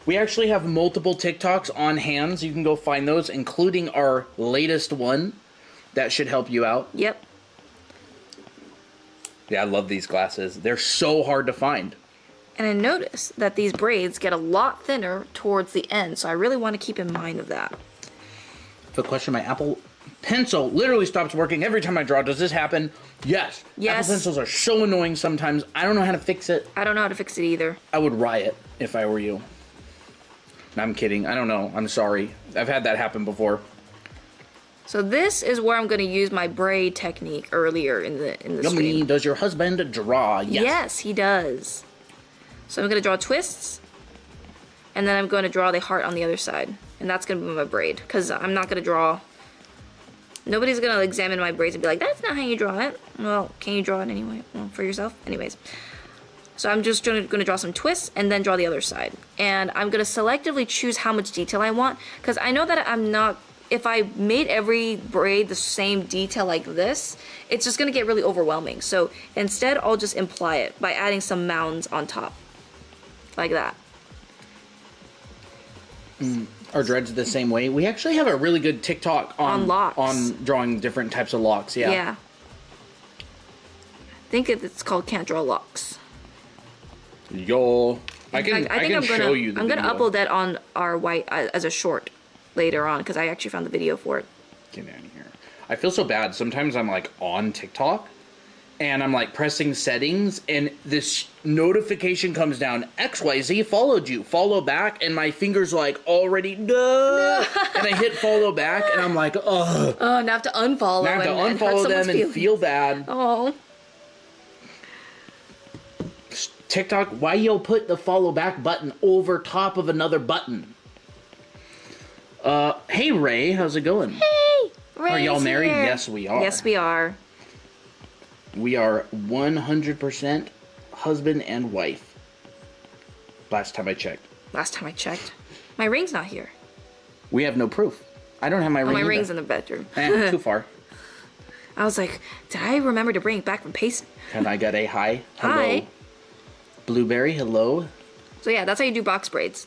we actually have multiple TikToks on hands. You can go find those, including our latest one. That should help you out. Yep. Yeah, I love these glasses. They're so hard to find. And I noticed that these braids get a lot thinner towards the end, so I really want to keep in mind of that. The question, my Apple Pencil literally stops working every time I draw. Does this happen? Yes. Yes. Apple Pencils are so annoying sometimes. I don't know how to fix it. I don't know how to fix it either. I would riot if I were you. No, I'm kidding. I don't know. I'm sorry. I've had that happen before. So this is where I'm going to use my braid technique earlier in the Yummy. stream. Does your husband draw? Yes. Yes, he does. So I'm going to draw twists, and then I'm going to draw the heart on the other side. And that's going to be my braid, because I'm not going to draw... Nobody's going to examine my braids and be like, that's not how you draw it. Well, can you draw it anyway? Well, for yourself? Anyways. So I'm just going to draw some twists, and then draw the other side. And I'm going to selectively choose how much detail I want, because I know that I'm not... If I made every braid the same detail like this, it's just going to get really overwhelming. So instead, I'll just imply it by adding some mounds on top. Like that. Are dreads the same way? We actually have a really good TikTok On locks. on drawing different types of locks. Yeah. Yeah. I think it's called Can't Draw Locks. Yo, I can In fact, I think show you the I'm gonna video. upload that on our white as a short later on, because I actually found the video for it. Get down here. I feel so bad. Sometimes I'm like on TikTok and I'm like pressing settings and this notification comes down. XYZ followed you. Follow back, and my fingers like already no. And I hit follow back and I'm like, ugh. Oh, now I have to unfollow. Now I have to and hurt unfollow someone's them and feelings. feel bad. Oh. TikTok, why you put the follow back button over top of another button? Hey Ray, how's it going? Hey. Are y'all Ray's married? here. Yes, we are. Yes, we are. We are 100% husband and wife. Last time I checked. Last time I checked, my ring's not here. We have no proof. I don't have my Oh, ring my either. ring's in the bedroom. Too far. I was like, did I remember to bring it back from Payson? Can I get a hi? Hello. Hi. Blueberry, hello. So yeah, that's how you do box braids.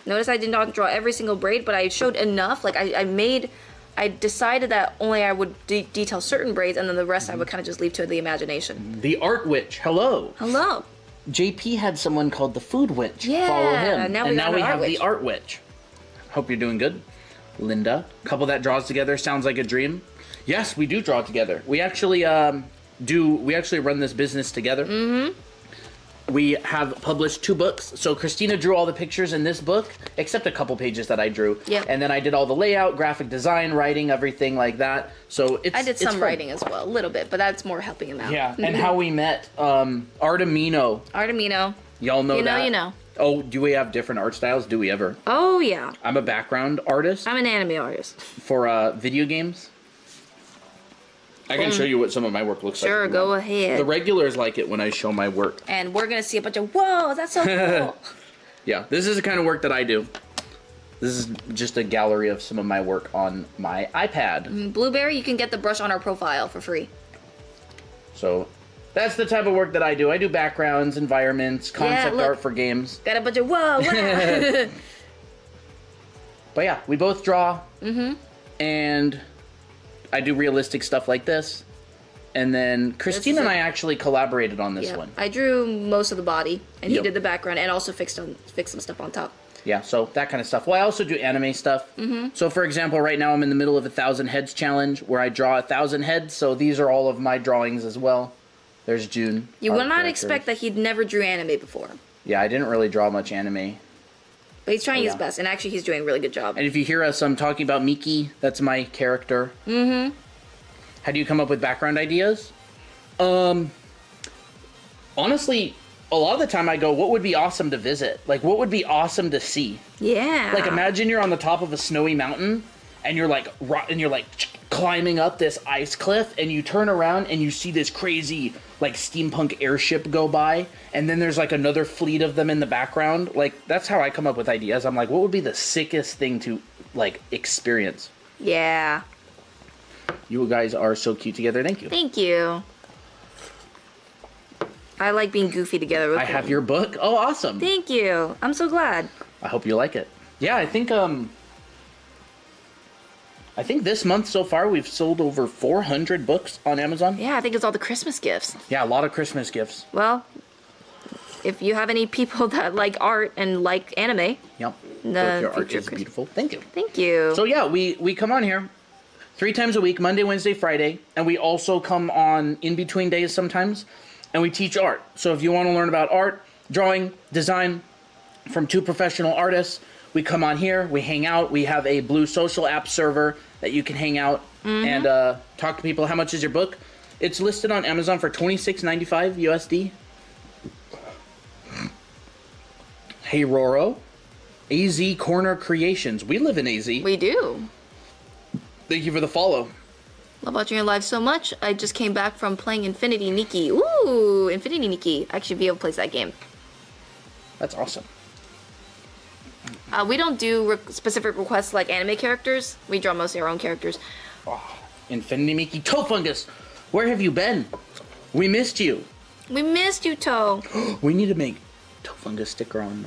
Notice I did not draw every single braid, but I showed enough. Like I decided that only I would detail certain braids, and then the rest I would kind of just leave to the imagination. The Art Witch, hello. Hello. JP had someone called the Food Witch. Yeah, Follow him. now we and got now an we Art have Witch. the Art Witch. Hope you're doing good. Linda, couple that draws together sounds like a dream. Yes, we do draw together. We actually run this business together. Mm-hmm. We have published 2 books. So Christina drew all the pictures in this book, except a couple pages that I drew. Yep. And then I did all the layout, graphic design, writing, everything like that. So I did it's some fun. writing as well, a little bit, but that's more helping him out. Yeah, and how we met, Artemino. Artemino. Y'all know that. You know. Oh, do we have different art styles? Do we ever? Oh yeah. I'm a background artist I'm an anime artist. for video games. I can show you what some of my work looks like. Sure, if you go want. ahead. The regulars like it when I show my work. And we're gonna see a bunch of whoa, that's so cool. Yeah, this is the kind of work that I do. This is just a gallery of some of my work on my iPad. Blueberry, you can get the brush on our profile for free. So that's the type of work that I do. I do backgrounds, environments, concept look. art for games. Got a bunch of whoa. Wow. But yeah, we both draw. Mm-hmm. And I do realistic stuff like this. And then Christina and I actually collaborated on this Yeah, one. I drew most of the body, and he Yep. did the background, and also fixed some stuff on top. Yeah, so that kind of stuff. Well, I also do anime stuff. Mm-hmm. So, for example, right now I'm in the middle of 1,000 heads challenge where I draw 1,000 heads. So these are all of my drawings as well. There's June. You art will not characters. expect that he'd never drew anime before. Yeah, I didn't really draw much anime. But he's trying his yeah. best, and actually he's doing a really good job. And if you hear us talking about Miki, that's my character. Mm-hmm. How do you come up with background ideas? Honestly, a lot of the time I go, what would be awesome to visit? Like, what would be awesome to see? Yeah. Like, imagine you're on the top of a snowy mountain, and you're like climbing up this ice cliff, and you turn around and you see this crazy like steampunk airship go by, and then there's like another fleet of them in the background. Like, that's how I come up with ideas. I'm like, what would be the sickest thing to like experience? Yeah. You guys are so cute together. Thank you. Thank you. I like being goofy together with I have your book. Oh, awesome. Thank you. I'm so glad. I hope you like it. Yeah, I think this month so far we've sold over 400 books on Amazon. Yeah, I think it's all the Christmas gifts. Yeah, a lot of Christmas gifts. Well, if you have any people that like art and like anime. Yep. Your art is beautiful. Thank you. Thank you. So yeah, we come on here 3 times a week, Monday, Wednesday, Friday, and we also come on in between days sometimes, and we teach art. So if you want to learn about art, drawing, design from 2 professional artists, we come on here, we hang out, we have a Blue social app server that you can hang out and talk to people. How much is your book? It's listed on Amazon for $26.95 USD. Hey Roro, AZ Corner Creations. We live in AZ. We do. Thank you for the follow. Love watching your live so much. I just came back from playing Infinity Nikki. Ooh, Infinity Nikki. Actually, Vio plays that game. That's awesome. We don't do specific requests like anime characters. We draw mostly our own characters. Oh, Infinity Mickey. Toe Fungus, where have you been? We missed you. We missed you, Toe. We need to make Toe Fungus sticker on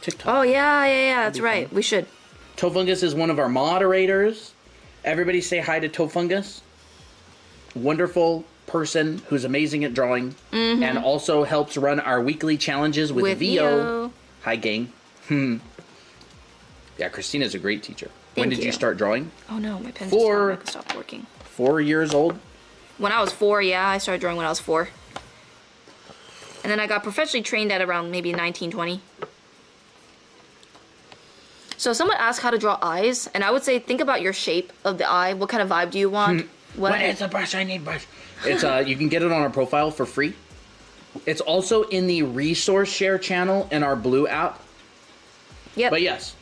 TikTok. Oh, yeah, that's right. Fun. We should. Toe Fungus is one of our moderators. Everybody say hi to Toe Fungus. Wonderful person who's amazing at drawing and also helps run our weekly challenges with Vio. Hi, gang. Yeah, Christina's a great teacher. When did you start drawing? Oh no, my pen just stopped working. 4 years old? When I was 4, yeah. I started drawing when I was 4. And then I got professionally trained at around maybe 19, 20. So someone asked how to draw eyes, and I would say think about your shape of the eye. What kind of vibe do you want? What is a brush? I need brush. It's you can get it on our profile for free. It's also in the resource share channel in our Blue app. Yep. But yes,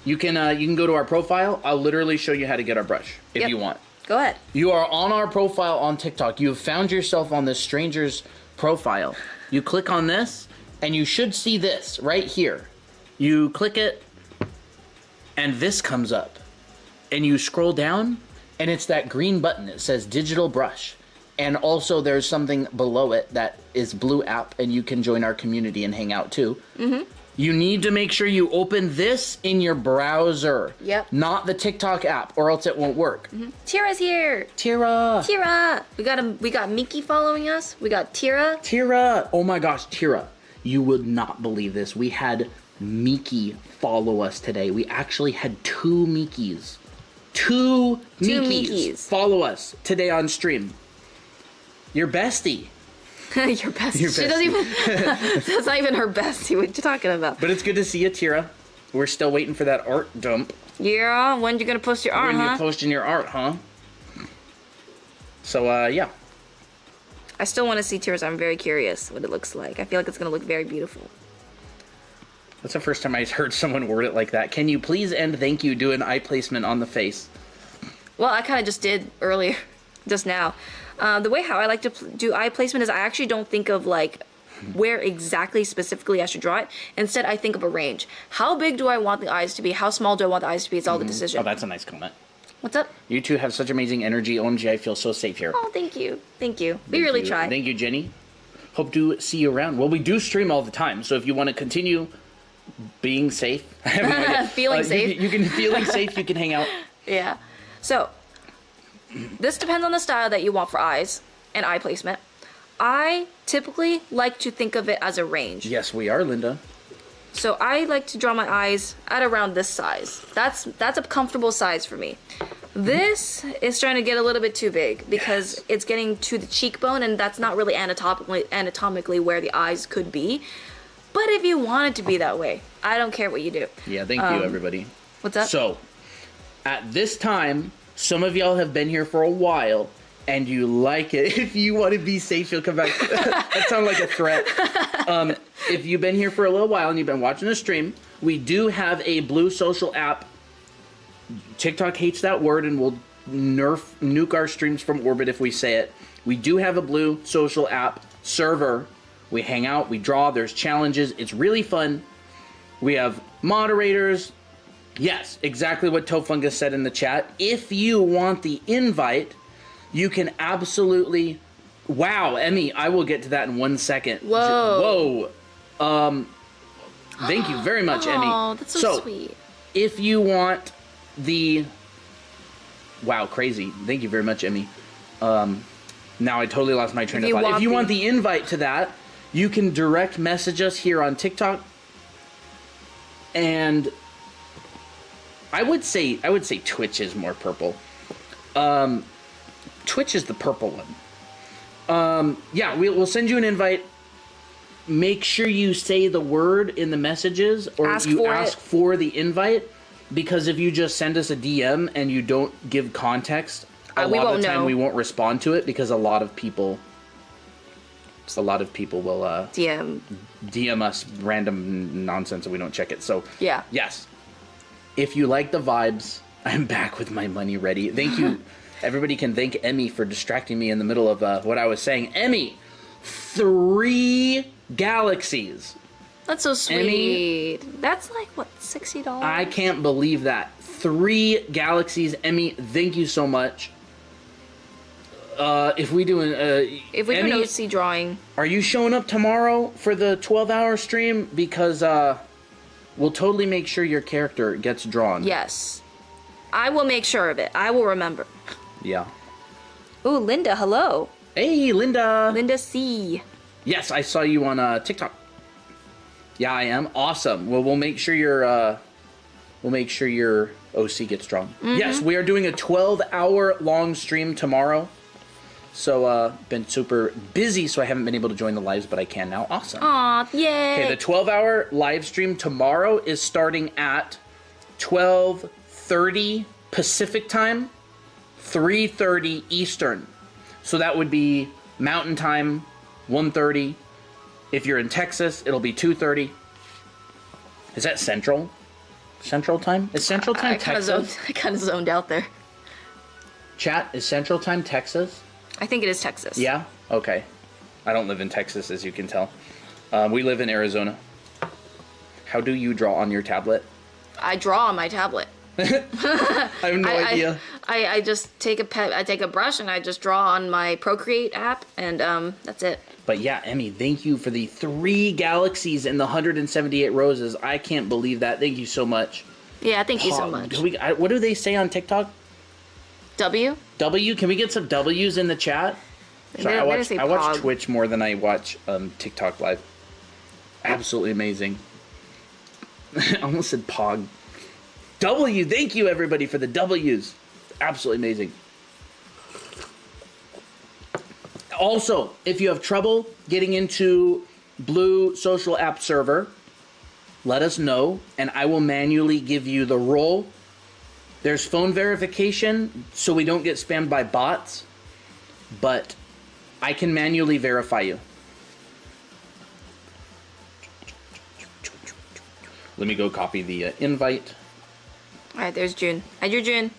you can go to our profile. I'll literally show you how to get our brush if you want. Go ahead. You are on our profile on TikTok. You have found yourself on this stranger's profile. You click on this, and you should see this right here. You click it, and this comes up. And you scroll down, and it's that green button. It says Digital Brush. And also there's something below it that is Blue app, and you can join our community and hang out too. You need to make sure you open this in your browser. Yep. Not the TikTok app, or else it won't work. Tira's here. Tira. We got Miki following us. We got Tira. Tira. Oh my gosh, Tira. You would not believe this. We had Miki follow us today. We actually had 2 Mikis. Two Mikis follow us today on stream. Your bestie. Your bestie. She doesn't even. That's not even her bestie. What you talking about? But it's good to see you, Tira. We're still waiting for that art dump. Yeah. When you gonna post your art? When you posting your art, huh? So yeah. I still want to see Tira's. I'm very curious what it looks like. I feel like it's gonna look very beautiful. That's the first time I heard someone word it like that. Can you please and thank you do an eye placement on the face? Well, I kind of just did earlier, just now. The way how I like to do eye placement is I actually don't think of like where exactly specifically I should draw it. Instead, I think of a range. How big do I want the eyes to be? How small do I want the eyes to be? It's all the decision. Oh, that's a nice comment. What's up? You two have such amazing energy. OMG, I feel so safe here. Oh, thank you. Thank you. We really try. Thank you, Jenny. Hope to see you around. Well, we do stream all the time, so if you want to continue being safe, I have no idea. Feeling safe. You can feeling safe. You can hang out. Yeah. So this depends on the style that you want for eyes and eye placement. I typically like to think of it as a range. Yes, we are, Linda. So I like to draw my eyes at around this size. That's a comfortable size for me. This is starting to get a little bit too big because it's getting to the cheekbone, and that's not really anatomically where the eyes could be. But if you want it to be that way, I don't care what you do. Yeah, thank you, everybody. What's up? So, at this time, some of y'all have been here for a while, and you like it. If you want to be safe, you'll come back. That sounds like a threat. If you've been here for a little while and you've been watching the stream, we do have a Blue social app TikTok hates that word and will nuke our streams from orbit if we say it. We do have a blue social app server. We hang out, we draw, there's challenges. It's really fun. We have moderators. Yes, exactly what Tofungus said in the chat. If you want the invite, you can absolutely... Wow, Emmy, I will get to that in 1 second. Whoa. Thank you very much, Emmy. Oh, that's so sweet. If you want the... Wow, crazy. Thank you very much, Emmy. Now I totally lost my train of thought. If you want the invite to that, you can direct message us here on TikTok. And I would say Twitch is more purple. Twitch is the purple one. Yeah, we'll send you an invite. Make sure you say the word in the messages, or ask for the invite, because if you just send us a DM and you don't give context, a lot of the time we won't respond to it, because a lot of people will DM us random nonsense and we don't check it. So yeah, yes, if you like the vibes, I'm back with my money ready. Thank you. Everybody can thank Emmy for distracting me in the middle of what I was saying. Emmy, 3 galaxies. That's so sweet. Emmy, that's like, what, $60? I can't believe that. 3 galaxies. Emmy, thank you so much. If we do an OC drawing, are you showing up tomorrow for the 12-hour stream? Because we'll totally make sure your character gets drawn. Yes, I will make sure of it. I will remember. Yeah. Ooh, Linda, hello. Hey, Linda. Linda C. Yes, I saw you on TikTok. Yeah, I am. Awesome. Well, we'll make sure your OC gets drawn. Mm-hmm. Yes, we are doing a 12-hour long stream tomorrow. So, been super busy, so I haven't been able to join the lives, but I can now. Awesome. Aw, yay. Okay, the 12-hour live stream tomorrow is starting at 12:30 Pacific time, 3:30 Eastern. So that would be Mountain Time, 1:30. If you're in Texas, it'll be 2:30. Is that Central? Central Time? Is Central Time Texas? I kind of zoned out there. Chat, is Central Time Texas? I think it is Texas. Yeah? Okay. I don't live in Texas, as you can tell. We live in Arizona. How do you draw on your tablet? I draw on my tablet. I have no idea. I just take a brush and I just draw on my Procreate app, and that's it. But yeah, Emmy, thank you for the 3 galaxies and the 178 roses. I can't believe that. Thank you so much. Yeah, thank you so much. What do they say on TikTok? W? W? Can we get some W's in the chat? Sorry, I watch Twitch more than I watch TikTok live. Absolutely amazing. I almost said Pog. W, thank you everybody for the W's. Absolutely amazing. Also, if you have trouble getting into Blue Social App Server, let us know and I will manually give you the role. There's phone verification so we don't get spammed by bots, but I can manually verify you. Let me go copy the invite. Alright, there's June. Hi, June.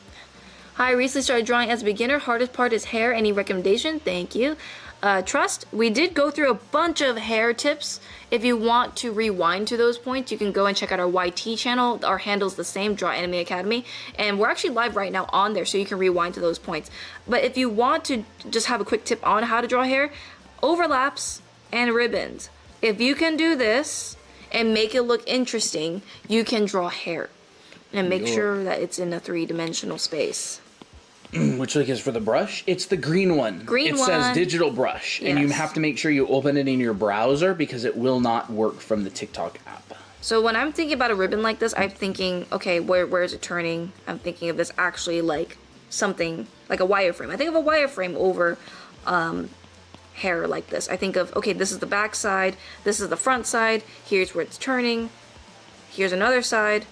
Hi, recently started drawing as a beginner. Hardest part is hair. Any recommendation? Thank you. Trust, we did go through a bunch of hair tips. If you want to rewind to those points, you can go and check out our YT channel. Our handle's the same, Draw Anime Academy. And we're actually live right now on there, so you can rewind to those points. But if you want to just have a quick tip on how to draw hair, overlaps and ribbons. If you can do this and make it look interesting, you can draw hair. And make sure that it's in a 3-dimensional space. Which link is for the brush? It's the green one. It says digital brush. Yes. And you have to make sure you open it in your browser because it will not work from the TikTok app. So when I'm thinking about a ribbon like this, I'm thinking, okay, where is it turning? I'm thinking of this actually like something, like a wireframe. I think of a wireframe over hair like this. I think of, okay, this is the back side, this is the front side, here's where it's turning, here's another side.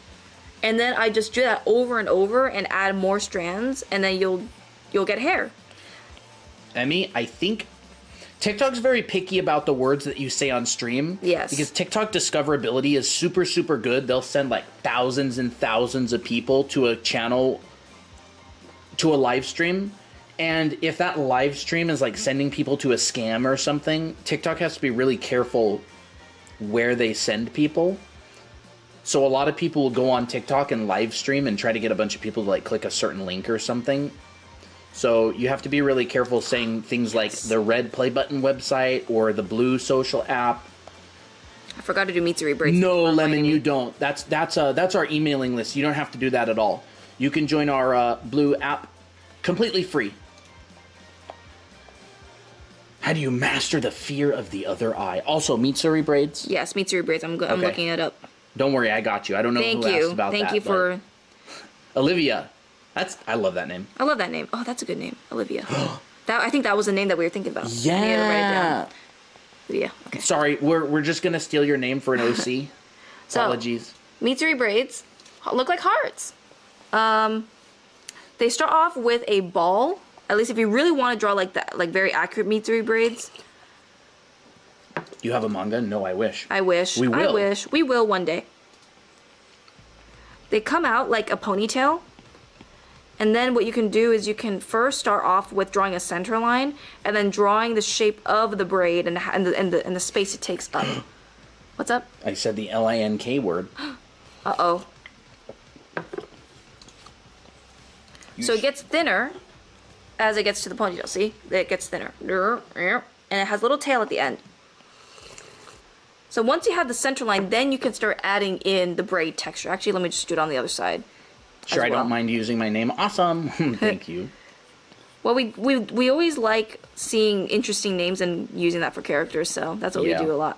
And then I just do that over and over and add more strands, and then you'll get hair. Emmy, I think TikTok's very picky about the words that you say on stream. Yes. Because TikTok discoverability is super, super good. They'll send like thousands and thousands of people to a channel, to a live stream. And if that live stream is like sending people to a scam or something, TikTok has to be really careful where they send people. So a lot of people will go on TikTok and live stream and try to get a bunch of people to like click a certain link or something. So you have to be really careful saying things like the red play button website or the blue social app. I forgot to do Mitsuri Braids. No, Lemon, you don't. That's our emailing list. You don't have to do that at all. You can join our blue app completely free. How do you master the fear of the other eye? Also, Mitsuri Braids. Yes, Mitsuri Braids. I'm looking it up. Don't worry, I got you. I don't know who asked about that. Thank you for... Olivia. I love that name. I love that name. Oh, that's a good name. Olivia. I think that was the name that we were thinking about. Yeah. I need to write it down. Olivia. Okay. Sorry, we're just going to steal your name for an OC. Apologies. Mitsuri Braids look like hearts. They start off with a ball. At least if you really want to draw like that, like very accurate Mitsuri Braids. You have a manga? No, I wish. I wish. We will. I wish. We will one day. They come out like a ponytail. And then what you can do is you can first start off with drawing a center line and then drawing the shape of the braid and the space it takes up. What's up? I said the LINK word. Uh-oh. So it gets thinner as it gets to the ponytail. See? It gets thinner. And it has a little tail at the end. So once you have the center line, then you can start adding in the braid texture. Actually, let me just do it on the other side. Sure, I don't mind using my name. Awesome. Thank you. Well, we always like seeing interesting names and using that for characters, so that's what we do a lot.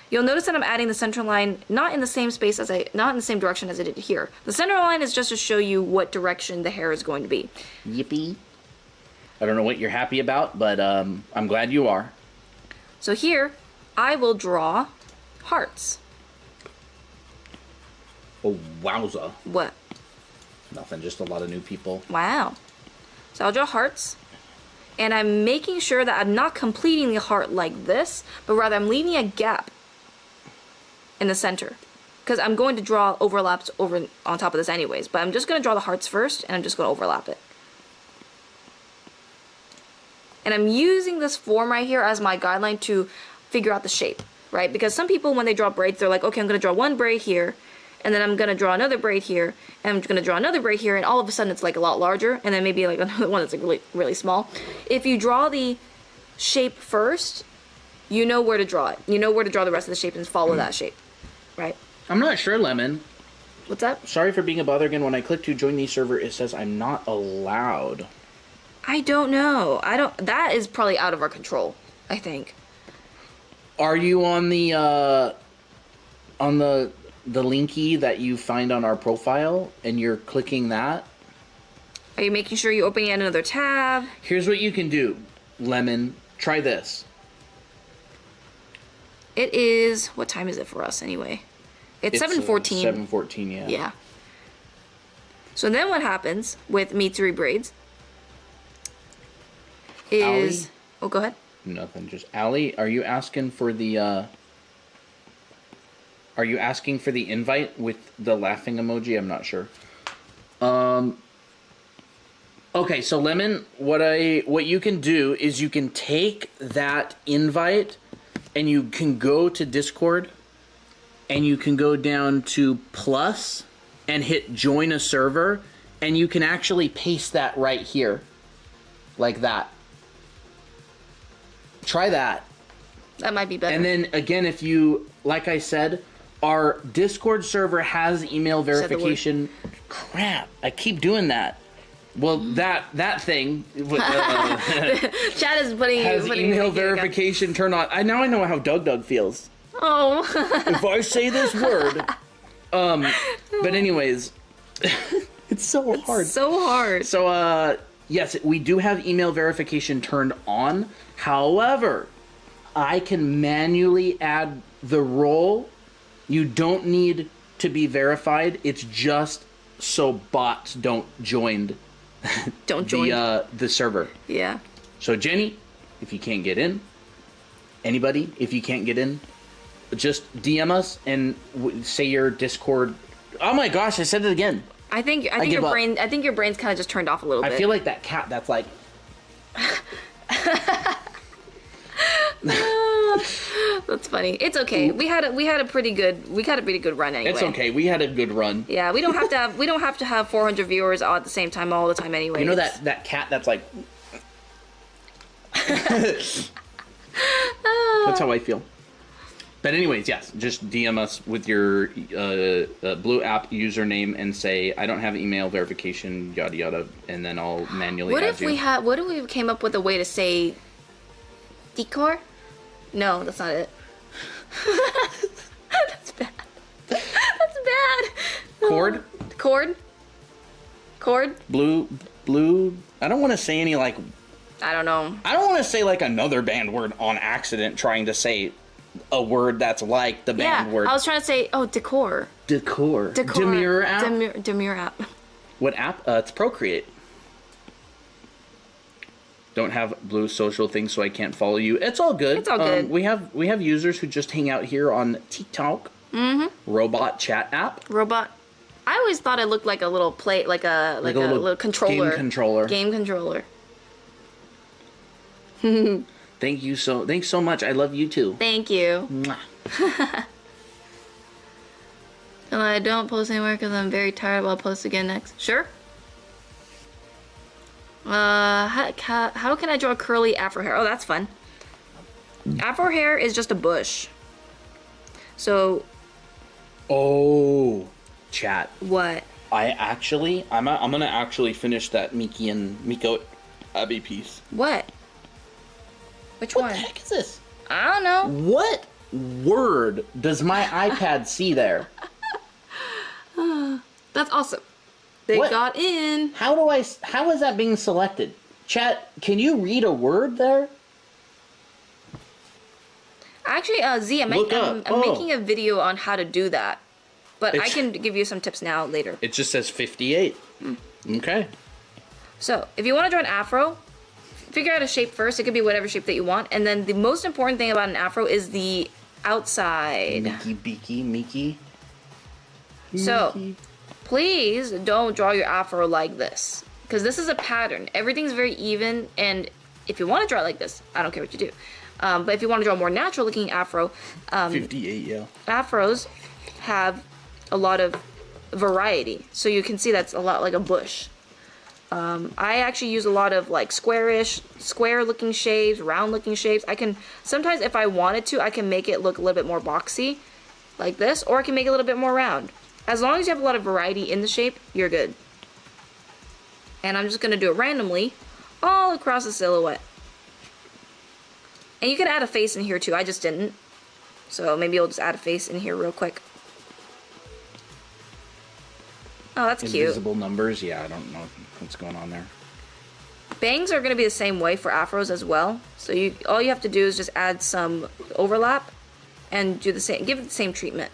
You'll notice that I'm adding the center line not in the same space as not in the same direction as I did here. The center line is just to show you what direction the hair is going to be. Yippee. I don't know what you're happy about, but I'm glad you are. So here, I will draw hearts. Oh, wowza. What? Nothing, just a lot of new people. Wow. So I'll draw hearts. And I'm making sure that I'm not completing the heart like this, but rather I'm leaving a gap in the center. Because I'm going to draw overlaps over on top of this anyways. But I'm just going to draw the hearts first, and I'm just going to overlap it. And I'm using this form right here as my guideline to figure out the shape, right? Because some people, when they draw braids, they're like, okay, I'm going to draw one braid here, and then I'm going to draw another braid here, and I'm going to draw another braid here, and all of a sudden it's like a lot larger, and then maybe like another one that's like really, really small. If you draw the shape first, you know where to draw it. You know where to draw the rest of the shape and follow that shape, right? I'm not sure, Lemon. What's that? Sorry for being a bother again. When I click to join the server, it says I'm not allowed. I don't know. That is probably out of our control, I think. Are you on the linky that you find on our profile and you're clicking that? Are you making sure you open yet another tab? Here's what you can do, Lemon. Try this. It is, what time is it for us anyway? It's 7:14. 7:14, yeah. Yeah. So then what happens with Mitsuri Braids is... Allie? Oh, go ahead. Nothing, just... Allie, are you asking for the, Are you asking for the invite with the laughing emoji? I'm not sure. Okay, so Lemon, what you can do is you can take that invite and you can go to Discord and you can go down to plus and hit join a server and you can actually paste that right here. Like that. Try that. That might be better. And then again, if you, like I said, our Discord server has email verification. Crap, I keep doing that. Well, that thing Chad is putting email verification turned on. Now I know how Doug feels. Oh. If I say this word. But anyways, it's so hard. So hard. So yes, we do have email verification turned on. However, I can manually add the role. You don't need to be verified. It's just so bots don't join the server. Yeah. So Jenny, if you can't get in, anybody, if you can't get in, just DM us and say your Discord. Oh my gosh, I said it again. I think your brain's kind of just turned off a little bit. I feel like that cat that's like... That's funny. It's okay. We had a pretty good run anyway. It's okay. We had a good run. Yeah, we don't have to have 400 viewers all at the same time all the time anyway. You know that cat that's like... That's how I feel. But anyways, yes, just DM us with your Blue app username and say, I don't have email verification, yada yada, and then I'll manually add you. What if we came up with a way to say decor? No, that's not it. That's bad. That's bad. Cord? Blue. I don't want to say any like... I don't know. I don't want to say like another banned word on accident trying to say a word that's like the banned word. I was trying to say, decor. Decor. Demure app? Demure app. What app? It's Procreate. Don't have Blue social things, so I can't follow you. It's all good. It's all good. We have users who just hang out here on TikTok. Mm-hmm. Robot chat app. Robot. I always thought it looked like a little plate, like a little controller. Game controller. Thanks so much. I love you too. Thank you. Mwah. And I don't post anywhere because I'm very tired. I'll post again next. Sure. How can I draw curly afro hair? Oh, that's fun. Afro hair is just a bush. So. Oh, chat. What? I'm gonna actually finish that Miki and Miko Abby piece. What? Which one? What the heck is this? I don't know. What word does my iPad see there? That's awesome. They got in. How is that being selected? Chat, can you read a word there? Actually, Z, I'm making a video on how to do that. But I can give you some tips now later. It just says 58. Okay. So, if you want to draw an afro, figure out a shape first. It could be whatever shape that you want. And then the most important thing about an afro is the outside. Miki. So, please don't draw your afro like this. Because this is a pattern. Everything's very even. And if you want to draw it like this, I don't care what you do. But if you want to draw a more natural looking afro. 58, yeah. Afros have a lot of variety. So you can see that's a lot like a bush. I actually use a lot of like square looking shapes, round looking shapes. I can, sometimes if I wanted to, I can make it look a little bit more boxy, like this, or I can make it a little bit more round. As long as you have a lot of variety in the shape, you're good. And I'm just going to do it randomly all across the silhouette. And you can add a face in here too, I just didn't. So maybe I'll just add a face in here real quick. Oh, that's cute. Invisible numbers, yeah, I don't know what's going on there. Bangs are going to be the same way for afros as well. So all you have to do is just add some overlap and do the same. Give it the same treatment.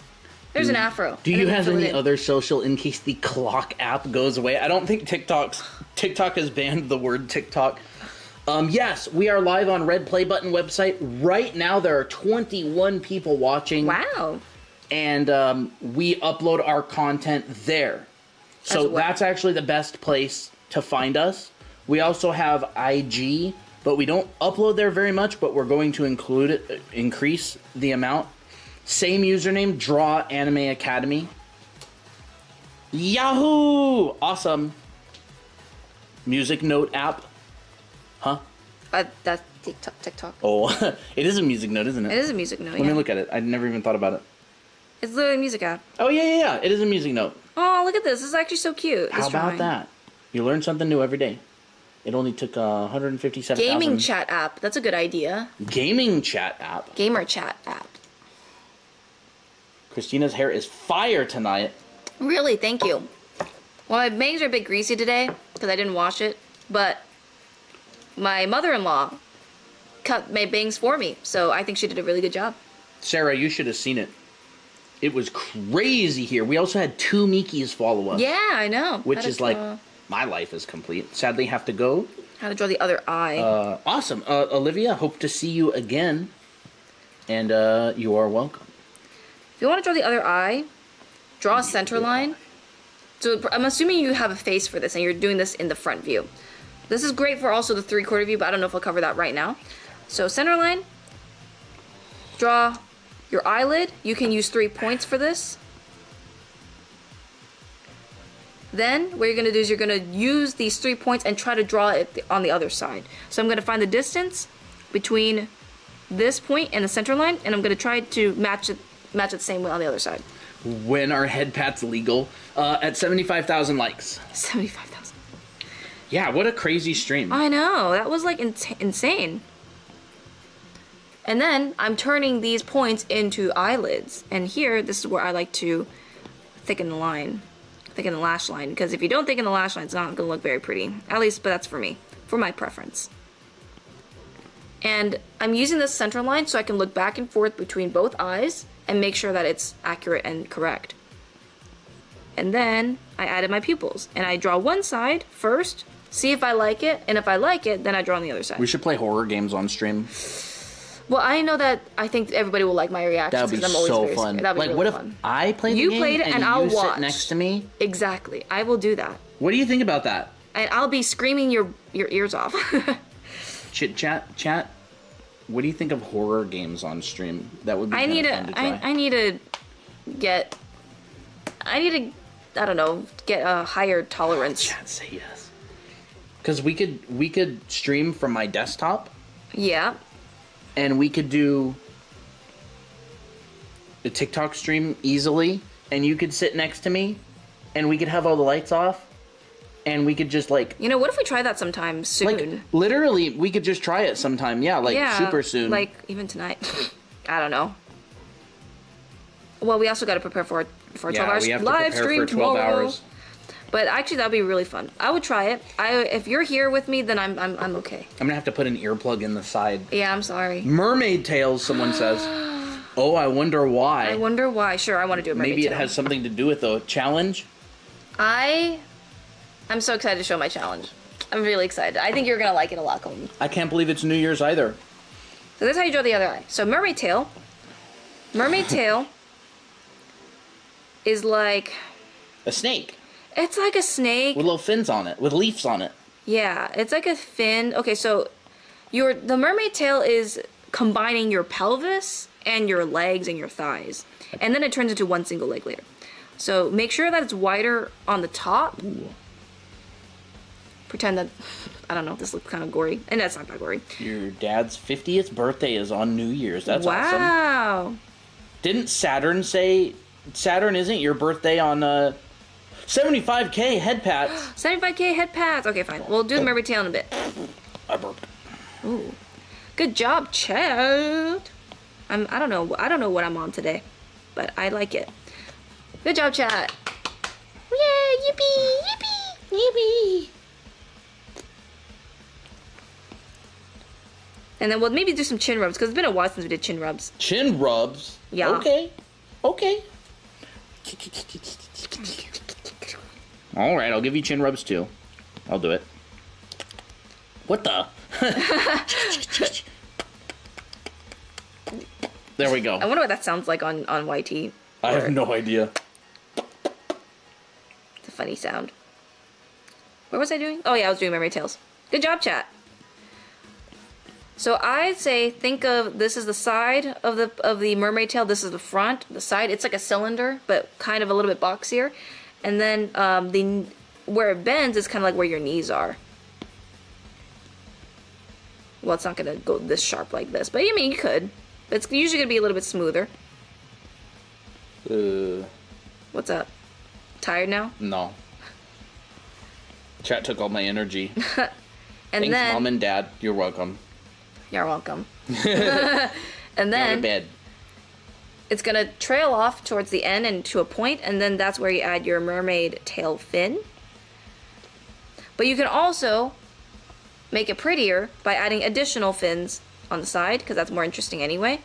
There's an afro. Do you have any other social in case the clock app goes away? I don't think TikTok has banned the word TikTok. Yes, we are live on Red Play Button website. Right now there are 21 people watching. Wow. And we upload our content there. So that's actually the best place to find us. We also have IG, but we don't upload there very much, but we're going to increase the amount. Same username, Draw Anime Academy. Yahoo! Awesome. Music Note app. Huh? That's TikTok. Oh, it is a music note, isn't it? It is a music note, Let me look at it. I never even thought about it. It's literally a music app. Oh, yeah. It is a music note. Oh, look at this. This is actually so cute. How about that? You learn something new every day. It only took 157,000. Gaming chat app. That's a good idea. Gaming chat app. Gamer chat app. Christina's hair is fire tonight. Really? Thank you. Well, my bangs are a bit greasy today because I didn't wash it. But my mother-in-law cut my bangs for me. So I think she did a really good job. Sarah, you should have seen it. It was crazy here. We also had 2 Mikis follow us. Yeah, I know. Which is like, my life is complete. Sadly, have to go. How to draw the other eye. Awesome. Olivia, hope to see you again. And you are welcome. If you want to draw the other eye, draw a center line. So I'm assuming you have a face for this and you're doing this in the front view. This is great for also the 3/4 view, but I don't know if I'll cover that right now. So center line, draw your eyelid. You can use 3 points for this. Then what you're going to do is you're going to use these 3 points and try to draw it on the other side. So I'm going to find the distance between this point and the center line, and I'm going to try to match it the same way on the other side. When are head pats legal? At 75,000 likes. 75,000. Yeah, what a crazy stream. I know, that was like insane. And then I'm turning these points into eyelids. And here, this is where I like to thicken the line. Thicken the lash line. Because if you don't thicken the lash line, it's not going to look very pretty. At least, but that's for me. For my preference. And I'm using this center line so I can look back and forth between both eyes and make sure that it's accurate and correct. And then I added my pupils. And I draw one side first, see if I like it, and if I like it, then I draw on the other side. We should play horror games on stream. Well, I know that I think everybody will like my reactions because I'm always so very fun. That'd be like, really what if fun. I play the you game played it and I'll you watch. sit next to me? Exactly. I will do that. What do you think about that? And I'll be screaming your ears off. Chit chat. What do you think of horror games on stream? That would be fun to try. I need to get a higher tolerance. Chat, say yes. Because we could stream from my desktop. Yeah. And we could do a TikTok stream easily, and you could sit next to me, and we could have all the lights off, and we could just like... You know, what if we try that sometime soon? Like, literally, we could just try it sometime. Yeah, super soon. Like, even tonight. I don't know. Well, we also got to prepare for our 12 hours live stream tomorrow. Hours. But actually, that'd be really fun. I would try it. If you're here with me, then I'm okay. I'm gonna have to put an earplug in the side. Yeah, I'm sorry. Mermaid tails, someone says. Oh, I wonder why. I wonder why. Sure, I want to do a mermaid Maybe it tail. has something to do with the challenge. I'm so excited to show my challenge. I'm really excited. I think you're gonna like it a lot, Colton. I can't believe it's New Year's either. So this is how you draw the other eye. So mermaid tail. Mermaid tail is like a snake. It's like a snake with little fins on it, with leaves on it. Yeah, it's like a fin. Okay, so the mermaid tail is combining your pelvis and your legs and your thighs, and then it turns into one single leg later. So make sure that it's wider on the top. Ooh. Pretend that, I don't know, this looks kind of gory, and that's not that gory. Your dad's 50th birthday is on New Year's. That's awesome. Wow. Didn't Saturn say Saturn isn't your birthday on 75K head pats. 75K head pats. Okay, fine. We'll do the mermaid tail in a bit. I burped. Ooh. Good job, chat. I don't know what I'm on today, but I like it. Good job, chat. Yay, yippee, yippee, yippee. And then we'll maybe do some chin rubs, because it's been a while since we did chin rubs. Chin rubs? Yeah. Okay. Alright, I'll give you chin rubs too. I'll do it. What the? There we go. I wonder what that sounds like on YT. I have no idea. It's a funny sound. What was I doing? Oh yeah, I was doing mermaid tails. Good job, chat. So I'd say think of this is the side of the mermaid tail. This is the front. The side, it's like a cylinder, but kind of a little bit boxier. And then where it bends is kind of like where your knees are. Well, it's not gonna go this sharp like this, but I mean you could. But it's usually gonna be a little bit smoother. What's up? Tired now? No. Chat took all my energy. And Thanks, then, Mom and Dad. You're welcome. You're welcome. And then Go to bed. It's gonna trail off towards the end and to a point, and then that's where you add your mermaid tail fin. But you can also make it prettier by adding additional fins on the side, because that's more interesting anyway.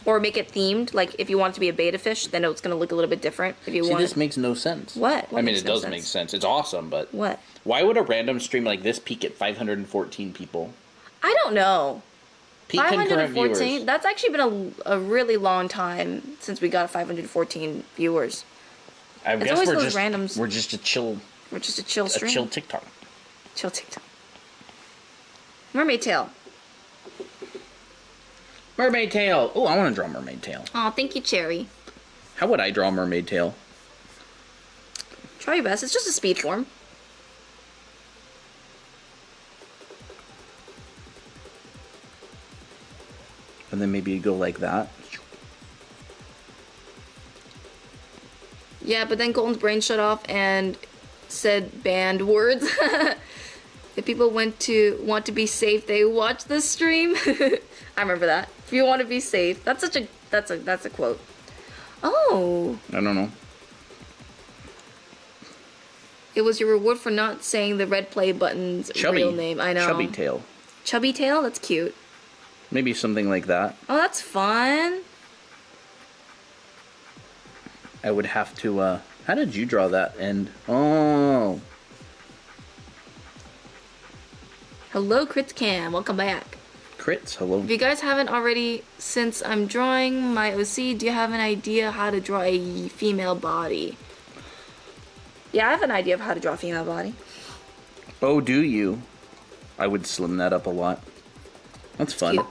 Or make it themed, like if you want it to be a beta fish, then it's gonna look a little bit different. If you want. This makes no sense. What? I mean, it does make sense. It's awesome, but what? Why would a random stream like this peak at 514 people? I don't know. Peak concurrent 514. viewers. That's actually been a really long time since we got 514 viewers. I guess always we're those just randoms. we're just a chill stream. chill TikTok. Chill TikTok. Mermaid tail. Mermaid tail. Oh, I want to draw mermaid tail. Oh, thank you, Cherry. How would I draw mermaid tail? Try your best. It's just a speed form. And then maybe you go like that. Yeah, but then Colton's brain shut off and said banned words. If people want to be safe, they watch the stream. I remember that. If you want to be safe, that's a quote. Oh. I don't know. It was your reward for not saying the red play button's real name. I know. Chubby tail. Chubby tail? That's cute. Maybe something like that. Oh, that's fun. I would have to, how did you draw that end? Oh. Hello, Crits Cam. Welcome back. Crits, hello. If you guys haven't already, since I'm drawing my OC, do you have an idea how to draw a female body? Yeah, I have an idea of how to draw a female body. Oh, do you? I would slim that up a lot. That's fun. Cute.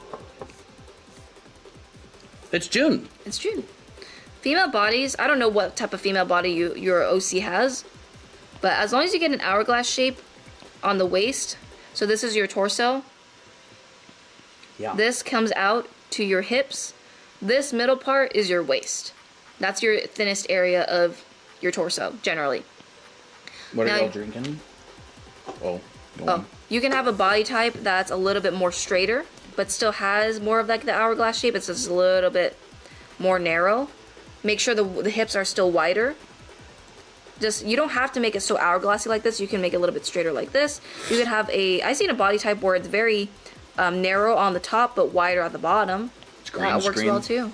It's June. It's June. Female bodies, I don't know what type of female body your OC has, but as long as you get an hourglass shape on the waist, so this is your torso. Yeah. This comes out to your hips. This middle part is your waist. That's your thinnest area of your torso, generally. What are Now- y'all drinking? Oh. Go on. You can have a body type that's a little bit more straighter, but still has more of like the hourglass shape. It's just a little bit more narrow. Make sure the hips are still wider. You don't have to make it so hourglassy like this. You can make it a little bit straighter like this. You could have I've seen a body type where it's very narrow on the top, but wider at the bottom. That works well too.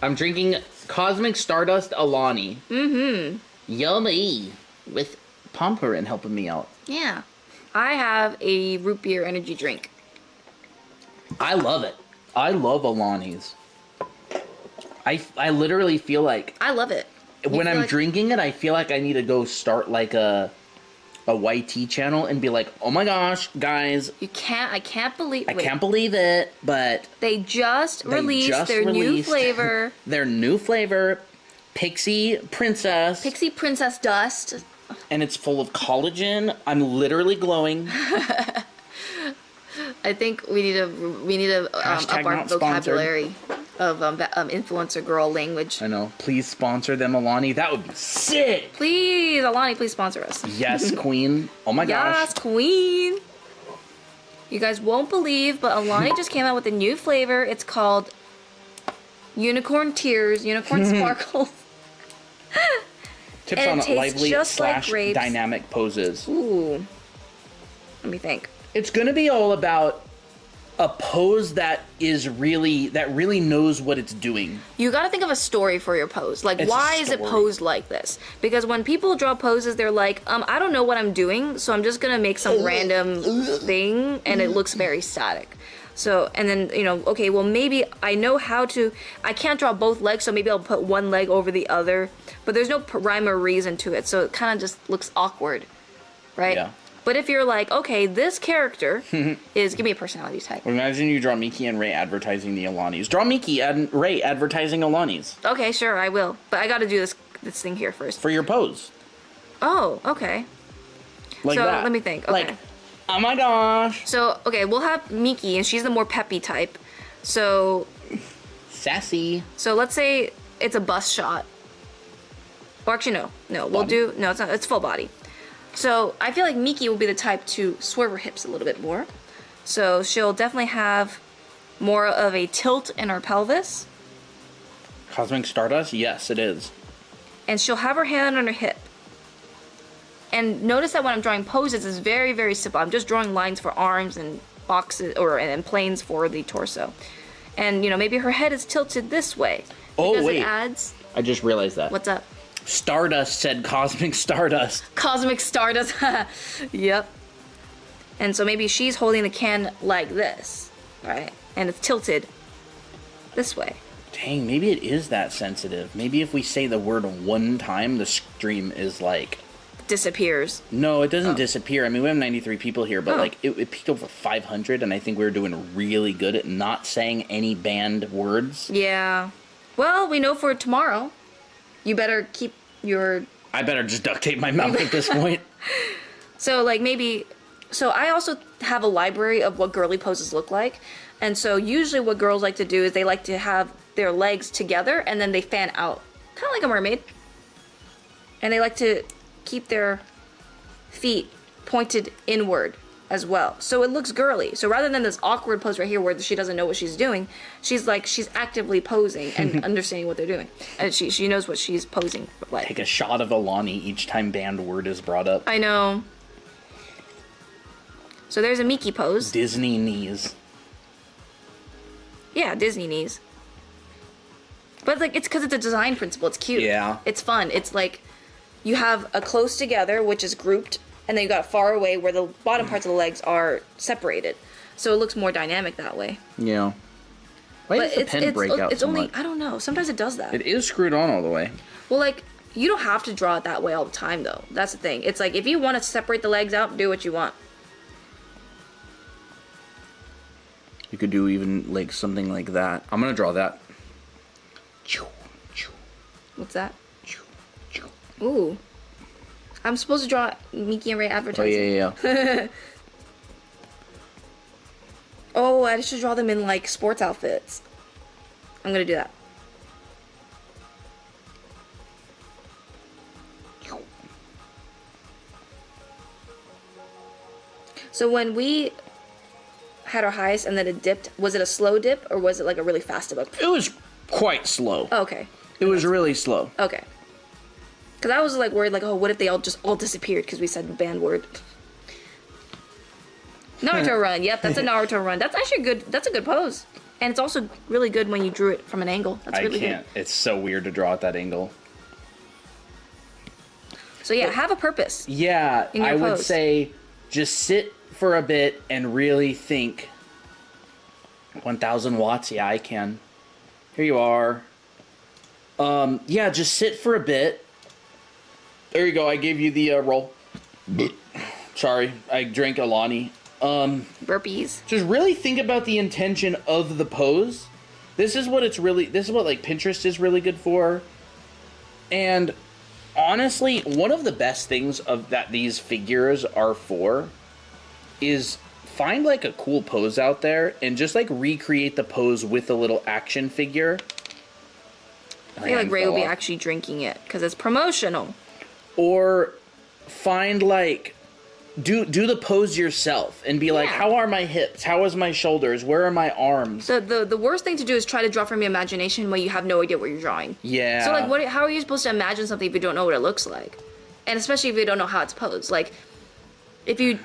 I'm drinking Cosmic Stardust Alani. Mm-hmm. Yummy. With Pomperin helping me out. Yeah. I have a root beer energy drink. I love it. I love Alani's. I literally feel like I love it. when I'm drinking it, I feel like I need to go start like a YT channel and be like, oh my gosh, guys. I can't believe I can't believe it, but they just released their new flavor. Their new flavor, Pixie Princess. Pixie Princess Dust. And it's full of collagen. I'm literally glowing. I think we need to up our vocabulary of influencer girl language. I know. Please sponsor them, Alani. That would be sick. Please, Alani, please sponsor us. Yes, queen. Oh my gosh. Yes, queen. You guys won't believe, but Alani just came out with a new flavor. It's called Unicorn Tears, Unicorn Sparkles. Tips And on it tastes lively just like / grapes. dynamic poses. Ooh. Let me think. It's going to be all about a pose that really knows what it's doing. You got to think of a story for your pose. Like, why is it posed like this? Because when people draw poses, they're like, I don't know what I'm doing, so I'm just going to make some random thing, and it looks very static. So, and then, okay, well, maybe I can't draw both legs, so maybe I'll put one leg over the other, but there's no rhyme or reason to it, so it kind of just looks awkward, right? Yeah. But if you're like, okay, this character give me a personality type. Imagine you draw Miki and Ray advertising the Alanis. Draw Miki and Ray advertising Alanis. Okay, sure, I will. But I got to do this thing here first. For your pose. Oh, okay. Like so that. let me think. Okay. Like, oh my gosh. So, okay, we'll have Miki, and she's the more peppy type. So, Sassy. so let's say it's a bust shot. Or actually, no, it's not. It's full body. So I feel like Miki will be the type to swerve her hips a little bit more. So she'll definitely have more of a tilt in her pelvis. Cosmic Stardust? Yes, it is. And she'll have her hand on her hip. And notice that when I'm drawing poses, it's very, very simple. I'm just drawing lines for arms and boxes and planes for the torso. And, maybe her head is tilted this way. Oh, because wait. it adds... I just realized that. What's up? Stardust said Cosmic Stardust. Cosmic Stardust. Yep. And so maybe she's holding the can like this, right? and it's tilted this way. Dang, maybe it is that sensitive. Maybe if we say the word one time, the stream is like... disappears. No, it doesn't disappear. I mean, we have 93 people here, but like it peaked over 500, and I think we were doing really good at not saying any banned words. Yeah. Well, we know for tomorrow. You better keep your... I better just duct tape my mouth at this point. So, like, maybe... So, I also have a library of what girly poses look like. And so, usually what girls like to do is they like to have their legs together, and then they fan out. Kind of like a mermaid. And they like to keep their feet pointed inward as well. So, it looks girly. So, rather than this awkward pose right here where she doesn't know what she's doing, she's actively posing and understanding what they're doing. And she knows what she's posing like. Take a shot of Alani each time banned word is brought up. I know. So there's a Miki pose. Disney knees. Yeah, Disney knees. But like, it's because it's a design principle. It's cute. Yeah. It's fun. It's like you have a close together, which is grouped, and then you got far away where the bottom parts of the legs are separated. So it looks more dynamic that way. Yeah. Why does the pen break out so much? I don't know. Sometimes it does that. It is screwed on all the way. Well, like, you don't have to draw it that way all the time, though. That's the thing. It's like, if you want to separate the legs out, do what you want. You could do even like something like that. I'm gonna draw that. What's that? Ooh. I'm supposed to draw Miki and Ray advertising. Oh, yeah. Oh, I should draw them in like sports outfits. I'm gonna do that. So when we had our highest and then it dipped, was it a slow dip or was it like a really fast dip? It was quite slow. Oh, okay. It was really slow. Okay. Because I was like worried, like, oh, what if they all disappeared because we said the banned word? Naruto run. Yep, that's a Naruto run. That's actually good. That's a good pose. And it's also really good when you drew it from an angle. That's really good. It's so weird to draw at that angle. So yeah, have a purpose. Yeah, I would say just sit for a bit and really think. 1,000 watts. Yeah, I can. Here you are. Yeah, just sit for a bit. There you go. I gave you the roll. Sorry, I drank Alani. Burpees. Just really think about the intention of the pose. This is what like Pinterest is really good for. And honestly, one of the best things that these figures are for is find like a cool pose out there and just like recreate the pose with a little action figure. I feel like Ray will be actually drinking it because it's promotional. Or find like do the pose yourself and be like, how are my hips? How is my shoulders? Where are my arms? The worst thing to do is try to draw from your imagination when you have no idea what you're drawing. Yeah. So like, how are you supposed to imagine something if you don't know what it looks like? And especially if you don't know how it's posed. Like, if you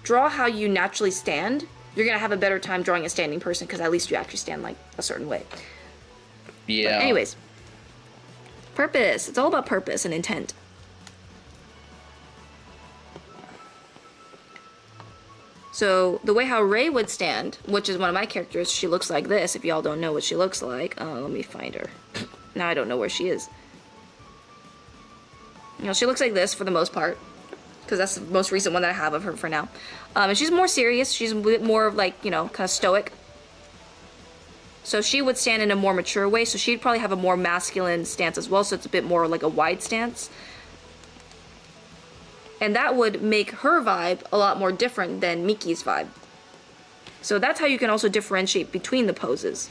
draw how you naturally stand, you're gonna have a better time drawing a standing person because at least you actually stand like a certain way. Yeah. But anyways, purpose. It's all about purpose and intent. So the way how Ray would stand, which is one of my characters, she looks like this. If y'all don't know what she looks like, let me find her. Now I don't know where she is. You know, she looks like this for the most part, because that's the most recent one that I have of her for now. And she's more serious. She's a bit more of like, you know, kind of stoic. So she would stand in a more mature way. So she'd probably have a more masculine stance as well. So it's a bit more like a wide stance. And that would make her vibe a lot more different than Miki's vibe. So that's how you can also differentiate between the poses.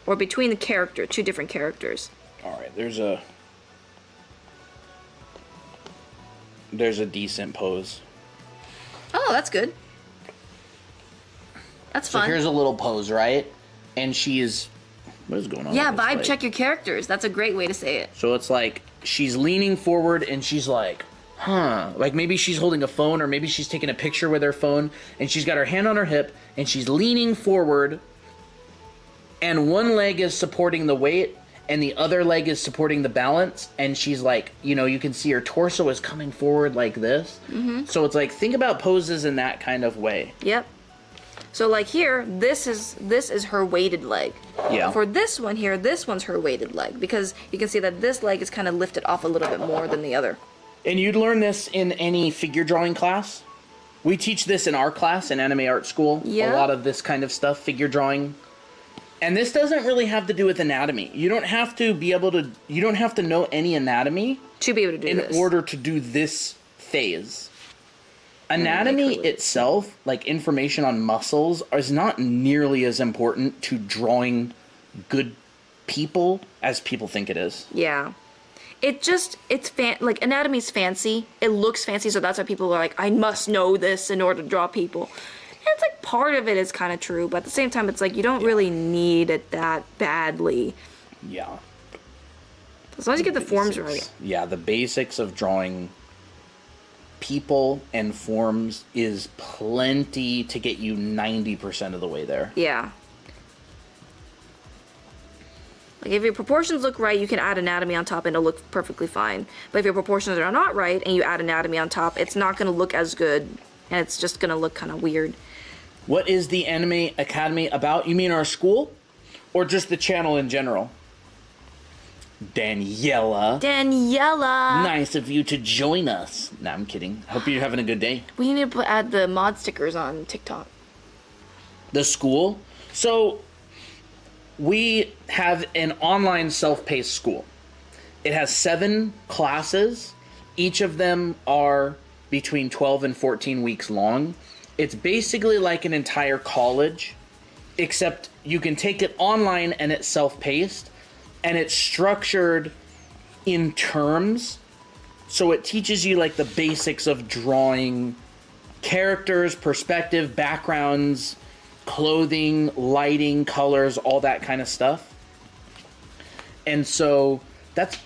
Or between the character, two different characters. Alright, there's a decent pose. Oh, that's good. That's fun. So here's a little pose, right? And she is... What is going on? Yeah, vibe check your characters. That's a great way to say it. So it's like, she's leaning forward and she's like... Like maybe she's holding a phone or maybe she's taking a picture with her phone and she's got her hand on her hip and she's leaning forward and one leg is supporting the weight and the other leg is supporting the balance and she's like, you know, you can see her torso is coming forward like this. Mm-hmm. So it's like, think about poses in that kind of way. Yep. So like here, this is her weighted leg. Yeah. For this one here, this one's her weighted leg because you can see that this leg is kind of lifted off a little bit more than the other. And you'd learn this in any figure drawing class. We teach this in our class in anime art school. Yeah. A lot of this kind of stuff, figure drawing. And this doesn't really have to do with anatomy. You don't have to know any anatomy To be able to do this. in order to do this phase. Anatomy itself, like information on muscles, is not nearly as important to drawing good people as people think it is. Yeah. Like anatomy's fancy. It looks fancy, so that's why people are like, I must know this in order to draw people. And it's like part of it is kind of true, but at the same time, it's like you don't really need it that badly. Yeah. As long as you get the forms right. Yeah, the basics of drawing people and forms is plenty to get you 90% of the way there. Yeah. Like if your proportions look right, you can add anatomy on top and it'll look perfectly fine. But if your proportions are not right and you add anatomy on top, it's not going to look as good and it's just going to look kind of weird. What is the Anime Academy about? You mean our school? Or just the channel in general? Daniela. Nice of you to join us. Nah, I'm kidding. Hope you're having a good day. We need to add the mod stickers on TikTok. The school? So, we have an online self-paced school. It has 7 classes. Each of them are between 12 and 14 weeks long. It's basically like an entire college, except you can take it online and it's self-paced. And it's structured in terms, so it teaches you like the basics of drawing characters, perspective, backgrounds, clothing, lighting, colors, all that kind of stuff. And so that's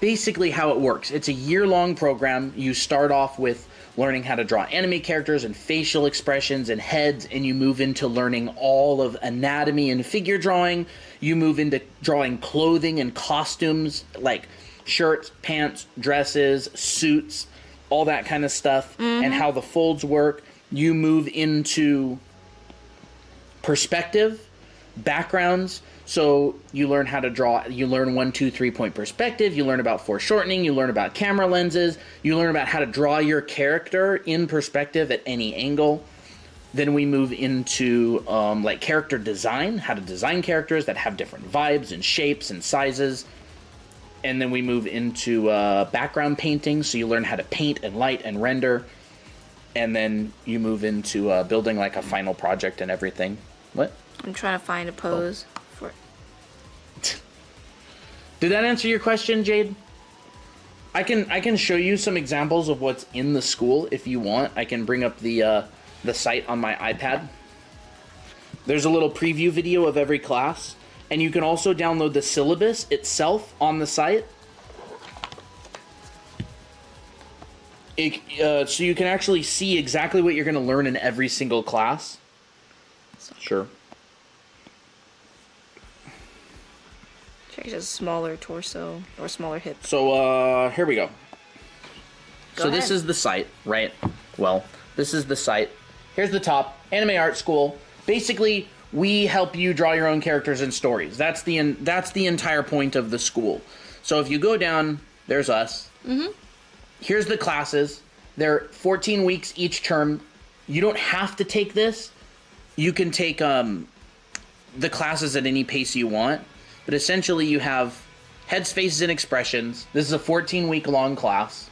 basically how it works. It's a year-long program. You start off with learning how to draw anime characters and facial expressions and heads, and you move into learning all of anatomy and figure drawing. You move into drawing clothing and costumes, like shirts, pants, dresses, suits, all that kind of stuff, and how the folds work. You move into perspective, backgrounds. So you learn how to draw, you learn 1, 2, 3 point perspective, you learn about foreshortening, you learn about camera lenses, you learn about how to draw your character in perspective at any angle. Then we move into like character design, how to design characters that have different vibes and shapes and sizes. And then we move into background painting, so you learn how to paint and light and render. And then you move into building like a final project and everything. What? I'm trying to find a pose for it. Did that answer your question, Jade? I can show you some examples of what's in the school if you want. I can bring up the site on my iPad. There's a little preview video of every class, and you can also download the syllabus itself on the site. So you can actually see exactly what you're going to learn in every single class. Sure. Check a smaller torso or smaller hips. So here we go. Go ahead. This is the site, right? Well, this is the site. Here's the top, Anime Art School. Basically, we help you draw your own characters and stories. That's the entire point of the school. So if you go down, there's us. Mm-hmm. Here's the classes. They're 14 weeks each term. You don't have to take this. You can take the classes at any pace you want. But essentially, you have heads, faces, and expressions. This is a 14-week long class.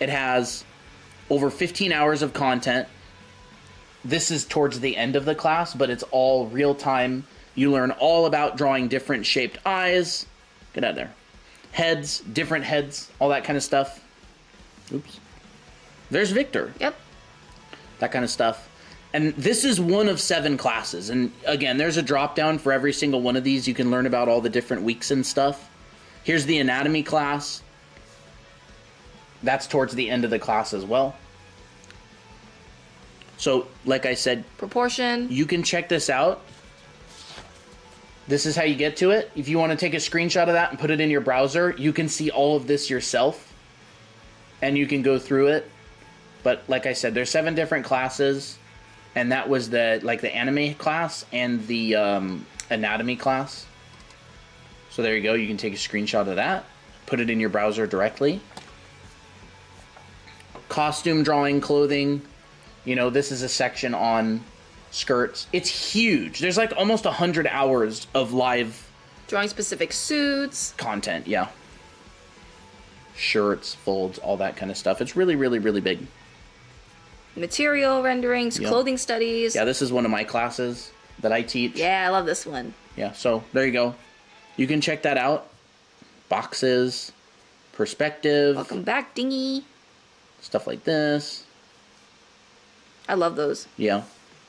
It has over 15 hours of content. This is towards the end of the class, but it's all real-time. You learn all about drawing different shaped eyes. Get out of there. Heads, different heads, all that kind of stuff. Oops. There's Victor. Yep. That kind of stuff. And this is one of 7 classes. And again, there's a drop down for every single one of these. You can learn about all the different weeks and stuff. Here's the anatomy class. That's towards the end of the class as well. So, like I said, Proportion. you can check this out. This is how you get to it. If you want to take a screenshot of that and put it in your browser, you can see all of this yourself. And you can go through it. But like I said, there's 7 different classes. And that was the anime class and the anatomy class. So there you go. You can take a screenshot of that, put it in your browser directly. Costume drawing, clothing. You know, this is a section on skirts. It's huge. There's like almost 100 hours of live drawing specific suits. Content, yeah. Shirts, folds, all that kind of stuff. It's really, really, really big. Material renderings, clothing studies. Yeah, this is one of my classes that I teach. Yeah, I love this one. Yeah, so there you go. You can check that out. Boxes, perspective. Welcome back, Dingy. Stuff like this. I love those. Yeah.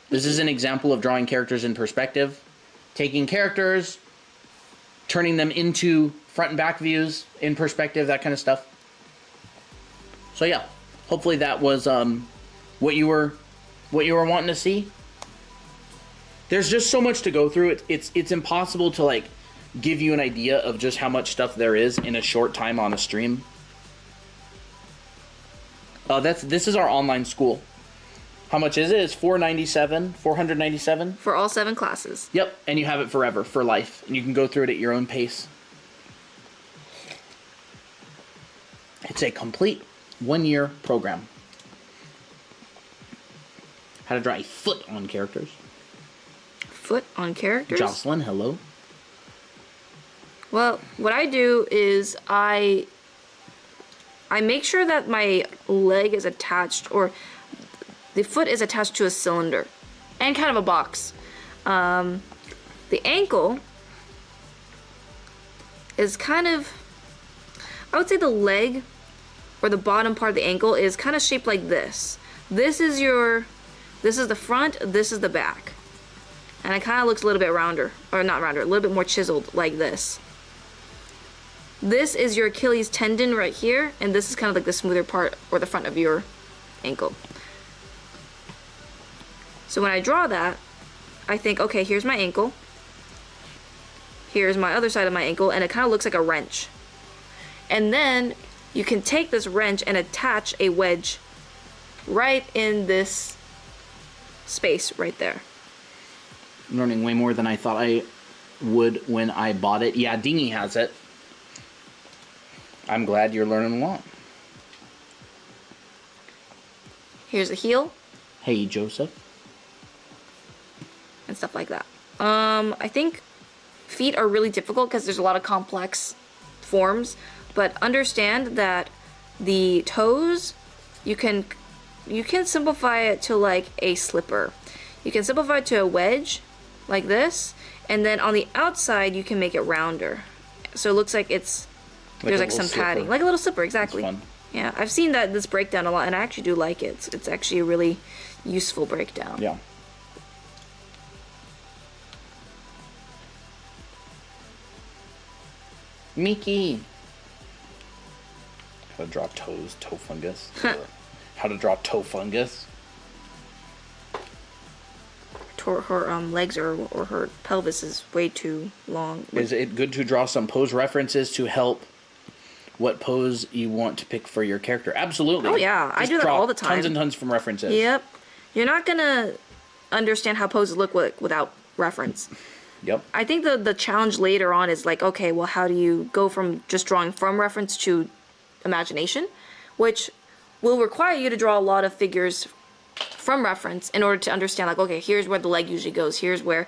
This is an example of drawing characters in perspective. Taking characters, turning them into front and back views in perspective, that kind of stuff. So yeah, hopefully that was what you were wanting to see. There's just so much to go through. It's impossible to like give you an idea of just how much stuff there is in a short time on a stream. This is our online school. How much is it? It's $497 for all 7 classes. Yep, and you have it forever, for life, and you can go through it at your own pace. It's a complete 1-year program. How to draw a foot on characters. Foot on characters? Jocelyn, hello. Well, what I do is I make sure that my leg is attached, or the foot is attached to a cylinder and kind of a box. The ankle is kind of, I would say the leg or the bottom part of the ankle is kind of shaped like this. This is the front, this is the back. And it kind of looks a little bit rounder, or not rounder, a little bit more chiseled like this. This is your Achilles tendon right here, and this is kind of like the smoother part or the front of your ankle. So when I draw that, I think, okay, here's my ankle. Here's my other side of my ankle, and it kind of looks like a wrench. And then you can take this wrench and attach a wedge right in this space right there. I'm learning way more than I thought I would when I bought it. Yeah, Dingy has it. I'm glad you're learning a lot. Here's the heel. Hey, Joseph. And stuff like that. I think feet are really difficult because there's a lot of complex forms, but understand that the toes, you can simplify it to like a slipper. You can simplify it to a wedge like this, and then on the outside you can make it rounder. So it looks like it's there's like some padding, slipper. Like a little slipper, exactly. That's fun. Yeah, I've seen this breakdown a lot, and I actually do like it. It's actually a really useful breakdown. Yeah. Mickey. How to draw toes, toe fungus. How to draw toe fungus. Her legs or her pelvis is way too long. Is it good to draw some pose references to help what pose you want to pick for your character? Absolutely. Oh yeah, I do that all the time. Tons and tons from references. Yep. You're not gonna understand how poses look without reference. Yep. I think the challenge later on is like, okay, well, how do you go from just drawing from reference to imagination, which will require you to draw a lot of figures from reference in order to understand, like, okay, here's where the leg usually goes, here's where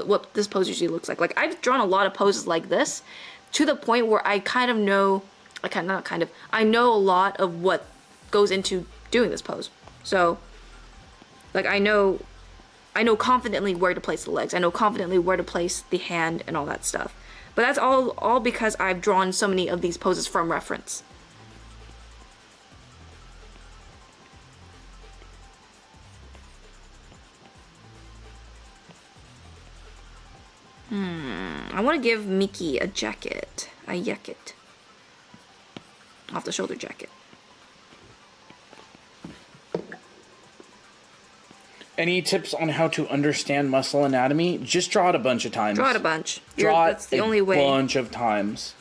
what this pose usually looks like. Like, I've drawn a lot of poses like this to the point where I kind of know, I know a lot of what goes into doing this pose. So, like, I know confidently where to place the legs. I know confidently where to place the hand and all that stuff. But that's all because I've drawn so many of these poses from reference. I want to give Mickey a jacket. A jacket. Off the shoulder jacket. Any tips on how to understand muscle anatomy? Just draw it a bunch of times. Draw it a bunch. That's the only way. Bunch of times.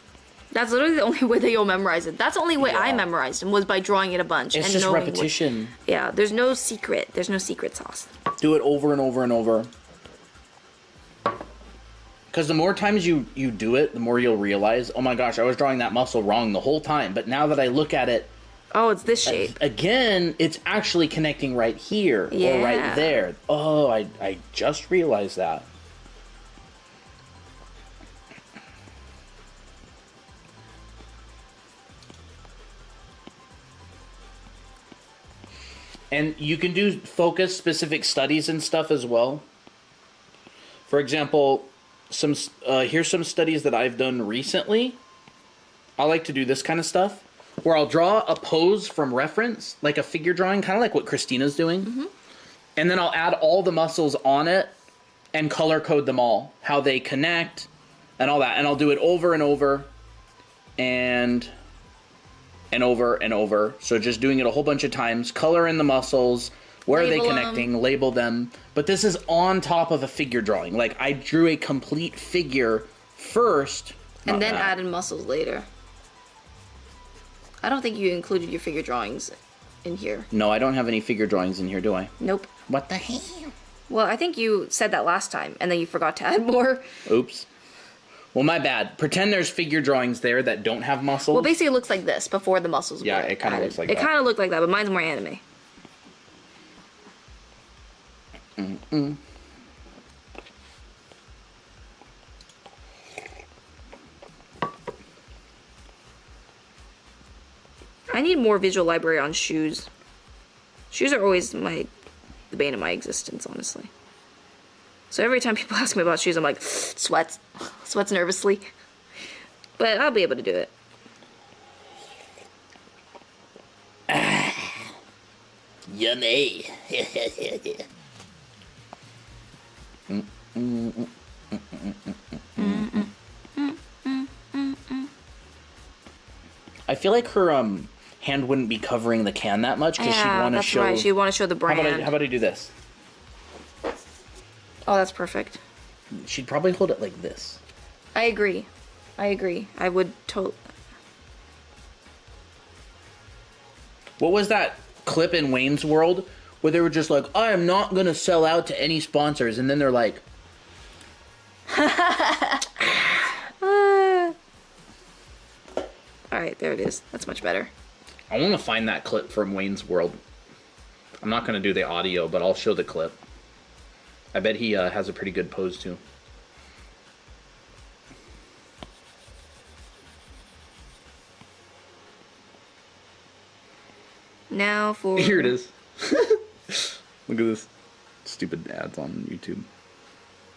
That's literally the only way that you'll memorize it. That's the only way I memorized it, was by drawing it a bunch. It's just repetition. Yeah, there's no secret. There's no secret sauce. Do it over and over and over. Because the more times you do it, the more you'll realize, oh my gosh, I was drawing that muscle wrong the whole time. But now that I look at it, oh, it's this shape. Again, it's actually connecting right here or right there. Oh, I just realized that. And you can do focus specific studies and stuff as well. For example, here's some studies that I've done recently. I like to do this kind of stuff where I'll draw a pose from reference, like a figure drawing, kind of like what Christina's doing. Mm-hmm. And then I'll add all the muscles on it and color code them all, how they connect and all that. And I'll do it over and over and over and over. So just doing it a whole bunch of times, color in the muscles, where are they connecting, label them. But this is on top of a figure drawing. Like, I drew a complete figure first. And then added muscles later. I don't think you included your figure drawings in here. No, I don't have any figure drawings in here, do I? Nope. What the hell? Well, I think you said that last time, and then you forgot to add more. Oops. Well, my bad. Pretend there's figure drawings there that don't have muscles. Well, basically it looks like this before the muscles were it kind of looks like that. It kind of looked like that, but mine's more anime. Mm-mm. I need more visual library on shoes. Shoes are always the bane of my existence, honestly. So every time people ask me about shoes, I'm like, sweats nervously. But I'll be able to do it. Yummy. I feel like her hand wouldn't be covering the can that much because she'd want to show. Right. She'd want to show the brand. How about I do this? Oh, that's perfect. She'd probably hold it like this. I agree. I would totally. What was that clip in Wayne's World where they were just like, I am not going to sell out to any sponsors. And then they're like... Alright, there it is. That's much better. I want to find that clip from Wayne's World. I'm not going to do the audio, but I'll show the clip. I bet he has a pretty good pose, too. Now for... Here it is. Look at this. Stupid ads on YouTube.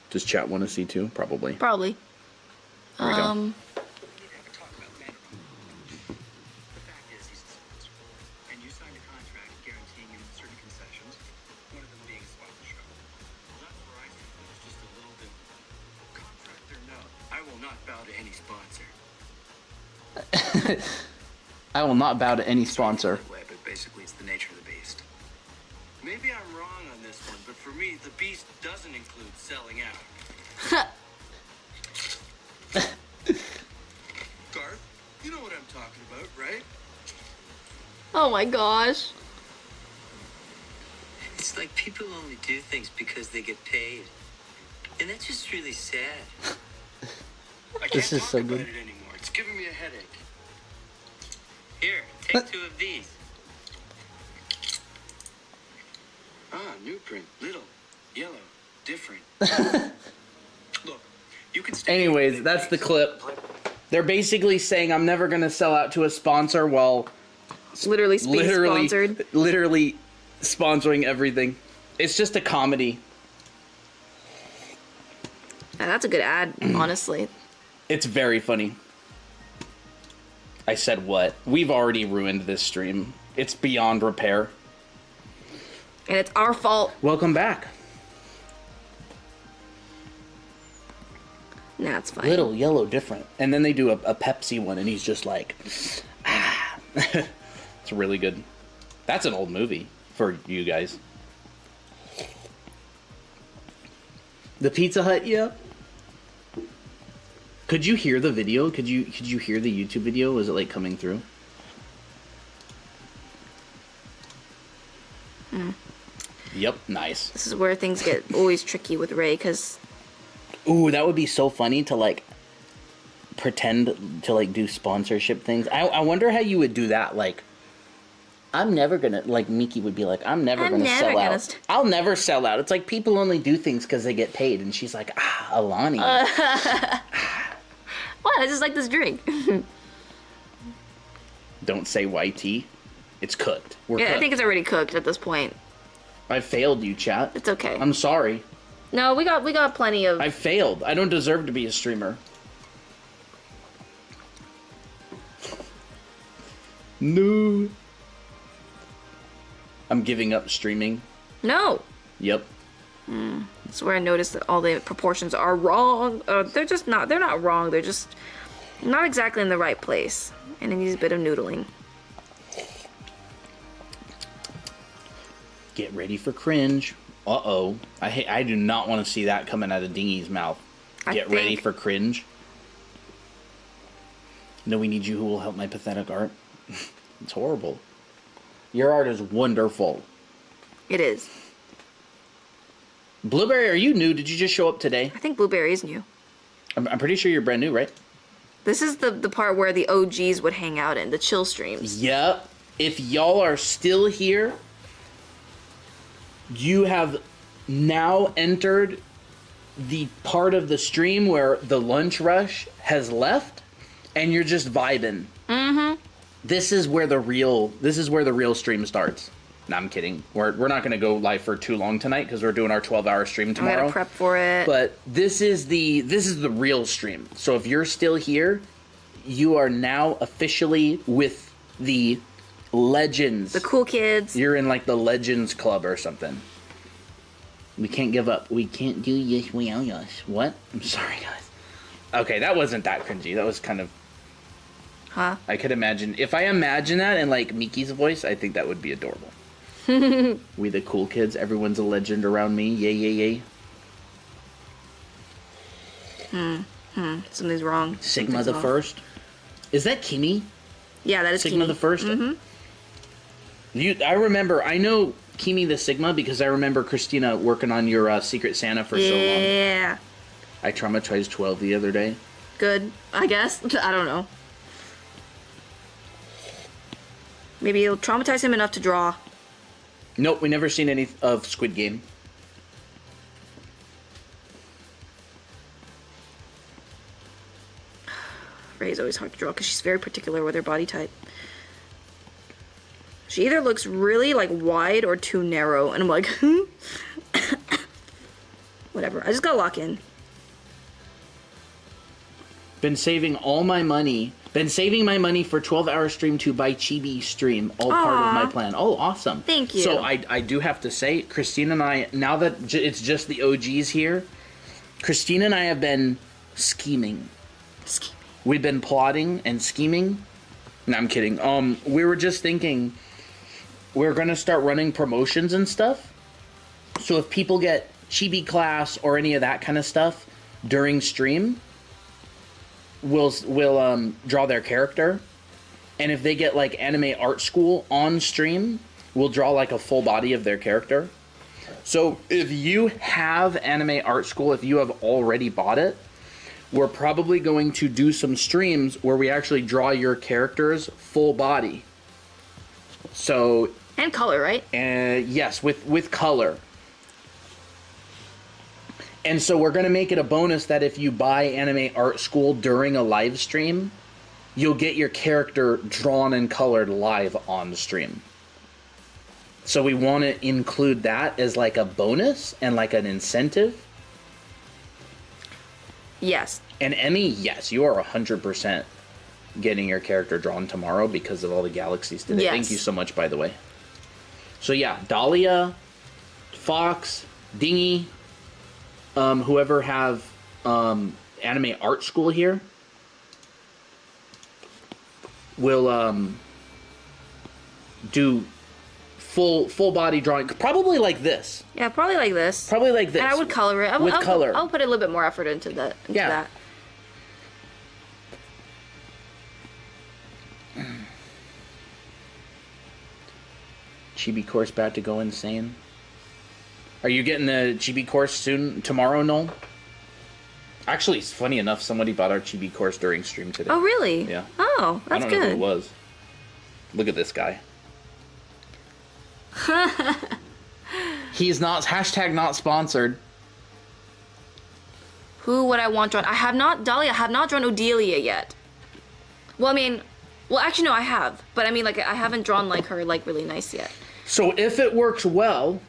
Does chat want to see, too? Probably. Probably. Here we go. I will not bow to any sponsor. But basically, it's the nature of the beast. Maybe I'm wrong on this one, but for me, the beast doesn't include selling out. Garth, you know what I'm talking about, right? Oh my gosh. It's like people only do things because they get paid. And that's just really sad. I can't talk about it anymore. It's giving me a headache. Here, take 2 of these. Ah, new print. Little, yellow, different. Look, you can stay. Anyways, that's the clip. They're basically saying I'm never going to sell out to a sponsor while literally sponsored. Literally sponsoring everything. It's just a comedy. Yeah, that's a good ad, honestly. It's very funny. I said what? We've already ruined this stream. It's beyond repair. And it's our fault. Welcome back. Nah, it's fine. Little, yellow, different. And then they do a Pepsi one, and he's just like, ah. It's really good. That's an old movie for you guys. The Pizza Hut, yeah. Could you hear the video? Could you hear the YouTube video? Was it like coming through? Yep, nice. This is where things get always tricky with Ray, because... Ooh, that would be so funny to, like, pretend to, like, do sponsorship things. I wonder how you would do that, like... I'm never gonna, like, Miki would be like, I'm never gonna sell out. I'll never sell out. It's like people only do things because they get paid. And she's like, Alani. What? I just like this drink. Don't say YT. It's cooked. We're cooked. I think it's already cooked at this point. I failed you, chat. It's okay. I'm sorry. No, we got plenty of... I failed. I don't deserve to be a streamer. No. I'm giving up streaming. No. Yep. That's where I noticed that all the proportions are wrong. They're just not. They're not wrong. They're just not exactly in the right place, and it needs a bit of noodling. Get ready for cringe. Uh-oh. I do not want to see that coming out of Dingy's mouth. Get ready for cringe. No, we need you who will help my pathetic art. It's horrible. Your art is wonderful. It is. Blueberry, are you new? Did you just show up today? I think Blueberry is new. I'm pretty sure you're brand new, right? This is the part where the OGs would hang out in, the chill streams. Yep. If y'all are still here, you have now entered the part of the stream where the lunch rush has left, and you're just vibing. Mm-hmm. This is where the real stream starts. No, I'm kidding. We're not going to go live for too long tonight because we're doing our 12-hour stream tomorrow. I gotta prep for it. But this is the real stream. So if you're still here, you are now officially with the legends. The cool kids. You're in like the Legends Club or something. We can't give up. We can't do yes, we are yes. What? I'm sorry, guys. Okay, that wasn't that cringy. That was kind of... Huh? I could imagine... If I imagine that in like Miki's voice, I think that would be adorable. We the cool kids. Everyone's a legend around me. Yay, yay, yay. Something's wrong. Sigma the first. Is that Kimi? Yeah, that is Sigma Kimi. the first? Mm-hmm. I remember... I know Kimi the Sigma because I remember Christina working on your Secret Santa for so long. Yeah. I traumatized 12 the other day. Good, I guess. I don't know. Maybe it'll traumatize him enough to draw. Nope, we never seen any of Squid Game. Ray's always hard to draw because she's very particular with her body type. She either looks really like wide or too narrow, and I'm like, whatever. I just gotta lock in. Been saving my money for 12-hour stream to buy Chibi stream. All part of my plan. Oh, awesome. Thank you. So I do have to say, Christina and I, now that it's just the OGs here, Christina and I have been scheming. We've been plotting and scheming. No, I'm kidding. We were just thinking we're going to start running promotions and stuff. So if people get Chibi class or any of that kind of stuff during stream, we'll draw their character, and if they get like anime art school on stream, we'll draw like a full body of their character. So if you have anime art school, if you have already bought it, we're probably going to do some streams where we actually draw your character's full body. So and color, right? Yes, with color. And so we're going to make it a bonus that if you buy Anime Art School during a live stream, you'll get your character drawn and colored live on the stream. So we want to include that as like a bonus and like an incentive. Yes. And Emmy, yes, you are 100% getting your character drawn tomorrow because of all the galaxies today. Yes. Thank you so much, by the way. So yeah, Dahlia, Fox, Dingy, whoever have anime art school here will do full body drawing, probably like this. Yeah, probably like this. Probably like this. And I would color it. I'll put a little bit more effort into that. That. Chibi course about to go insane. Are you getting the Chibi course soon, tomorrow, Noel? Actually, it's funny enough, somebody bought our Chibi course during stream today. Oh, really? Yeah. Oh, that's good. I don't know who it was. Look at this guy. He's not, hashtag not sponsored. Who would I want drawn? I have not drawn Odelia yet. Well, I mean, actually, no, I have. But I mean, like, I haven't drawn, like, her, like, really nice yet. So if it works well,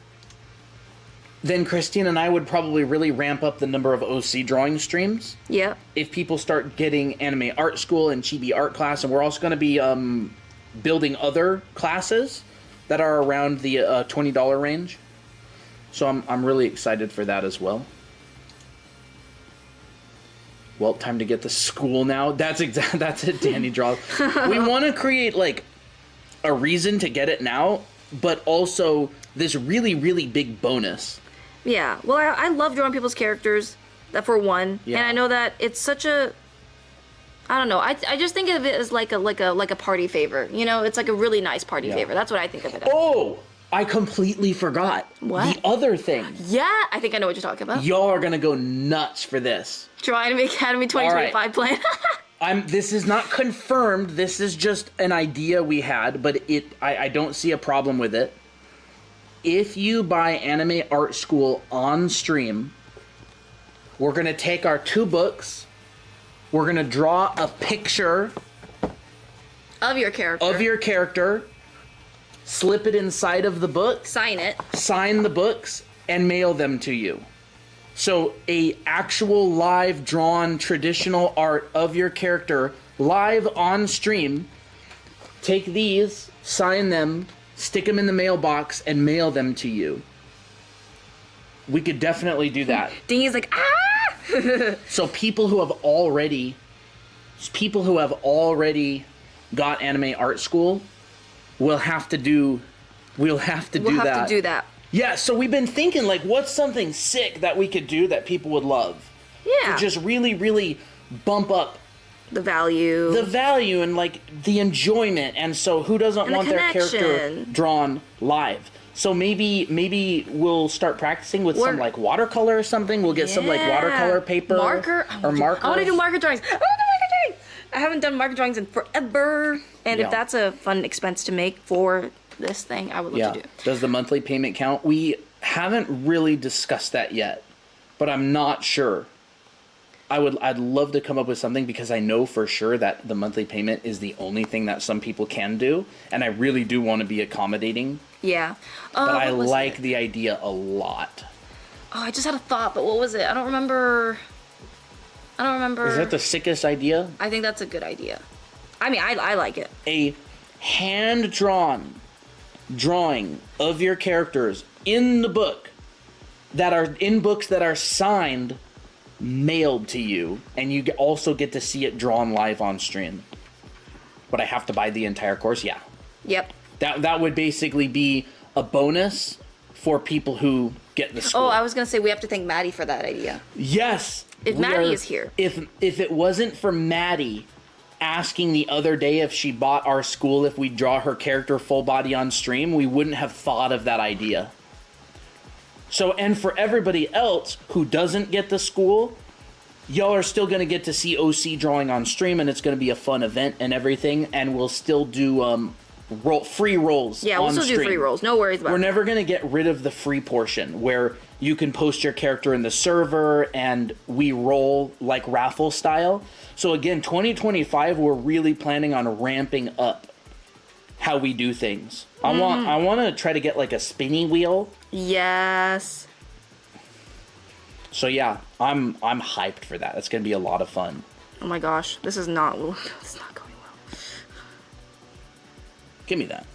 then Christine and I would probably really ramp up the number of OC drawing streams. Yep. If people start getting Anime Art School and Chibi Art Class, and we're also going to be building other classes that are around the $20 range. So I'm really excited for that as well. Well, time to get to school now. That's it, Danny Draw. We want to create, like, a reason to get it now, but also this really, really big bonus. Yeah. Well, I love drawing people's characters, that for one. Yeah. And I know that it's such a... I don't know. I just think of it as like a party favor. You know, it's like a really nice party favor. That's what I think of it as. Oh, I completely forgot. What? The other thing. Yeah, I think I know what you're talking about. Y'all are going to go nuts for this. Trying to make Academy 2025 plan. This is not confirmed. This is just an idea we had, but I don't see a problem with it. If you buy Anime Art School on stream, we're going to take our 2 books. We're going to draw a picture of your character. Slip it inside of the book. Sign it. Sign the books and mail them to you. So a actual live drawn traditional art of your character live on stream. Take these, sign them, stick them in the mailbox, and mail them to you. We could definitely do that. Dingy's like, ah! So people who have already got Anime Art School will have to do that. Yeah, so we've been thinking, like, what's something sick that we could do that people would love? Yeah. To just really, really bump up the value and, like, the enjoyment. And so who doesn't want their character drawn live? So maybe we'll start practicing with some, like, watercolor or something. We'll get some, like, watercolor paper. Marker. Or markers. I want to do marker drawings. I haven't done marker drawings in forever. And if that's a fun expense to make for this thing, I would love to do. Does the monthly payment count? We haven't really discussed that yet, but I'm not sure. I'd love to come up with something because I know for sure that the monthly payment is the only thing that some people can do, and I really do want to be accommodating. Yeah. But I like the idea a lot. Oh, I just had a thought, but what was it? I don't remember. Is that the sickest idea? I think that's a good idea. I mean, I like it. A hand-drawn drawing of your characters in the book that are signed, mailed to you, and you also get to see it drawn live on stream. But I have to buy the entire course? Yeah. Yep. That would basically be a bonus for people who get the school. Oh, I was going to say we have to thank Maddie for that idea. Yes. If Maddie is here. If it wasn't for Maddie asking the other day if she bought our school, if we draw her character full body on stream, we wouldn't have thought of that idea. So, and for everybody else who doesn't get the school, y'all are still going to get to see OC drawing on stream, and it's going to be a fun event and everything, and we'll still do free rolls. Yeah, we'll still do free rolls. No worries about it. We're never going to get rid of the free portion where you can post your character in the server and we roll like raffle style. So again, 2025, we're really planning on ramping up how we do things. I want to try to get like a spinny wheel. Yes. So yeah, I'm hyped for that. It's going to be a lot of fun. Oh my gosh, this is not going well. Give me that.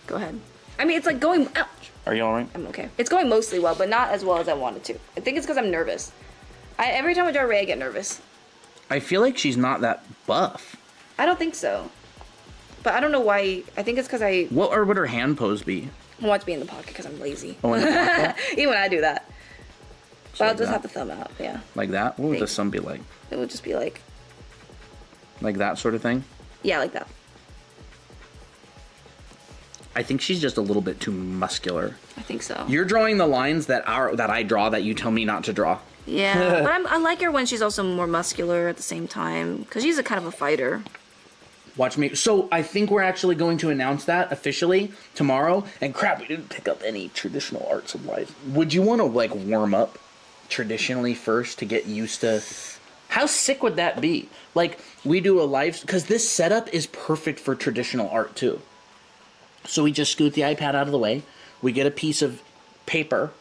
Go ahead. I mean, it's like going... Ouch. Are you alright? I'm okay. It's going mostly well, but not as well as I wanted to. I think it's because I'm nervous. Every time I draw Ray, I get nervous. I feel like she's not that buff. I don't think so. But I don't know why. I think it's because I... What would her hand pose be? I want to be in the pocket because I'm lazy. Oh, in the pocket? Even when I do that. So But I'll like just that. have the thumb out, yeah. Like that? What would the sun be like? It would just be like... Like that sort of thing? Yeah, like that. I think she's just a little bit too muscular. I think so. You're drawing the lines that I draw that you tell me not to draw. Yeah, but I like her when she's also more muscular at the same time, because she's a kind of a fighter. Watch me. So I think we're actually going to announce that officially tomorrow. And crap, we didn't pick up any traditional art supplies. Would you want to like warm up traditionally first to get used to? How sick would that be? Like we do a live, because this setup is perfect for traditional art too. So we just scoot the iPad out of the way. We get a piece of paper.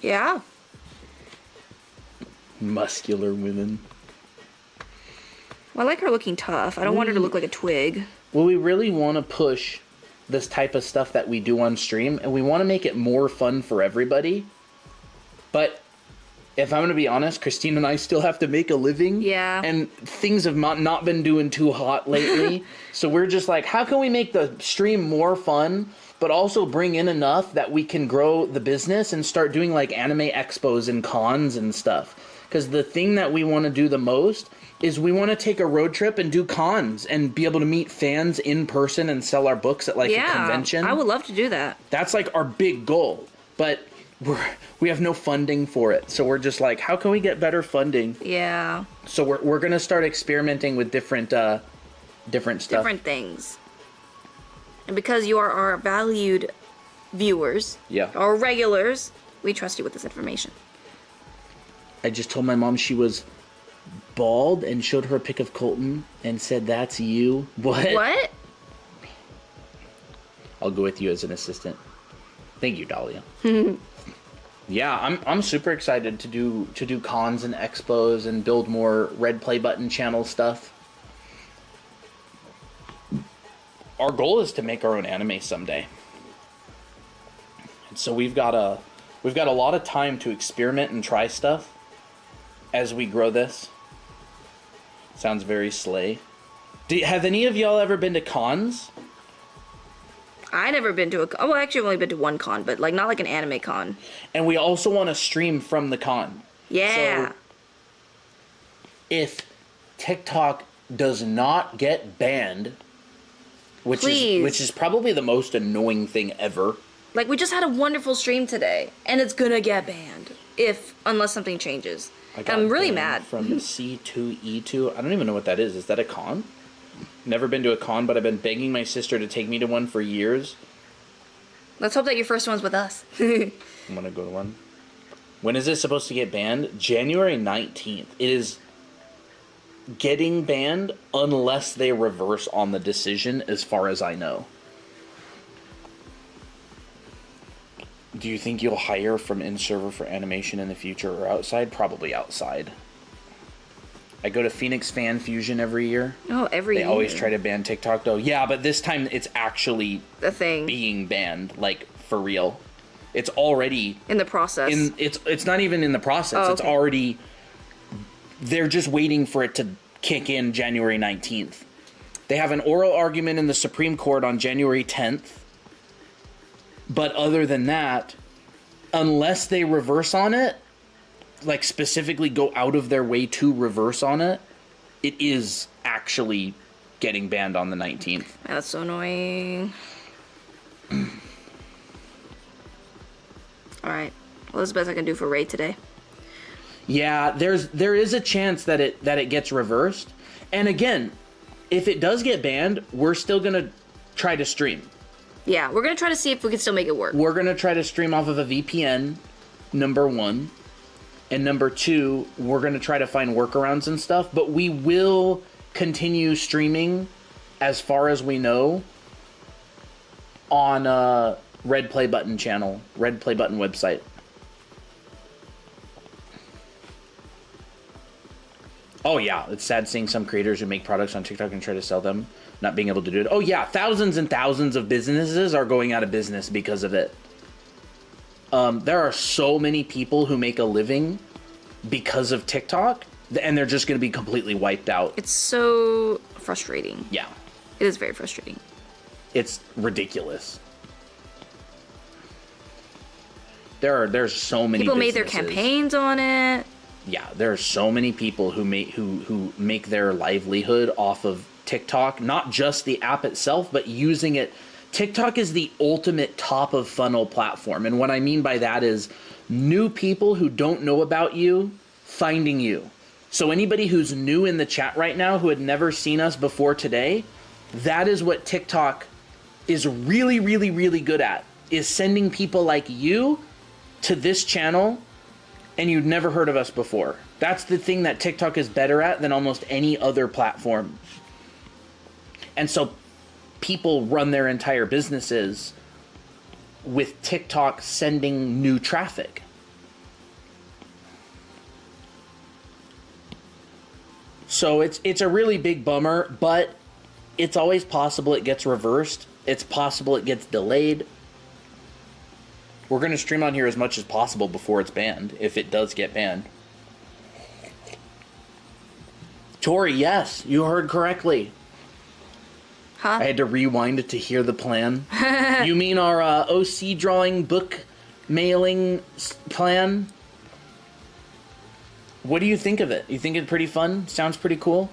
Yeah. Muscular women. Well, I like her looking tough. I don't want her to look like a twig. Well, we really want to push this type of stuff that we do on stream, and we want to make it more fun for everybody. But if I'm going to be honest, Christine and I still have to make a living. Yeah. And things have not been doing too hot lately. So we're just like, how can we make the stream more fun, but also bring in enough that we can grow the business and start doing like anime expos and cons and stuff? Because the thing that we want to do the most is we want to take a road trip and do cons and be able to meet fans in person and sell our books at like a convention. I would love to do that. That's like our big goal. But we have no funding for it. So we're just like, how can we get better funding? Yeah. So we're going to start experimenting with different stuff. Different things. And because you are our valued viewers, our regulars, we trust you with this information. I just told my mom she was bald and showed her a pic of Colton and said, "That's you." What? I'll go with you as an assistant. Thank you, Dahlia. Yeah, I'm super excited to do cons and expos and build more Red Play Button channel stuff. Our goal is to make our own anime someday. And so we've got a lot of time to experiment and try stuff as we grow this. Sounds very slay. Have any of y'all ever been to cons? I never been to well, actually I've only been to one con, but like not like an anime con. And we also want to stream from the con. Yeah. So if TikTok does not get banned, which is probably the most annoying thing ever. Like we just had a wonderful stream today, and it's gonna get banned unless something changes. I'm really mad. From C2E2. I don't even know what that is. Is that a con? Never been to a con, but I've been begging my sister to take me to one for years. Let's hope that your first one's with us. I'm gonna go to one. When is this supposed to get banned? January 19th. It is getting banned unless they reverse on the decision, as far as I know. Do you think you'll hire from in-server for animation in the future or outside? Probably outside. I go to Phoenix Fan Fusion every year. Oh, every year. They always try to ban TikTok, though. Yeah, but this time it's actually the thing being banned, like for real. It's already in the process. It's not even in the process. Oh, okay. It's already. They're just waiting for it to kick in January 19th. They have an oral argument in the Supreme Court on January 10th. But other than that, unless they reverse on it, like specifically go out of their way to reverse on it, it is actually getting banned on the 19th. That's so annoying. Alright. Well, that's the best I can do for Ray today. Yeah, there is a chance that it gets reversed. And again, if it does get banned, we're still gonna try to stream. Yeah, we're gonna try to see if we can still make it work. We're gonna try to stream off of a VPN, number one. And number two, we're gonna try to find workarounds and stuff, but we will continue streaming as far as we know on Red Play Button channel, Red Play Button website. Oh yeah, it's sad seeing some creators who make products on TikTok and try to sell them not being able to do it. Oh yeah, thousands and thousands of businesses are going out of business because of it. There are so many people who make a living because of TikTok, and they're just going to be completely wiped out. It's so frustrating. Yeah. It is very frustrating. It's ridiculous. There's so many people businesses. made their campaigns on it. Yeah, there are so many people who make their livelihood off of TikTok, not just the app itself, but using it. TikTok is the ultimate top of funnel platform. And what I mean by that is new people who don't know about you finding you. So anybody who's new in the chat right now who had never seen us before today, that is what TikTok is really, really, really good at, is sending people like you to this channel and you'd never heard of us before. That's the thing that TikTok is better at than almost any other platform. And so people run their entire businesses with TikTok sending new traffic. So it's a really big bummer, but it's always possible it gets reversed. It's possible it gets delayed. We're going to stream on here as much as possible before it's banned, if it does get banned. Tori, yes, you heard correctly. Huh? I had to rewind it to hear the plan. You mean our OC drawing book mailing plan? What do you think of it? You think it's pretty fun? Sounds pretty cool?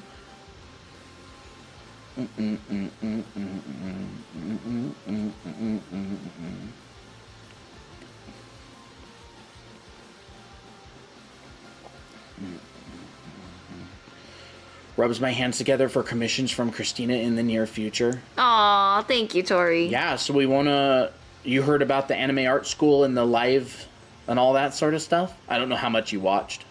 Rubs my hands together for commissions from Christina in the near future. Aw, thank you, Tori. Yeah, so we want to... You heard about the anime art school and the live and all that sort of stuff? I don't know how much you watched.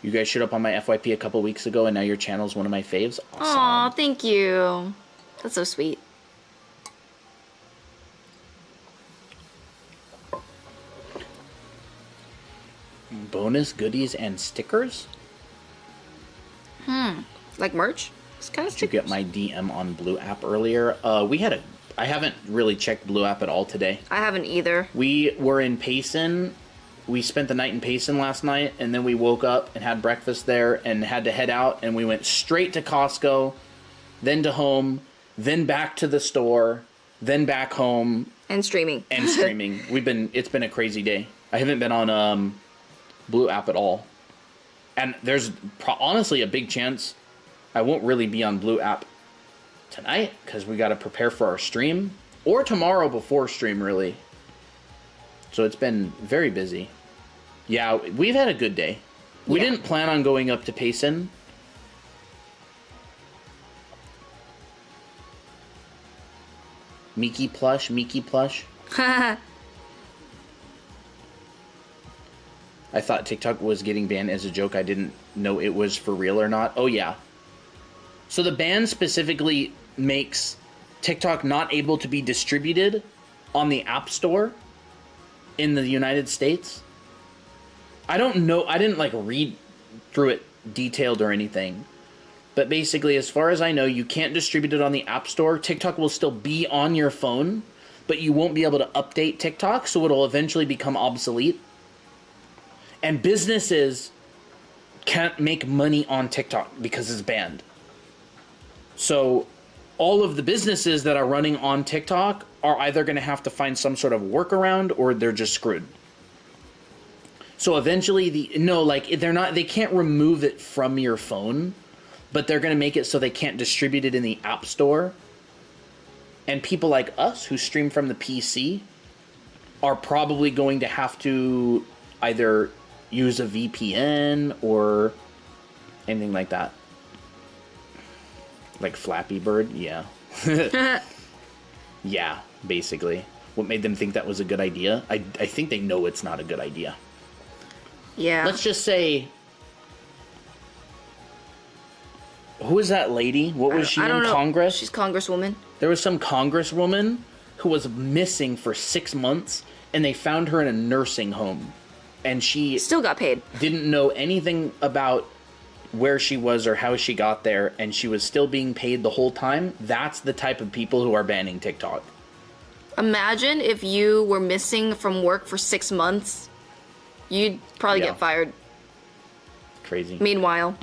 You guys showed up on my FYP a couple weeks ago, and now your channel's one of my faves. Awesome. Aw, thank you. That's so sweet. Bonus goodies and stickers? Like merch? It's kind of Did you get my DM on Blue App earlier? I haven't really checked Blue App at all today. I haven't either. We were in Payson. We spent the night in Payson last night, and then we woke up and had breakfast there and had to head out, and we went straight to Costco, then to home, then back to the store, then back home. And streaming. And streaming. It's been a crazy day. I haven't been on Blue App at all. And there's honestly a big chance I won't really be on Blue App tonight, because we got to prepare for our stream, or tomorrow before stream, really. So it's been very busy. Yeah, we've had a good day. We didn't plan on going up to Payson. Mickey plush. I thought TikTok was getting banned as a joke. I didn't know it was for real or not. Oh, yeah. So the ban specifically makes TikTok not able to be distributed on the App Store in the United States. I don't know. I didn't read through it detailed or anything. But basically, as far as I know, you can't distribute it on the App Store. TikTok will still be on your phone, but you won't be able to update TikTok, so it'll eventually become obsolete. And businesses can't make money on TikTok because it's banned. So all of the businesses that are running on TikTok are either going to have to find some sort of workaround, or they're just screwed. So eventually they can't remove it from your phone, but they're going to make it so they can't distribute it in the App Store. And people like us who stream from the PC are probably going to have to either use a VPN or anything like that. Like Flappy Bird, yeah. Yeah, basically. What made them think that was a good idea? I think they know it's not a good idea. Yeah. Let's just say... Who is that lady? What was she in Congress? She's Congresswoman. There was some Congresswoman who was missing for 6 months, and they found her in a nursing home. And she... Still got paid. Didn't know anything about where she was or how she got there, and she was still being paid the whole time. That's the type of people who are banning TikTok. Imagine if you were missing from work for 6 months. You'd probably get fired. Crazy. Meanwhile.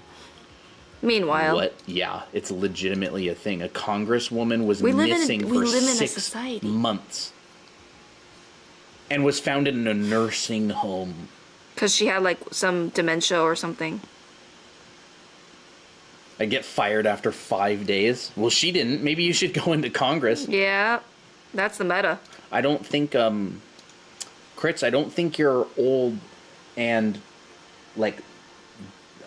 Meanwhile. What? Yeah, it's legitimately a thing. A congresswoman was missing for 6 months. And was found in a nursing home. Because she had, like, some dementia or something. I get fired after 5 days. Well, she didn't. Maybe you should go into Congress. Yeah, that's the meta. I don't think, Crits, I don't think you're old and, like,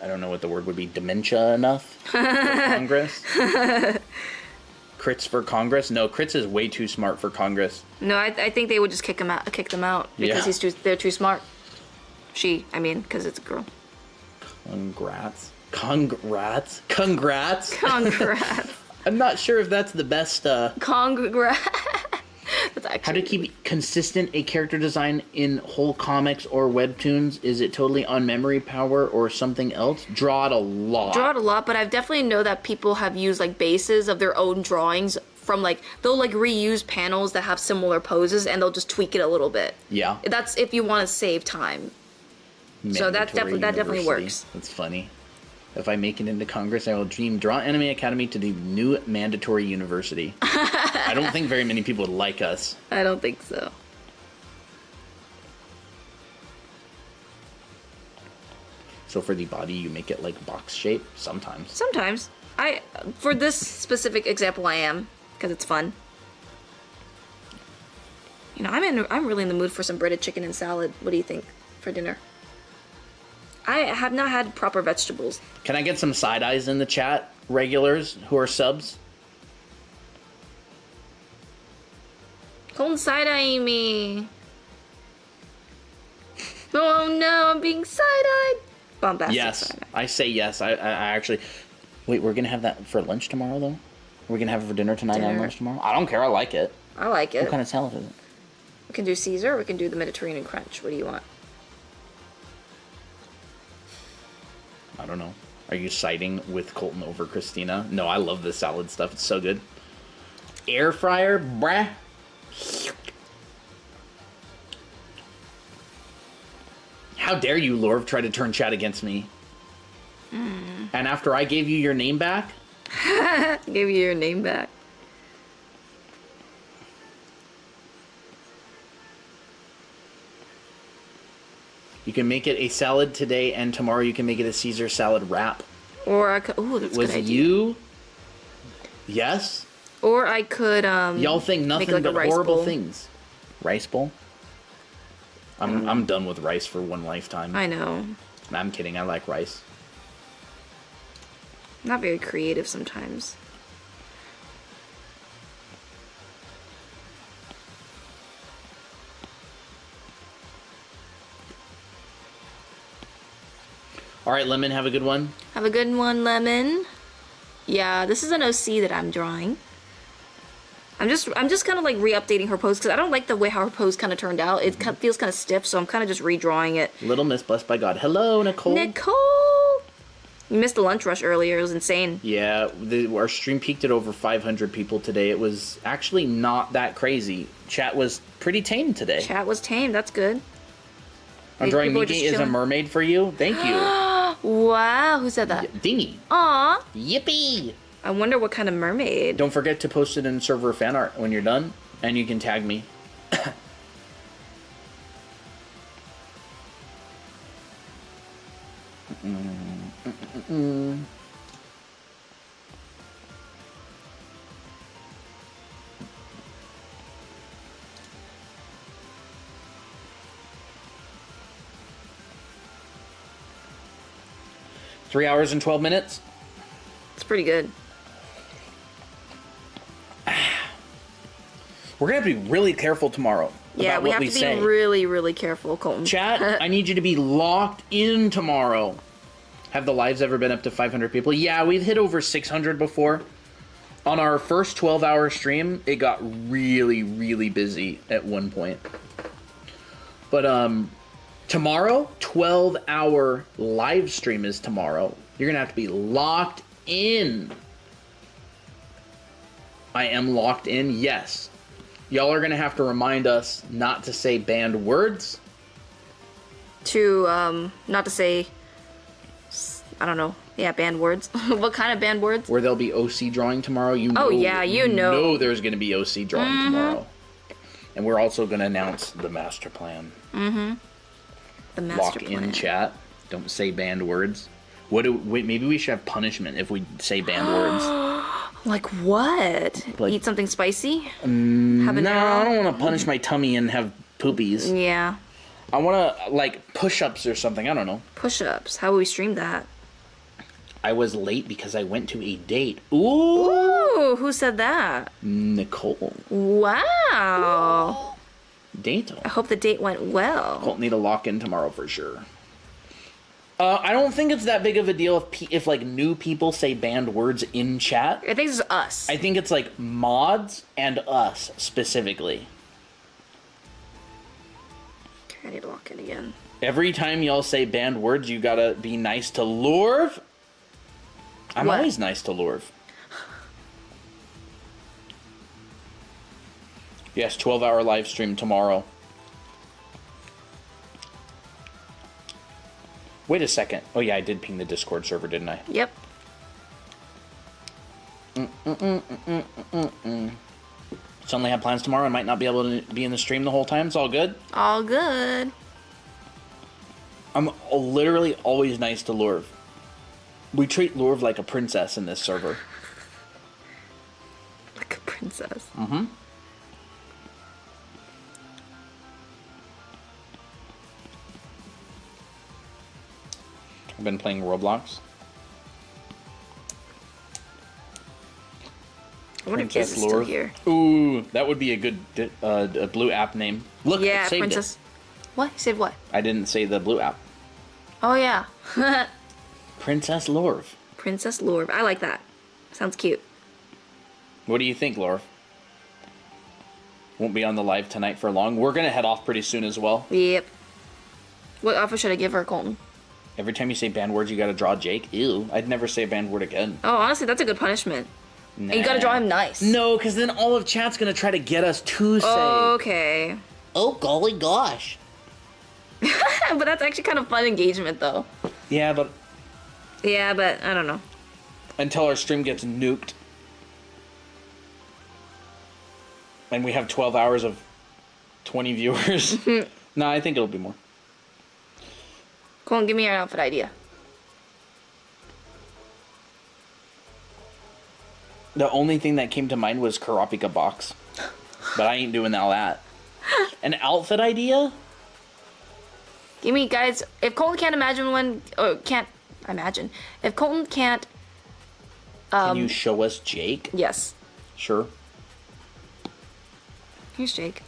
I don't know what the word would be, dementia enough for Congress. Crits for Congress? No, Crits is way too smart for Congress. No, I think they would just kick them out because they're too smart. Because it's a girl. Congrats. I'm not sure if that's the best, Congrats. That's actually... How to keep consistent a character design in whole comics or webtoons? Is it totally on memory power or something else? Draw it a lot. But I definitely know that people have used, like, bases of their own drawings from, like, they'll, like, reuse panels that have similar poses and they'll just tweak it a little bit. Yeah. That's if you want to save time. So that definitely works. That's funny. If I make it into Congress, I will draw Anime Academy to the new mandatory university. I don't think very many people would like us. I don't think so. So for the body, you make it like box shape? Sometimes. Sometimes. For this specific example, I am, because it's fun. You know, I'm really in the mood for some breaded chicken and salad. What do you think for dinner? I have not had proper vegetables. Can I get some side eyes in the chat, regulars who are subs? Colton side-eyeing me. Oh no, I'm being side-eyed. Bombastic yes, side-eye. I say yes. I actually... Wait, we're going to have that for lunch tomorrow, though? We're going to have it for dinner tonight and lunch tomorrow? I don't care, I like it. I like it. What kind of salad is it? We can do Caesar, or we can do the Mediterranean Crunch. What do you want? I don't know. Are you siding with Colton over Christina? No, I love this salad stuff. It's so good. Air fryer, bruh. How dare you, Lorv, try to turn chat against me? And after I gave you your name back? Gave you your name back. You can make it a salad today, and tomorrow you can make it a Caesar salad wrap. Or I could... Ooh, that's a good idea. Was you... Yes? Or I could, Y'all think nothing like but horrible things. Rice bowl? I'm done with rice for one lifetime. I know. I'm kidding, I like rice. Not very creative sometimes. All right, Lemon, have a good one. Have a good one, Lemon. Yeah, this is an OC that I'm drawing. I'm just kind of like re-updating her pose because I don't like the way how her pose kind of turned out. It feels kind of stiff, so I'm kind of just redrawing it. Little Miss Blessed by God. Hello, Nicole. Nicole! You missed the lunch rush earlier. It was insane. Yeah, our stream peaked at over 500 people today. It was actually not that crazy. Chat was pretty tame today. Chat was tame. That's good. I'm drawing Miki is a mermaid for you. Thank you. Wow, who said that? Dingy. Aw. Yippee. I wonder what kind of mermaid. Don't forget to post it in server fan art when you're done, and you can tag me. Three hours and 12 minutes. It's pretty good. We're gonna have to be really careful tomorrow. Yeah, we have to be really, really careful, Colton. Chat, I need you to be locked in tomorrow. Have the lives ever been up to 500 people? Yeah, we've hit over 600 before. On our first 12-hour stream, it got really, really busy at one point. But tomorrow, 12-hour live stream is tomorrow. You're gonna have to be locked in. I am locked in, yes. Y'all are gonna have to remind us not to say banned words. To, not to say, I don't know, Yeah, banned words. What kind of banned words? Where there'll be OC drawing tomorrow. You know, oh, yeah, you know. there's going to be OC drawing tomorrow. And we're also going to announce the master plan. Mm-hmm. The master Lock plan. in chat. Don't say banned words. Maybe we should have punishment if we say banned words. Like what? Like, eat something spicy? No, I don't want to punish my tummy and have poopies. Yeah. I want to, like, push-ups or something. I don't know. Push-ups. How will we stream that? I was late because I went to a date. Ooh! Ooh, who said that? Nicole. Wow. Date. I hope the date went well. Colt need to lock in tomorrow for sure. I don't think it's that big of a deal if like new people say banned words in chat. I think it's us. I think it's like mods and us specifically. Okay, I need to lock in again. Every time y'all say banned words, you gotta be nice to Lorv. I'm What? always nice to Lorv. Yes, 12-hour live stream tomorrow. Wait a second. Oh yeah, I did ping the Discord server, didn't I? Yep. Suddenly have plans tomorrow. I might not be able to be in the stream the whole time. It's all good. All good. I'm literally always nice to Lorv. We treat Lorv like a princess in this server. Like a princess. Mm-hmm. I've been playing Roblox. I wonder if Jess is still here. Ooh, that would be a good a blue app name. Look, Yeah, I saved princess. it. What? You said what? I didn't say the blue app. Oh, yeah. Princess Lorv. Princess Lorv. I like that. Sounds cute. What do you think, Lorv? Won't be on the live tonight for long. We're going to head off pretty soon as well. Yep. What offer should I give her, Colton? Every time you say banned words, you got to draw Jake. Ew. I'd never say a banned word again. Oh, honestly, that's a good punishment. Nah. And you gotta draw him nice. No, because then all of chat's going to try to get us to say... Okay. Oh, golly gosh. But that's actually kind of fun engagement, though. Yeah, but... Yeah, but I don't know. Until our stream gets nuked. And we have 12 hours of 20 viewers. No, I think it'll be more. Colton, give me your outfit idea. The only thing that came to mind was Karapika box. But I ain't doing all that. An outfit idea? Give me, guys, if Colton can't imagine one, or can't imagine, if Colton can't... Can you show us Jake? Yes. Sure. Here's Jake.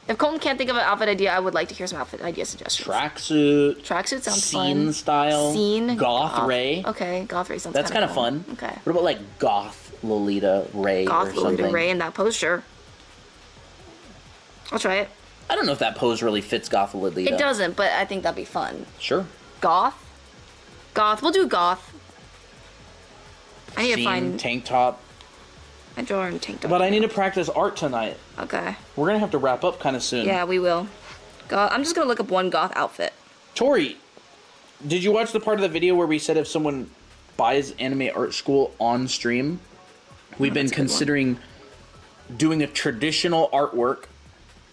If Colton can't think of an outfit idea, I would like to hear some outfit idea suggestions. Tracksuit. Tracksuit sounds scene fun. Style. Scene. Goth Ray. Okay, Goth Ray sounds That's kind of cool. fun. Okay. What about like Goth Lolita Ray Goth or Lolita something? Ray in that pose, sure. I'll try it. I don't know if that pose really fits Goth Lolita. It doesn't, but I think that'd be fun. Sure. Goth? Goth. We'll do goth. I need to Scene, find... tank top. I draw in tank top. But I need to practice art tonight. Okay. We're going to have to wrap up kind of soon. Yeah, we will. Goth. I'm just going to look up one goth outfit. Tori, did you watch the part of the video where we said if someone buys Anime Art School on stream, we've been considering doing a traditional artwork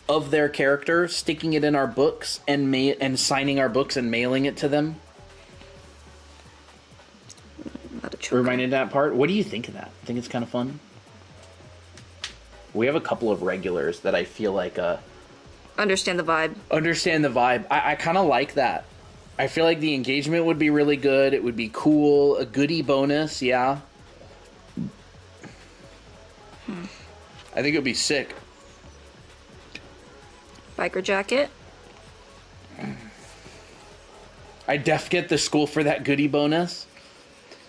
of their character, sticking it in our books, and signing our books and mailing it to them? Reminded of that part? What do you think of that? Think it's kind of fun? We have a couple of regulars that I feel like Understand the vibe. understand the vibe. I kind of like that. I feel like the engagement would be really good. It would be cool. A goodie bonus, yeah. I think it would be sick. Biker jacket. I def get the school for that goodie bonus.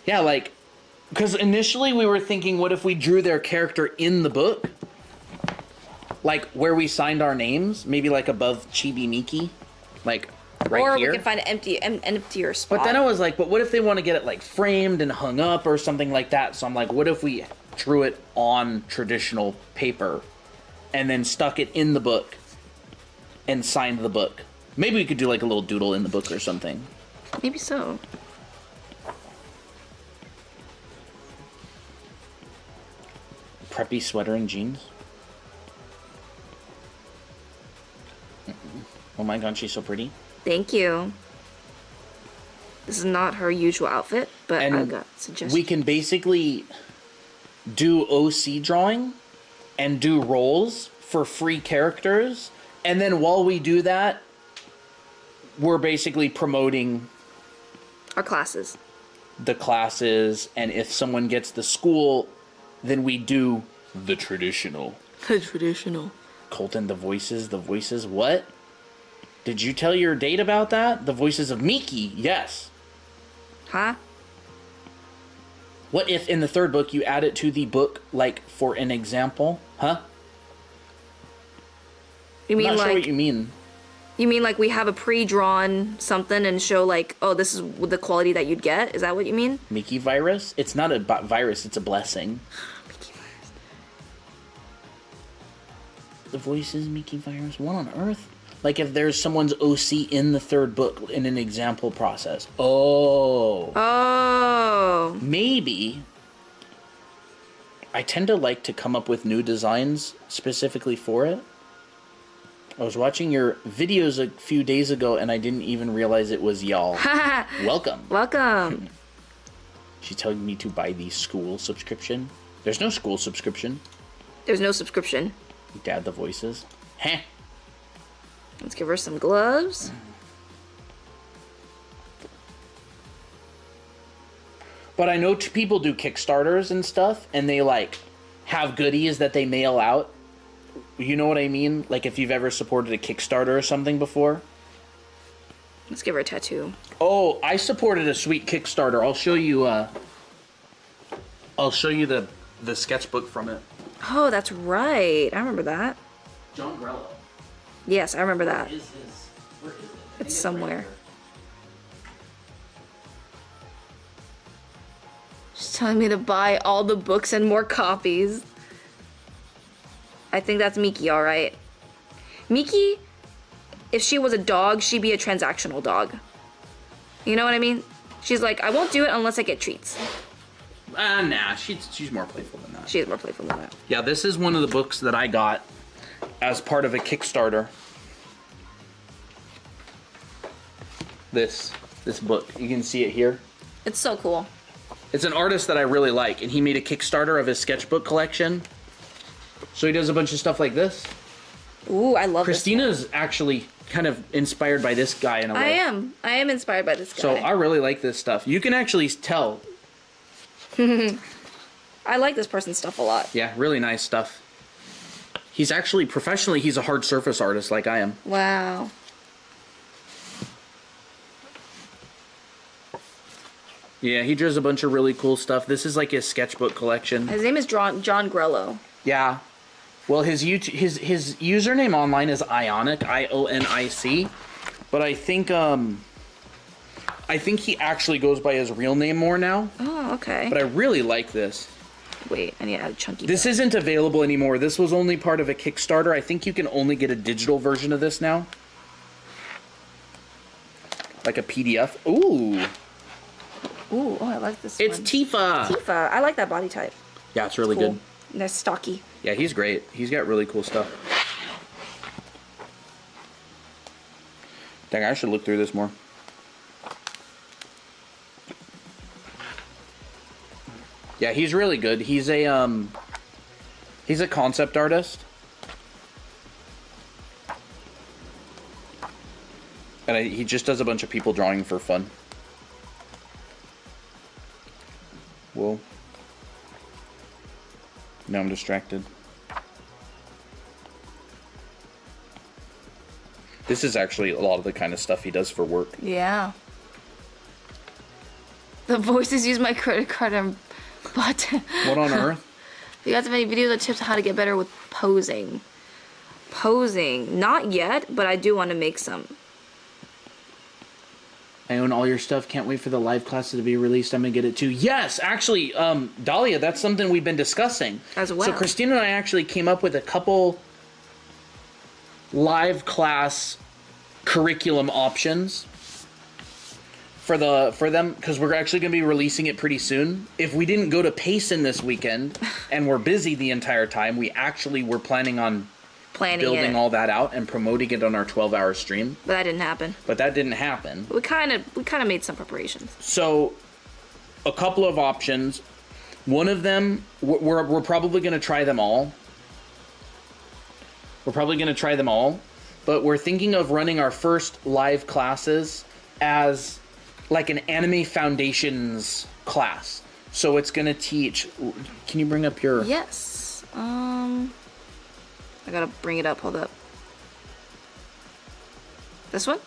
Yeah, like, because initially we were thinking, what if we drew their character in the book? Like, where we signed our names, maybe like above Chibi Miki, like right or here. we can find an emptier spot. But then I was like, but what if they want to get it like framed and hung up or something like that? So I'm like, what if we drew it on traditional paper and then stuck it in the book and signed the book? Maybe we could do like a little doodle in the book or something. Maybe so. Preppy sweater and jeans. Oh my god, she's so pretty. Thank you. This is not her usual outfit, but And I got suggestions. we can basically do OC drawing and do roles for free characters. And then while we do that, we're basically promoting Our classes. the classes. And if someone gets the school, then we do the traditional. The traditional. Colton, the voices, what? Did you tell your date about that? The voices of Miki, yes. Huh? What if in the third book you add it to the book, like, for an example? Huh? You mean I'm not like sure what you mean. You mean like we have a pre-drawn something and show like, oh, this is the quality that you'd get? Is that what you mean? Miki virus? It's not a virus, it's a blessing. Mickey virus. The voices, Miki virus? What on earth? Like if there's someone's OC in the third book in an example process. Oh. Oh. Maybe. I tend to like to come up with new designs specifically for it. I was watching your videos a few days ago and I didn't even realize it was y'all. Welcome. Welcome. She's telling me to buy the school subscription. There's no school subscription. There's no subscription. Dad the voices. Heh. Let's give her some gloves. But I know people do Kickstarters and stuff, and they, like, have goodies that they mail out. You know what I mean? Like, if you've ever supported a Kickstarter or something before. Let's give her a tattoo. Oh, I supported a sweet Kickstarter. I'll show you, the sketchbook from it. Oh, that's right. I remember that. John Grello. Yes, I remember that. Where is it? It's somewhere. She's telling me to buy all the books and more copies. I think that's Miki, all right. Miki, if she was a dog, she'd be a transactional dog. You know what I mean? She's like, I won't do it unless I get treats. Nah, she's more playful than that. She is more playful than that. Yeah, this is one of the books that I got as part of a Kickstarter. This book. You can see it here. It's so cool. It's an artist that I really like, and he made a Kickstarter of his sketchbook collection. So he does a bunch of stuff like this. Ooh, I love Christina's actually kind of inspired by this guy in a way. I am inspired by this guy. So I really like this stuff. You can actually tell. I like this person's stuff a lot. Yeah, really nice stuff. He's actually, professionally, he's a hard surface artist like I am. Wow. Yeah, he draws a bunch of really cool stuff. This is like his sketchbook collection. His name is John Grello. Yeah. Well, his username online is Ionic, IONIC. But I think he actually goes by his real name more now. Oh, okay. But I really like this. Wait, I need to add a chunky. This isn't available anymore. This was only part of a Kickstarter. I think you can only get a digital version of this now. Like a PDF. Ooh. Ooh, oh, I like this It's one. Tifa. Tifa. I like that body type. Yeah, it's really Cool. good. And they're stocky. Yeah, he's great. He's got really cool stuff. Dang, I should look through this more. Yeah, he's really good. He's a concept artist. And he just does a bunch of people drawing for fun. Whoa. Now I'm distracted. This is actually a lot of the kind of stuff he does for work. Yeah. The voices use my credit card and but What on earth? you guys have any videos or tips on how to get better with posing? Posing. Not yet, but I do want to make some. I own all your stuff. Can't wait for the live classes to be released. I'm gonna get it too. Yes, actually, Dahlia, that's something we've been discussing. As well. So Christina and I actually came up with a couple live class curriculum options for them, because we're actually going to be releasing it pretty soon. If we didn't go to Payson this weekend and we're busy the entire time, we actually were planning on building all that out and promoting it on our 12-hour stream. But that didn't happen. We kind of made some preparations. So, a couple of options. One of them, we're probably going to try them all. But we're thinking of running our first live classes as like an anime foundations class. So it's going to teach... Can you bring up your... Yes. I gotta bring it up. Hold up. This one?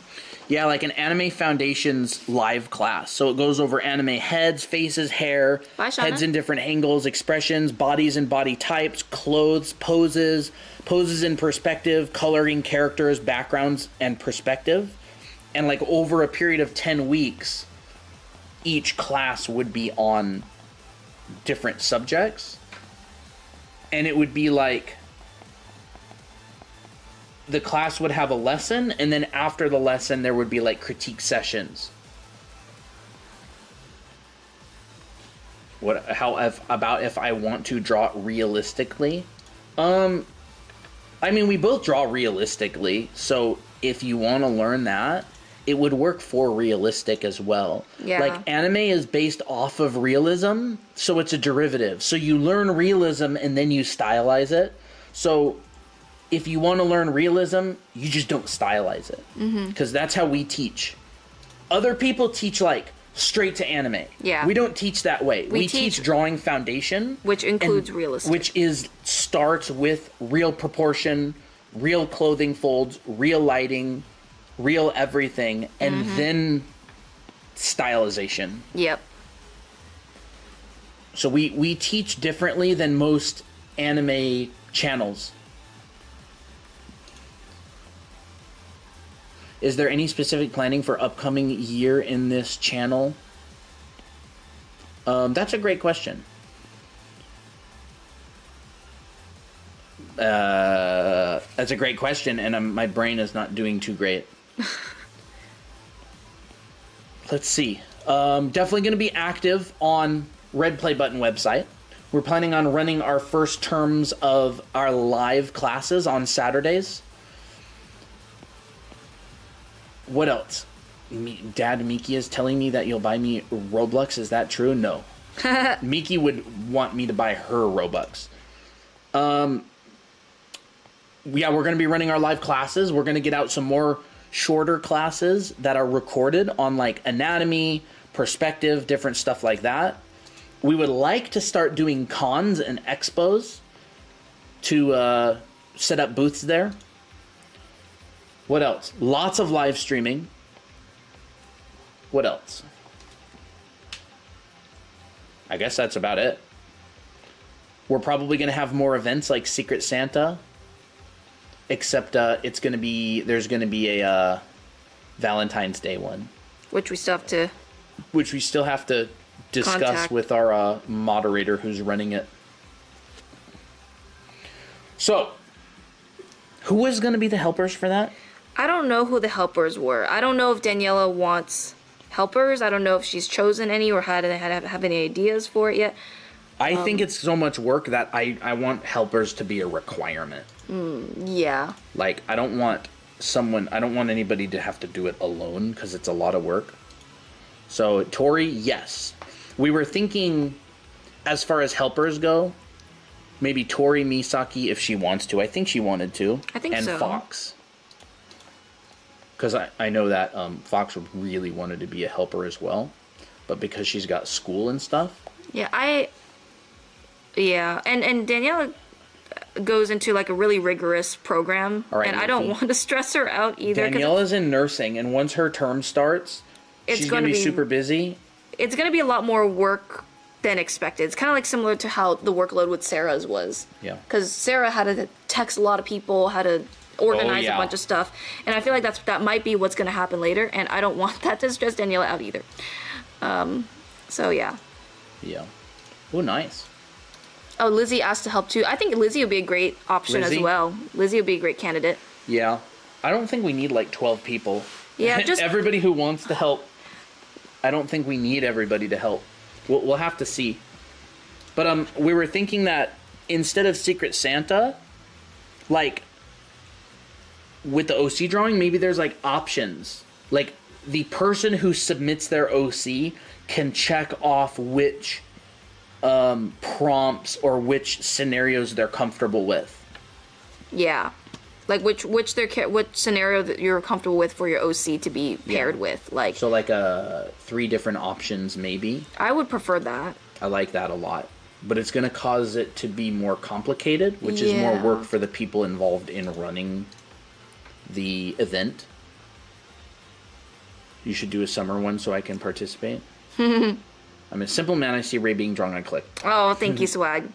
Yeah, like an anime foundations live class. So it goes over anime heads, faces, hair, heads in different angles, expressions, bodies and body types, clothes, poses in perspective, coloring characters, backgrounds, and perspective. And like over a period of 10 weeks, each class would be on different subjects. And it would be like... The class would have a lesson, and then after the lesson, there would be like critique sessions. If I want to draw realistically? I mean, we both draw realistically, so if you want to learn that, it would work for realistic as well. Yeah. Like, anime is based off of realism, so it's a derivative. So you learn realism, and then you stylize it. So... If you want to learn realism, you just don't stylize it. Because that's how we teach. Other people teach, like, straight to anime. Yeah. We don't teach that way. We teach drawing foundation. Which includes realistic. Which starts with real proportion, real clothing folds, real lighting, real everything, and then stylization. Yep. So we teach differently than most anime channels. Is there any specific planning for upcoming year in this channel? That's a great question. That's a great question, and my brain is not doing too great. Let's see. Definitely going to be active on Red Play Button website. We're planning on running our first terms of our live classes on Saturdays. What else? Dad, Miki is telling me that you'll buy me Robux. Is that true? No. Miki would want me to buy her Robux. Yeah, we're going to be running our live classes. We're going to get out some more shorter classes that are recorded on like anatomy, perspective, different stuff like that. We would like to start doing cons and expos to set up booths there. What else? Lots of live streaming. What else? I guess that's about it. We're probably going to have more events like Secret Santa. Except there's going to be a Valentine's Day one. Which we still have to discuss contact with our moderator who's running it. So, who is going to be the helpers for that? I don't know who the helpers were. I don't know if Daniela wants helpers. I don't know if she's chosen any or have any ideas for it yet. I think it's so much work that I want helpers to be a requirement. Yeah. Like, I don't want anybody to have to do it alone because it's a lot of work. So, Tori, yes. We were thinking, as far as helpers go, maybe Tori Misaki if she wants to. I think she wanted to. I think so. And Fox. Because I know that Fox really wanted to be a helper as well. But because she's got school and stuff. Yeah, and Daniela goes into like a really rigorous program. All right, and I don't want to stress her out either. Daniela's in nursing, and once her term starts, she's going to be super busy. It's going to be a lot more work than expected. It's kind of like similar to how the workload with Sarah's was. Yeah. Because Sarah had to text a lot of people, had to organize a bunch of stuff. And I feel like that might be what's going to happen later, and I don't want that to stress Daniela out either. So, yeah. Yeah. Oh, nice. Oh, Lizzie asked to help, too. I think Lizzie would be a great option as well. Lizzie would be a great candidate. Yeah. I don't think we need, like, 12 people. Yeah, just... Everybody who wants to help I don't think we need everybody to help. We'll have to see. But we were thinking that instead of Secret Santa, like with the OC drawing, maybe there's like options. Like the person who submits their OC can check off which prompts or which scenarios they're comfortable with. Yeah. Like which scenario that you're comfortable with for your OC to be paired with, like. So like 3 different options maybe. I would prefer that. I like that a lot, but it's going to cause it to be more complicated, which is more work for the people involved in running the event. You should do a summer one so I can participate. I'm a simple man. I see Ray being drawn. I click. Oh, thank you, Swag.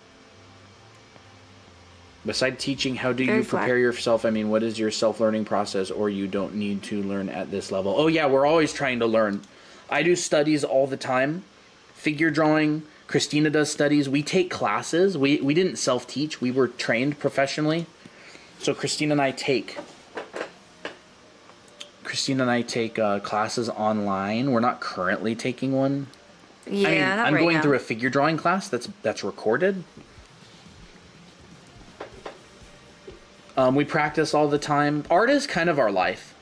Besides teaching, how do you prepare yourself? I mean, what is your self-learning process, or you don't need to learn at this level? Oh, yeah, we're always trying to learn. I do studies all the time. Figure drawing. Christina does studies. We take classes. We didn't self-teach. We were trained professionally. So Christina and I take classes online. We're not currently taking one. Yeah, I mean, not I'm right going now. through a figure drawing class that's recorded. We practice all the time. Art is kind of our life.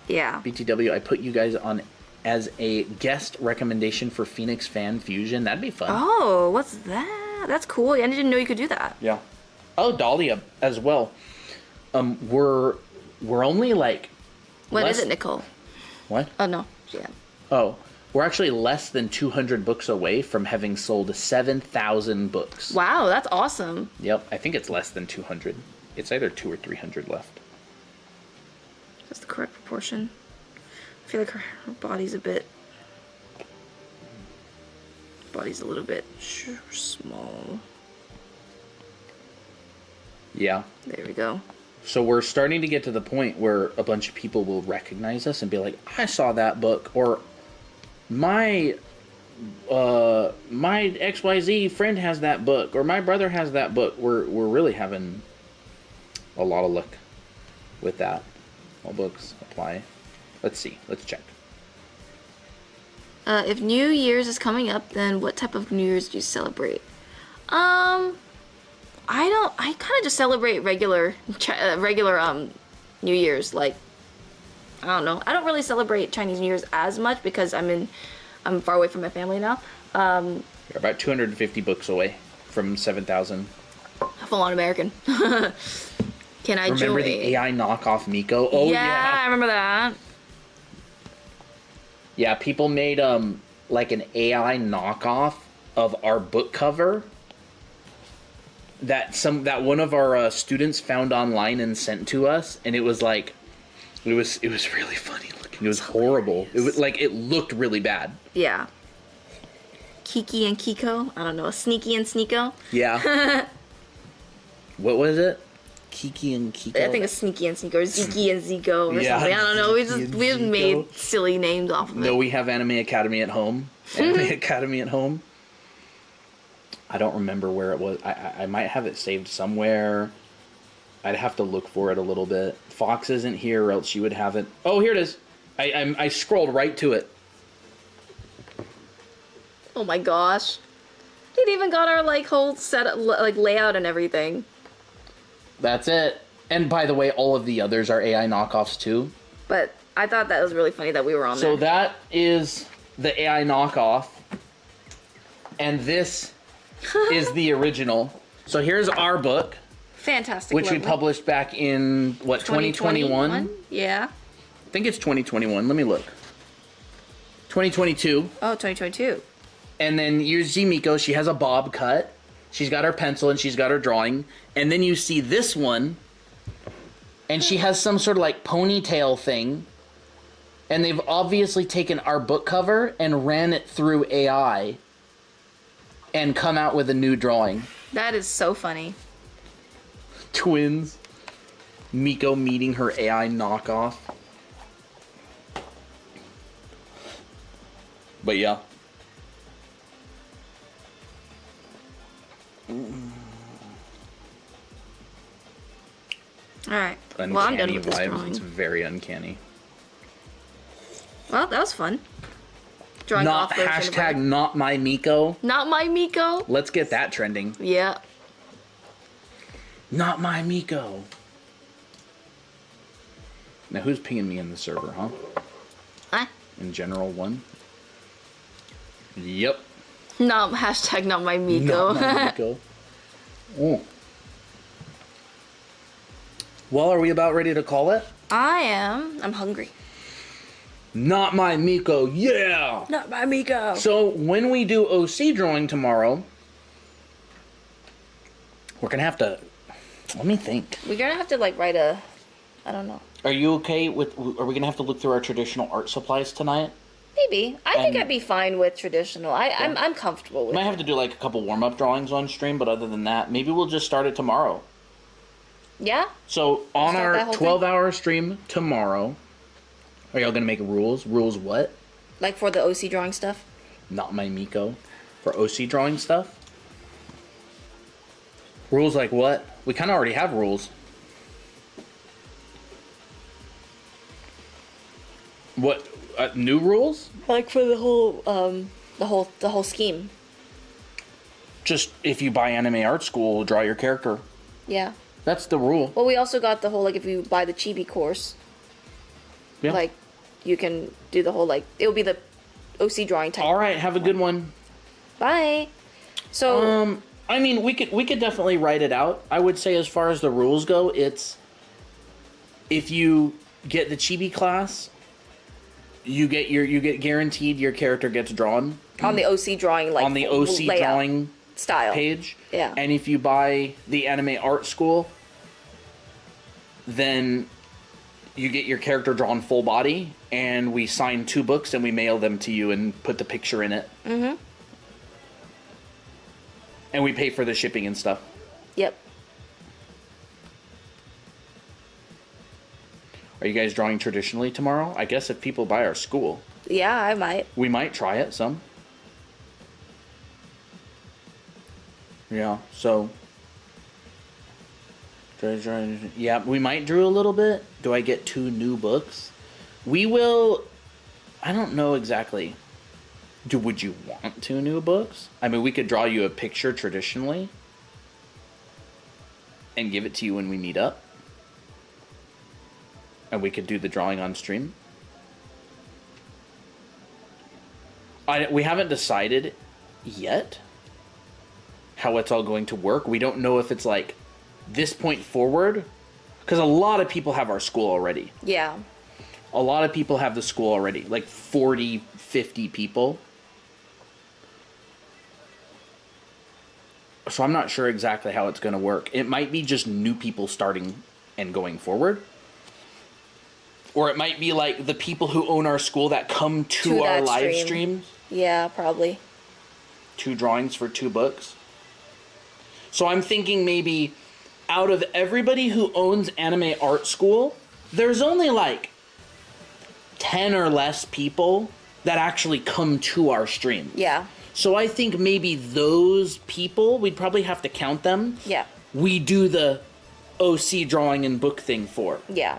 Yeah. BTW, I put you guys on as a guest recommendation for Phoenix Fan Fusion. That'd be fun. Oh, what's that? That's cool. I didn't know you could do that. Yeah. Oh, Dahlia as well. We're only like. What is it, Nicole? What? Oh no. Yeah. Oh, we're actually less than 200 books away from having sold 7,000 books. Wow, that's awesome. Yep, I think it's less than 200. It's either 200 or 300 left. That's the correct proportion. I feel like her body's a little bit small. Yeah. There we go. So we're starting to get to the point where a bunch of people will recognize us and be like, I saw that book, or my XYZ friend has that book, or my brother has that book. We're really having a lot of luck with that. All books apply. Let's see. Let's check. If New Year's is coming up, then what type of New Year's do you celebrate? I kind of just celebrate regular New Year's. Like, I don't know. I don't really celebrate Chinese New Year's as much because I'm far away from my family now. You're about 250 books away from 7,000. Full on American. Can I remember join? the AI knockoff Miko? Oh yeah, I remember that. Yeah, people made like an AI knockoff of our book cover that one of our students found online and sent to us, and it was like it was really funny looking. It was horrible. It was like, it looked really bad. Yeah. Kiki and Kiko. I don't know. Sneaky and Sneeko. Yeah. What was it? Kiki and Kiko. I think it's Sneaky and Sneeko or Ziki and Zico or Yeah, something. I don't know. We Ziki just and made Zico. silly names off of it. No, we have Anime Academy at home. Anime Academy at home. I don't remember where it was. I might have it saved somewhere. I'd have to look for it a little bit. Fox isn't here, or else you would have it. Oh, here it is. I scrolled right to it. Oh my gosh. It even got our whole set layout and everything. That's it. And by the way, all of the others are AI knockoffs too. But I thought that was really funny that we were on there. So that is the AI knockoff. And this is the original. So here's our book. Fantastic. Which we published back in, 2021? Yeah. I think it's 2021. Let me look. 2022. Oh, 2022. And then you see Miko. She has a bob cut. She's got her pencil and she's got her drawing. And then you see this one. And she has some sort of ponytail thing. And they've obviously taken our book cover and ran it through AI. And come out with a new drawing. That is so funny. Twins. Miko meeting her AI knockoff. But yeah. Alright. Uncanny Well, I'm done with this vibes. drawing. It's very uncanny. Well, that was fun. drawing Not off version hashtag of it. not my Miko. Not my Miko. Let's get that trending. Yeah. Not my Miko. Now who's pinging me in the server, huh? Huh? In general one. Yep. Not hashtag not my Miko. Not my Miko. Oh. Well, are we about ready to call it? I am. I'm hungry. Not my Miko, yeah! Not my Miko. So, when we do OC drawing tomorrow, we're gonna have to... Let me think. We're gonna have to, like, write a... I don't know. Are you okay with... Are we gonna have to look through our traditional art supplies tonight? Maybe. I think I'd be fine with traditional. I'm comfortable with We it. might have to do, like, a couple warm-up drawings on stream, but other than that, maybe we'll just start it tomorrow. Yeah? So, on Start our that whole 12-hour stream tomorrow... Are y'all gonna make rules? Rules what? Like for the OC drawing stuff? Not my Miko. For OC drawing stuff? Rules like what? We kind of already have rules. What? New rules? Like for the whole scheme. Just if you buy Anime Art School, draw your character. Yeah. That's the rule. Well, we also got the whole, like, if you buy the Chibi course, Yeah. like, you can do the whole, like, it'll be the OC drawing type. All right, have a good one. Bye. So, I mean, we could definitely write it out. I would say as far as the rules go, it's if you get the Chibi class, you get guaranteed your character gets drawn on the OC drawing, like, on the OC layout drawing style page. Yeah. And if you buy the Anime Art School, then you get your character drawn full body, and we sign 2 books and we mail them to you and put the picture in it. Mm-hmm. And we pay for the shipping and stuff. Yep. Are you guys drawing traditionally tomorrow? I guess if people buy our school. Yeah, I might. We might try it some. Yeah, so... Yeah, we might draw a little bit. Do I get 2 new books? We will... I don't know exactly. Would you want 2 new books? I mean, we could draw you a picture traditionally. And give it to you when we meet up. And we could do the drawing on stream. We haven't decided yet how it's all going to work. We don't know if it's like this point forward, because a lot of people have our school already. Yeah. A lot of people have the school already, like 40, 50 people. So I'm not sure exactly how it's going to work. It might be just new people starting and going forward. Or it might be like the people who own our school that come to our live streams. Yeah, probably. 2 drawings for 2 books. So I'm thinking maybe out of everybody who owns Anime Art School, there's only like 10 or less people that actually come to our stream. Yeah. So I think maybe those people, we'd probably have to count them. Yeah. We do the OC drawing and book thing for. Yeah.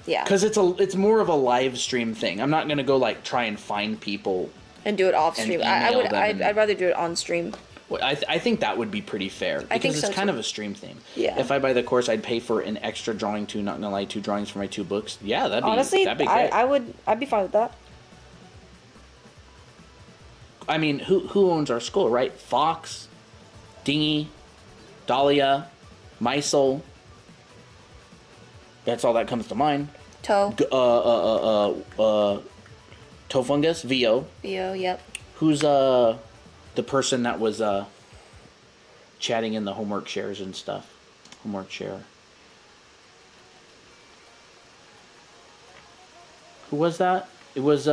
Yeah. Because it's more of a live stream thing. I'm not going to go like try and find people and do it off stream. I'd rather do it on stream. Well, I think that would be pretty fair. Because it's kind of a stream thing. Yeah. If I buy the course, I'd pay for an extra drawing too, not gonna lie, 2 drawings for my 2 books. Yeah, that'd be great. I'd be fine with that. I mean, who owns our school, right? Fox, Dingy, Dahlia, Mysol. That's all that comes to mind. Toe. Tofungus, VO. VO, yep. Who's the person that was chatting in the homework shares and stuff? Homework share. Who was that? It was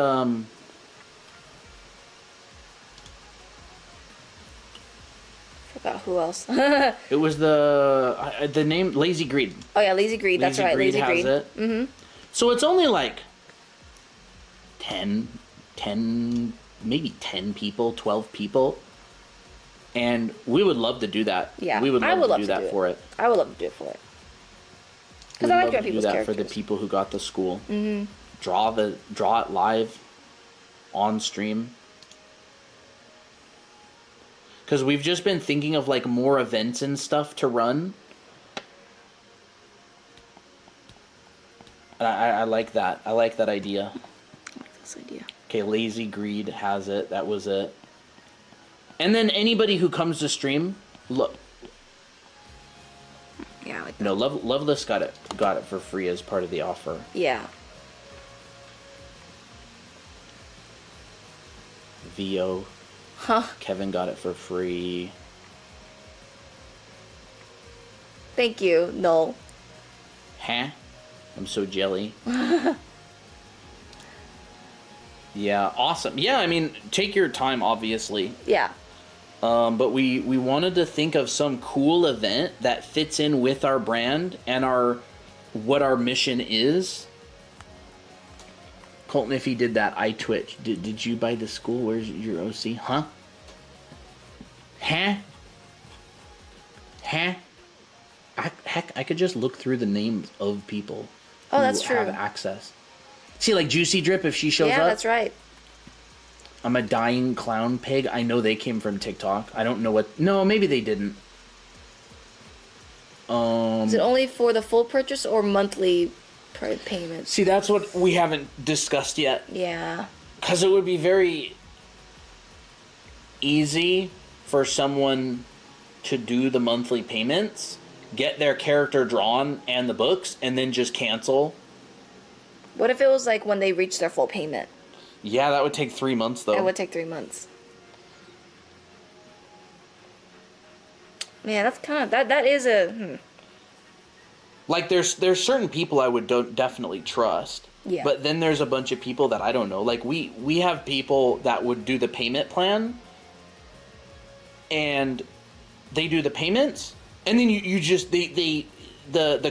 Forgot who else. it was the name Lazy Greed. Oh yeah, Lazy Greed. That's right, Lazy Greed. Has it. Mm-hmm. So it's only like 10, maybe 10 people, 12 people. And we would love to do that. Yeah, we would love to do that for it. I would love to do it for it. Because I like to do that for the people who got the school. Mm-hmm. Draw it live on stream. Because we've just been thinking of, like, more events and stuff to run. I like that. I like that idea. I like this idea. Okay, Lazy Greed has it. That was it. And then anybody who comes to stream, look. Yeah, I like that. No, Loveless got it for free as part of the offer. Yeah. VO. Huh. Kevin got it for free. Thank you. No. Huh? I'm so jelly. Yeah, awesome. Yeah, I mean, take your time, obviously. Yeah. But we wanted to think of some cool event that fits in with our brand and what our mission is. Colton, if he did that, I twitch. Did you buy the school? Where's your OC? Huh? Huh? Huh? Heck, I could just look through the names of people Oh, that's who true. have access. See, like Juicy Drip, if she shows up. Yeah, that's right. I'm a Dying Clown Pig. I know they came from TikTok. I don't know what... No, maybe they didn't. Is it only for the full purchase or monthly payments? See, that's what we haven't discussed yet. Yeah. Because it would be very easy for someone to do the monthly payments, get their character drawn and the books, and then just cancel. What if it was like when they reach their full payment? Yeah, that would take 3 months, though. It would take 3 months. Yeah, that's kind of... That is a... Like, there's certain people I would definitely trust. Yeah. But then there's a bunch of people that I don't know. Like, we have people that would do the payment plan, and they do the payments, and then you just... The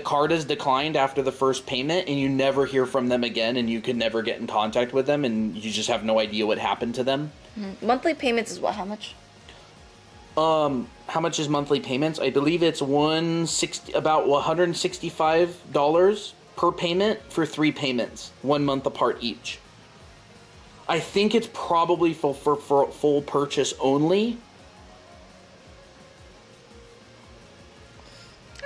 card is declined after the first payment, and you never hear from them again, and you can never get in contact with them, and you just have no idea what happened to them. Mm-hmm. Monthly payments is what? How much? How much is monthly payments? I believe it's about $165 per payment for 3 payments, 1 month apart each. I think it's probably for full purchase only.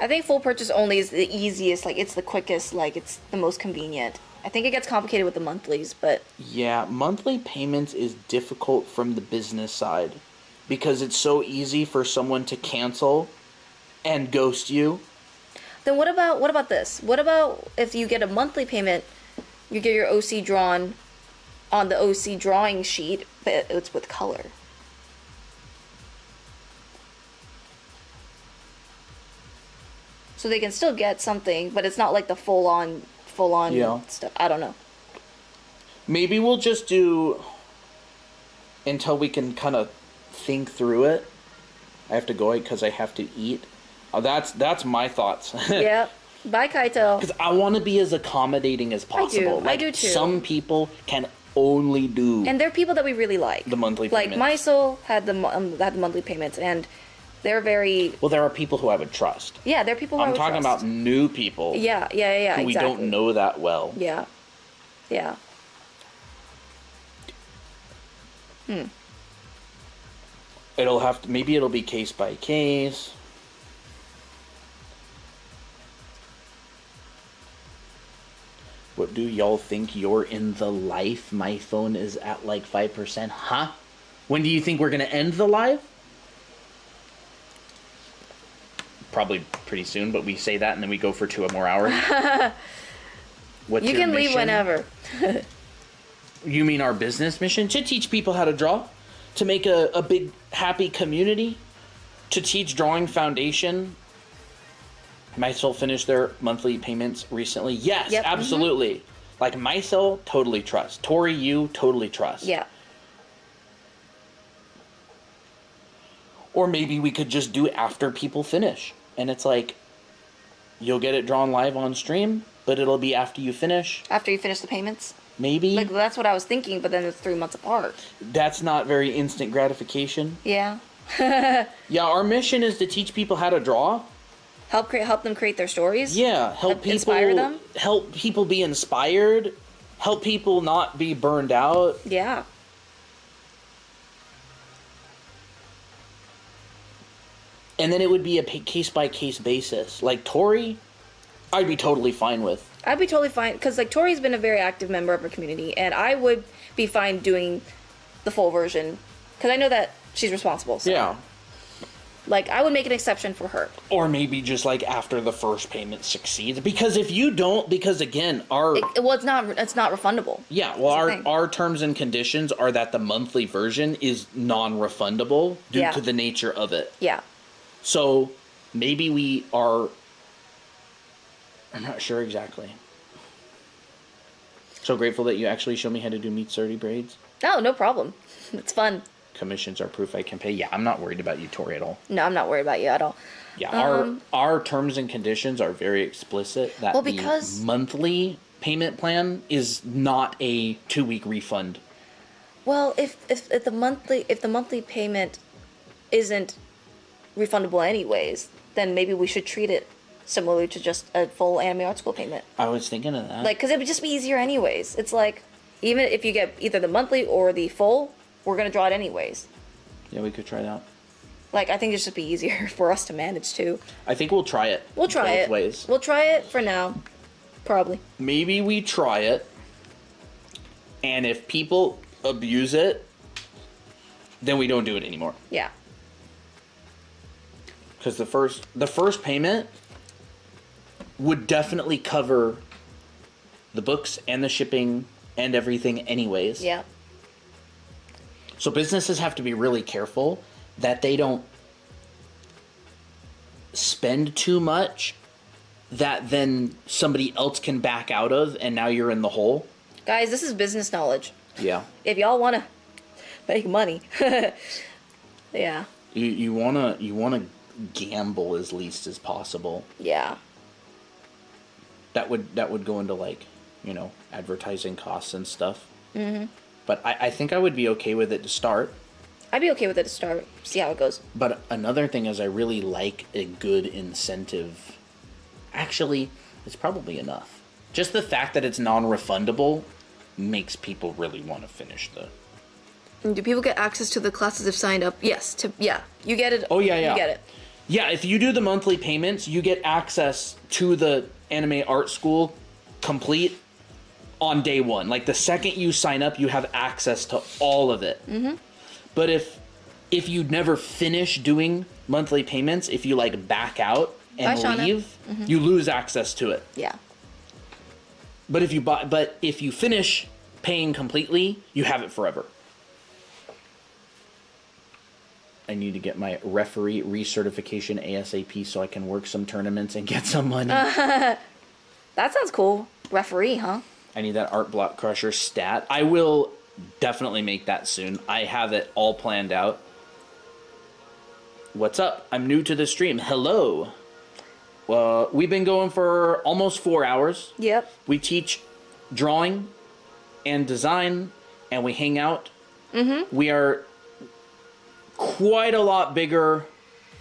I think full purchase only is the easiest, like it's the quickest, like it's the most convenient. I think it gets complicated with the monthlies, but... Yeah, monthly payments is difficult from the business side because it's so easy for someone to cancel and ghost you. Then what about this? What about if you get a monthly payment, you get your OC drawn on the OC drawing sheet, but it's with color? So they can still get something, but it's not like the full-on Yeah. stuff. I don't know. Maybe we'll just do until we can kind of think through it. I have to go because I have to eat. That's my thoughts. Yeah. Bye, Kaito. Because I want to be as accommodating as possible. I do too. Some people can only do... And there are people that we really like. The monthly payments. Like, Mysel had the monthly payments, and they're very... Well, there are people who I would trust. Yeah, there are people who I would trust. I'm talking about new people. Yeah, who exactly. we don't know that well. Yeah. Maybe it'll be case by case. What do y'all think you're in the life? My phone is at like 5%. Huh? When do you think we're going to end the live? Probably pretty soon, but we say that and then we go for 2 more hours. What's you your can leave mission? whenever. You mean our business mission? To teach people how to draw? To make a big, happy community? To teach Drawing Foundation? Mysel finished their monthly payments recently. Yes, Yep. absolutely. Mm-hmm. Like Mysel, totally trust. Tori, you totally trust. Yeah. Or maybe we could just do it after people finish. And it's like, you'll get it drawn live on stream, but it'll be after you finish. After you finish the payments? Maybe. Like, that's what I was thinking, but then it's 3 months apart. That's not very instant gratification. Yeah. Yeah, our mission is to teach people how to draw. Help them create their stories? Yeah, help people inspire them? Help people be inspired. Help people not be burned out. Yeah. And then it would be a case-by-case basis. Like, Tori, I'd be totally fine with. I'd be totally fine, because, like, Tori's been a very active member of our community, and I would be fine doing the full version, because I know that she's responsible. So. Yeah. Like, I would make an exception for her. Or maybe just, like, after the first payment succeeds. Because if you don't, because, again, our... It's not refundable. Yeah, well, our terms and conditions are that the monthly version is non-refundable due to the nature of it. Yeah. So, maybe we are... I'm not sure exactly. So grateful that you actually showed me how to do meat 30 braids. No problem. It's fun. Commissions are proof I can pay. Yeah, I'm not worried about you, Tori, at all. No, I'm not worried about you at all. Yeah, our terms and conditions are very explicit that the monthly payment plan is not a 2-week refund. Well, if the monthly payment isn't refundable anyways, then maybe we should treat it similarly to just a full anime art school payment. I was thinking of that. Like, because it would just be easier anyways. It's like, even if you get either the monthly or the full, we're going to draw it anyways. Yeah, we could try it out. Like, I think it should be easier for us to manage, too. I think we'll try it. We'll try it. Both ways. We'll try it for now. Probably. Maybe we try it, and if people abuse it, then we don't do it anymore. Yeah. Because the first payment would definitely cover the books and the shipping and everything anyways. Yeah. So businesses have to be really careful that they don't spend too much that then somebody else can back out of, and now you're in the hole. Guys, this is business knowledge. Yeah. If y'all want to make money. Yeah. You wanna gamble as least as possible. Yeah. That would go into, like, you know, advertising costs and stuff. Mm-hmm. But I think I would be okay with it to start. I'd be okay with it to start. See how it goes. But another thing is I really like a good incentive. Actually, it's probably enough. Just the fact that it's non-refundable makes people really want to finish the... And do people get access to the classes if signed up? Yes. You get it. Oh, yeah. You get it. Yeah, if you do the monthly payments, you get access to the anime art school complete on day one. Like, the second you sign up, you have access to all of it. Mm-hmm. But if you never finish doing monthly payments, if you, like, back out and leave, you lose access to it. Yeah. But if you finish paying completely, you have it forever. I need to get my referee recertification ASAP so I can work some tournaments and get some money. That sounds cool. Referee, huh? I need that Art Block Crusher stat. I will definitely make that soon. I have it all planned out. What's up? I'm new to the stream. Hello. We've been going for almost 4 hours. Yep. We teach drawing and design, and we hang out. Mm-hmm. We are quite a lot bigger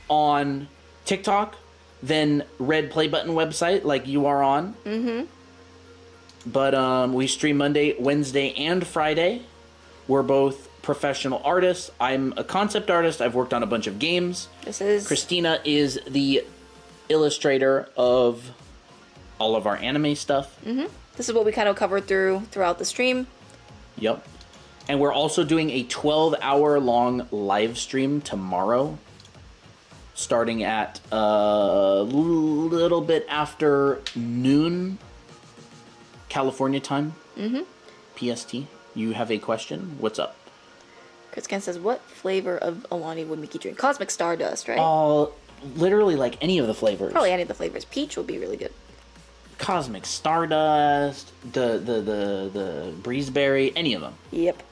on TikTok than Red Play Button website like you are on. Mm-hmm. But we stream Monday, Wednesday, and Friday. We're both professional artists. I'm a concept artist. I've worked on a bunch of games. Christina is the illustrator of all of our anime stuff. Mm-hmm. This is what we kind of covered throughout the stream. Yep. And we're also doing a 12-hour long live stream tomorrow, starting at a little bit after noon California time. Mm-hmm. PST. You have a question? What's up? Chris Ken says, what flavor of Alani would Mickey drink? Cosmic Stardust, right? Literally like any of the flavors. Probably any of the flavors. Peach would be really good. Cosmic Stardust, the Breezeberry, any of them. Yep.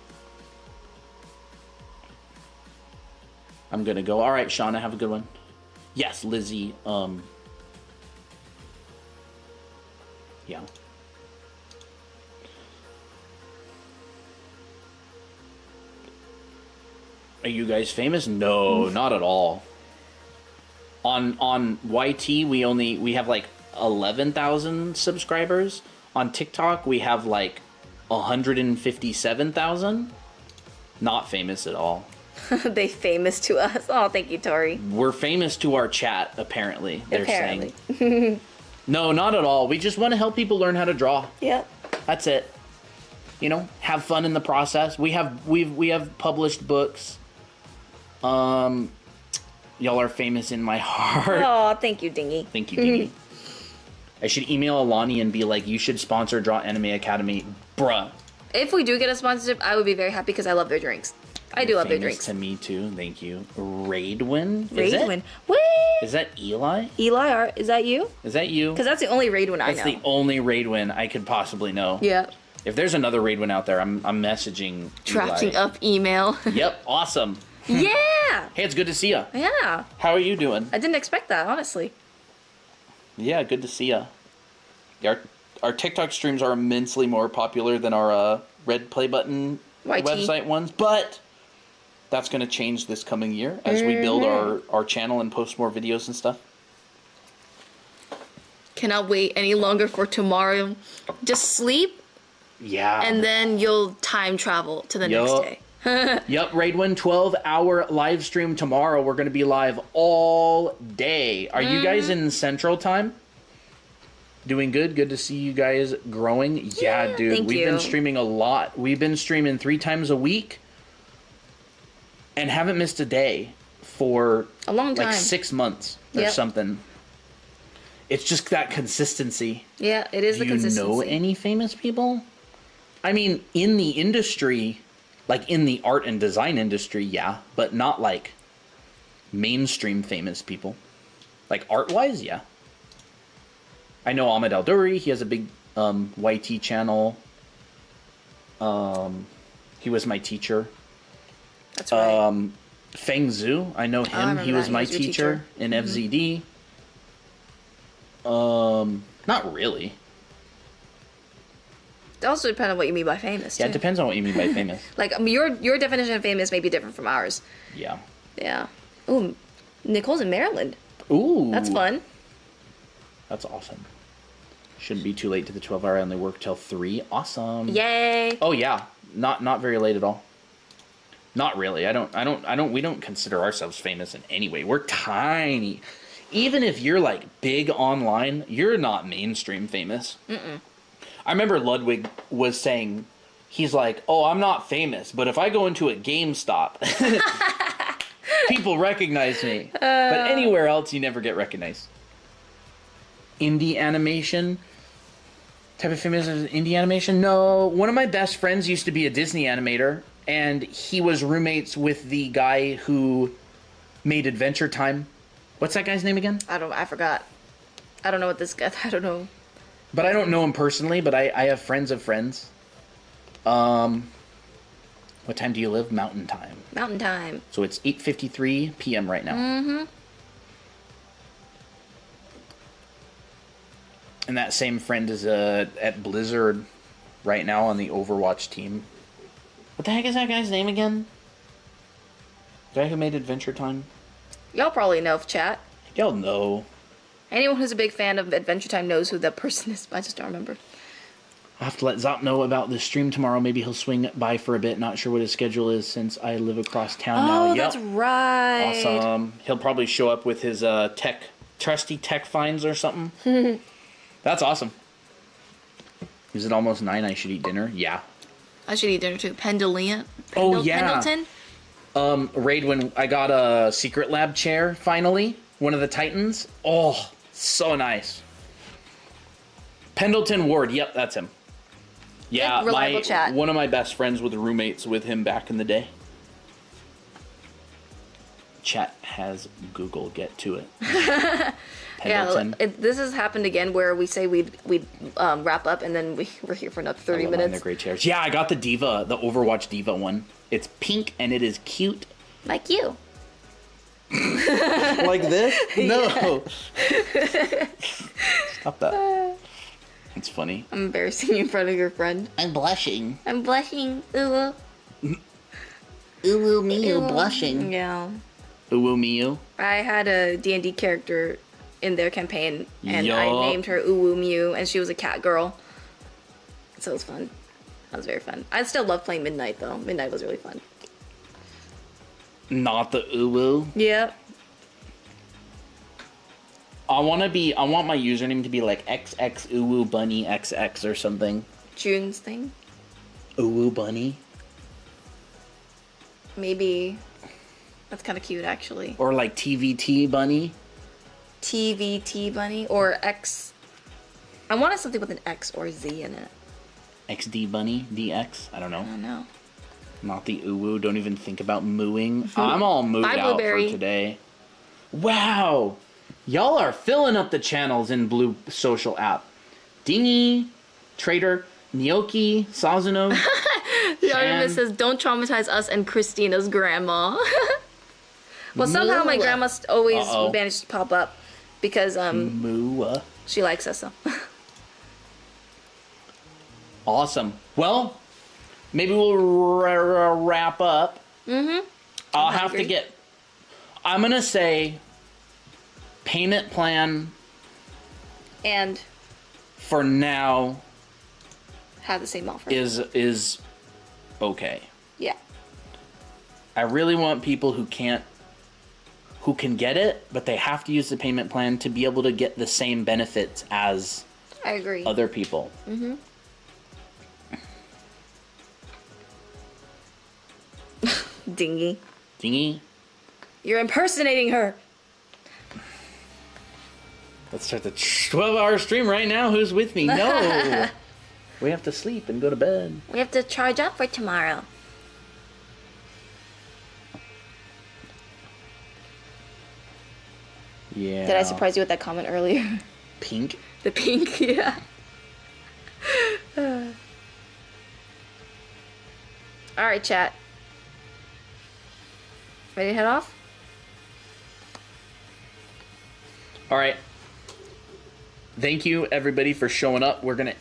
I'm gonna go. All right, Shauna, have a good one. Yes, Lizzie. Yeah. Are you guys famous? No, not at all. On YT, we have like 11,000 subscribers. On TikTok, we have like 157,000. Not famous at all. They famous to us. Oh, thank you, Tori. We're famous to our chat, apparently. They're Apparently. saying. No, not at all. We just want to help people learn how to draw. Yep. That's it. You know, have fun in the process. We have published books. Y'all are famous in my heart. Oh, thank you, Dingy. Thank you, Dingy. I should email Alani and be like, you should sponsor Draw Anime Academy, bruh. If we do get a sponsorship, I would be very happy because I love their drinks. I do love their drinks. To me too. Thank you. Raidwin? Raidwin. Wait. Is that Eli? Eli, is that you? Is that you? Because that's the only Raidwin I know. That's the only Raidwin I could possibly know. Yeah. If there's another Raidwin out there, I'm messaging Drafting Eli. up email. Yep. Awesome. Yeah. Hey, it's good to see ya. Yeah. How are you doing? I didn't expect that, honestly. Yeah, good to see ya. Our TikTok streams are immensely more popular than our red play button YT. website ones, but that's going to change this coming year as we build our channel and post more videos and stuff. Cannot wait any longer for tomorrow. Just sleep, Yeah. and then you'll time travel to the next day. Yep, Raidwin, 12-hour live stream tomorrow. We're going to be live all day. Are you guys in Central Time? Doing good? Good to see you guys growing. Yeah, dude. We've been streaming a lot. We've been streaming 3 times a week and haven't missed a day for A long time. like 6 months or something. It's just that consistency. Yeah, it is the consistency. Do you know any famous people? I mean, in the industry, like in the art and design industry, yeah, but not like mainstream famous people. Like art-wise, yeah. I know Ahmed Al-Duri, he has a big YT channel. He was my teacher. That's right. Feng Zhu, I know him. He was my teacher in FZD. Not really. It also depends on what you mean by famous, too. Yeah, it depends on what you mean by famous. Like, your definition of famous may be different from ours. Yeah. Yeah. Ooh, Nicole's in Maryland. Ooh. That's fun. That's awesome. Shouldn't be too late to the 12-hour. I only work till 3. Awesome. Yay. Oh yeah, not very late at all. Not really. We don't consider ourselves famous in any way. We're tiny. Even if you're like big online, you're not mainstream famous. I remember Ludwig was saying, he's like, "Oh, I'm not famous, but if I go into a GameStop, people recognize me. But anywhere else, you never get recognized." Indie animation. Type of famous is indie animation? No. One of my best friends used to be a Disney animator, and he was roommates with the guy who made Adventure Time. What's that guy's name again? I forgot. I don't know what this guy, I don't know. But I don't know him personally, but I have friends of friends. What time do you live? Mountain time. Mountain time. So it's 8:53 p.m. right now. And that same friend is at Blizzard right now on the Overwatch team. What the heck is that guy's name again? The guy who made Adventure Time? Y'all probably know, chat. Y'all know. Anyone who's a big fan of Adventure Time knows who that person is. I just don't remember. I'll have to let Zop know about the stream tomorrow. Maybe he'll swing by for a bit. Not sure what his schedule is since I live across town now. Oh, that's right. Awesome. He'll probably show up with his trusty tech finds or something. That's awesome. Is it almost 9? I should eat dinner? Yeah. I should eat dinner too. Pendleton? Raid, I got a Secret Lab chair, finally. One of the Titans. Oh, so nice. Pendleton Ward. Yep, that's him. Yeah, reliable chat. One of my best friends was roommates with him back in the day. Chat has Google. Get to it. Pendleton. Yeah, this has happened again where we say we'd wrap up and then we're here for another 30 minutes. They're great chairs. Yeah, I got the Diva, the Overwatch Diva one. It's pink and it is cute. Like you. Like this? No. Stop that. It's funny. I'm embarrassing you in front of your friend. I'm blushing. I'm blushing. Ooh. Ooh, me, you blushing. Yeah. Ooh, me, you. I had a D&D character in their campaign, and I named her Uwu Mew, and she was a cat girl. So it was fun. That was very fun. I still love playing Midnight, though. Midnight was really fun. Not the uwu. Yep. I want my username to be like XX uwu bunny XX or something. June's thing. Uwu bunny. Maybe. That's kind of cute, actually. Or like TVT bunny. TVT bunny or X. I wanted something with an X or Z in it. XD bunny, DX. I don't know. I don't know. Not the uwu. Don't even think about mooing. I'm all mooed Bye, out Blueberry. for today. Wow. Y'all are filling up the channels in Blue Social app. Dingy, Trader, Nyoki, Sazuno. The argument says, don't traumatize us and Christina's grandma. Well, somehow my grandma always managed to pop up because she likes us. So. Awesome. Well, maybe we'll wrap up. I'll have to get... I'm going to say payment plan... And... For now... Have the same offer. Is okay. Yeah. I really want people who can get it, but they have to use the payment plan to be able to get the same benefits as I agree. Other people. Dingy. Dingy? You're impersonating her. Let's start the 12-hour stream right now. Who's with me? No. We have to sleep and go to bed. We have to charge up for tomorrow. Yeah. Did I surprise you with that comment earlier? Pink? The pink, yeah. Alright, chat. Ready to head off? Alright. Thank you, everybody, for showing up. We're going to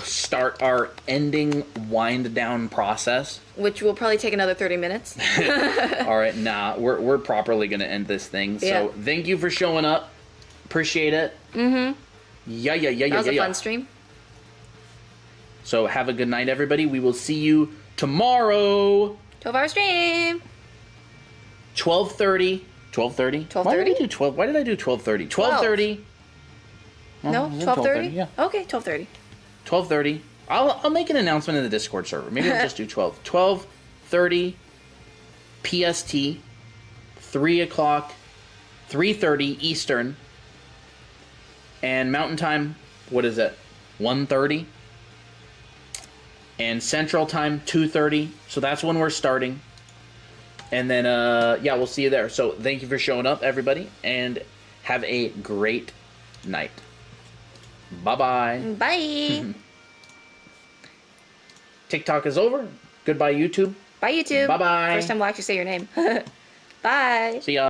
start our ending wind-down process. Which will probably take another 30 minutes. Alright, nah. We're properly going to end this thing. Yeah. So, thank you for showing up. Appreciate it. Yeah. That was a fun stream. So, have a good night, everybody. We will see you tomorrow. 12-hour stream. 12:30. 12:30? 12:30? Why did I do 12? Why did I do 12:30? 12:30. No, 12:30? Yeah. Okay, 12:30. 12:30. I'll make an announcement in the Discord server. Maybe I'll just do 12. 12:30 PST. 3 o'clock. 3:30 Eastern. And Mountain Time, what is it? 1:30. And Central Time, 2:30. So that's when we're starting. And then, yeah, we'll see you there. So thank you for showing up, everybody. And have a great night. Bye-bye. Bye. TikTok is over. Goodbye, YouTube. Bye, YouTube. Bye-bye. First time we'll actually say your name. Bye. See ya.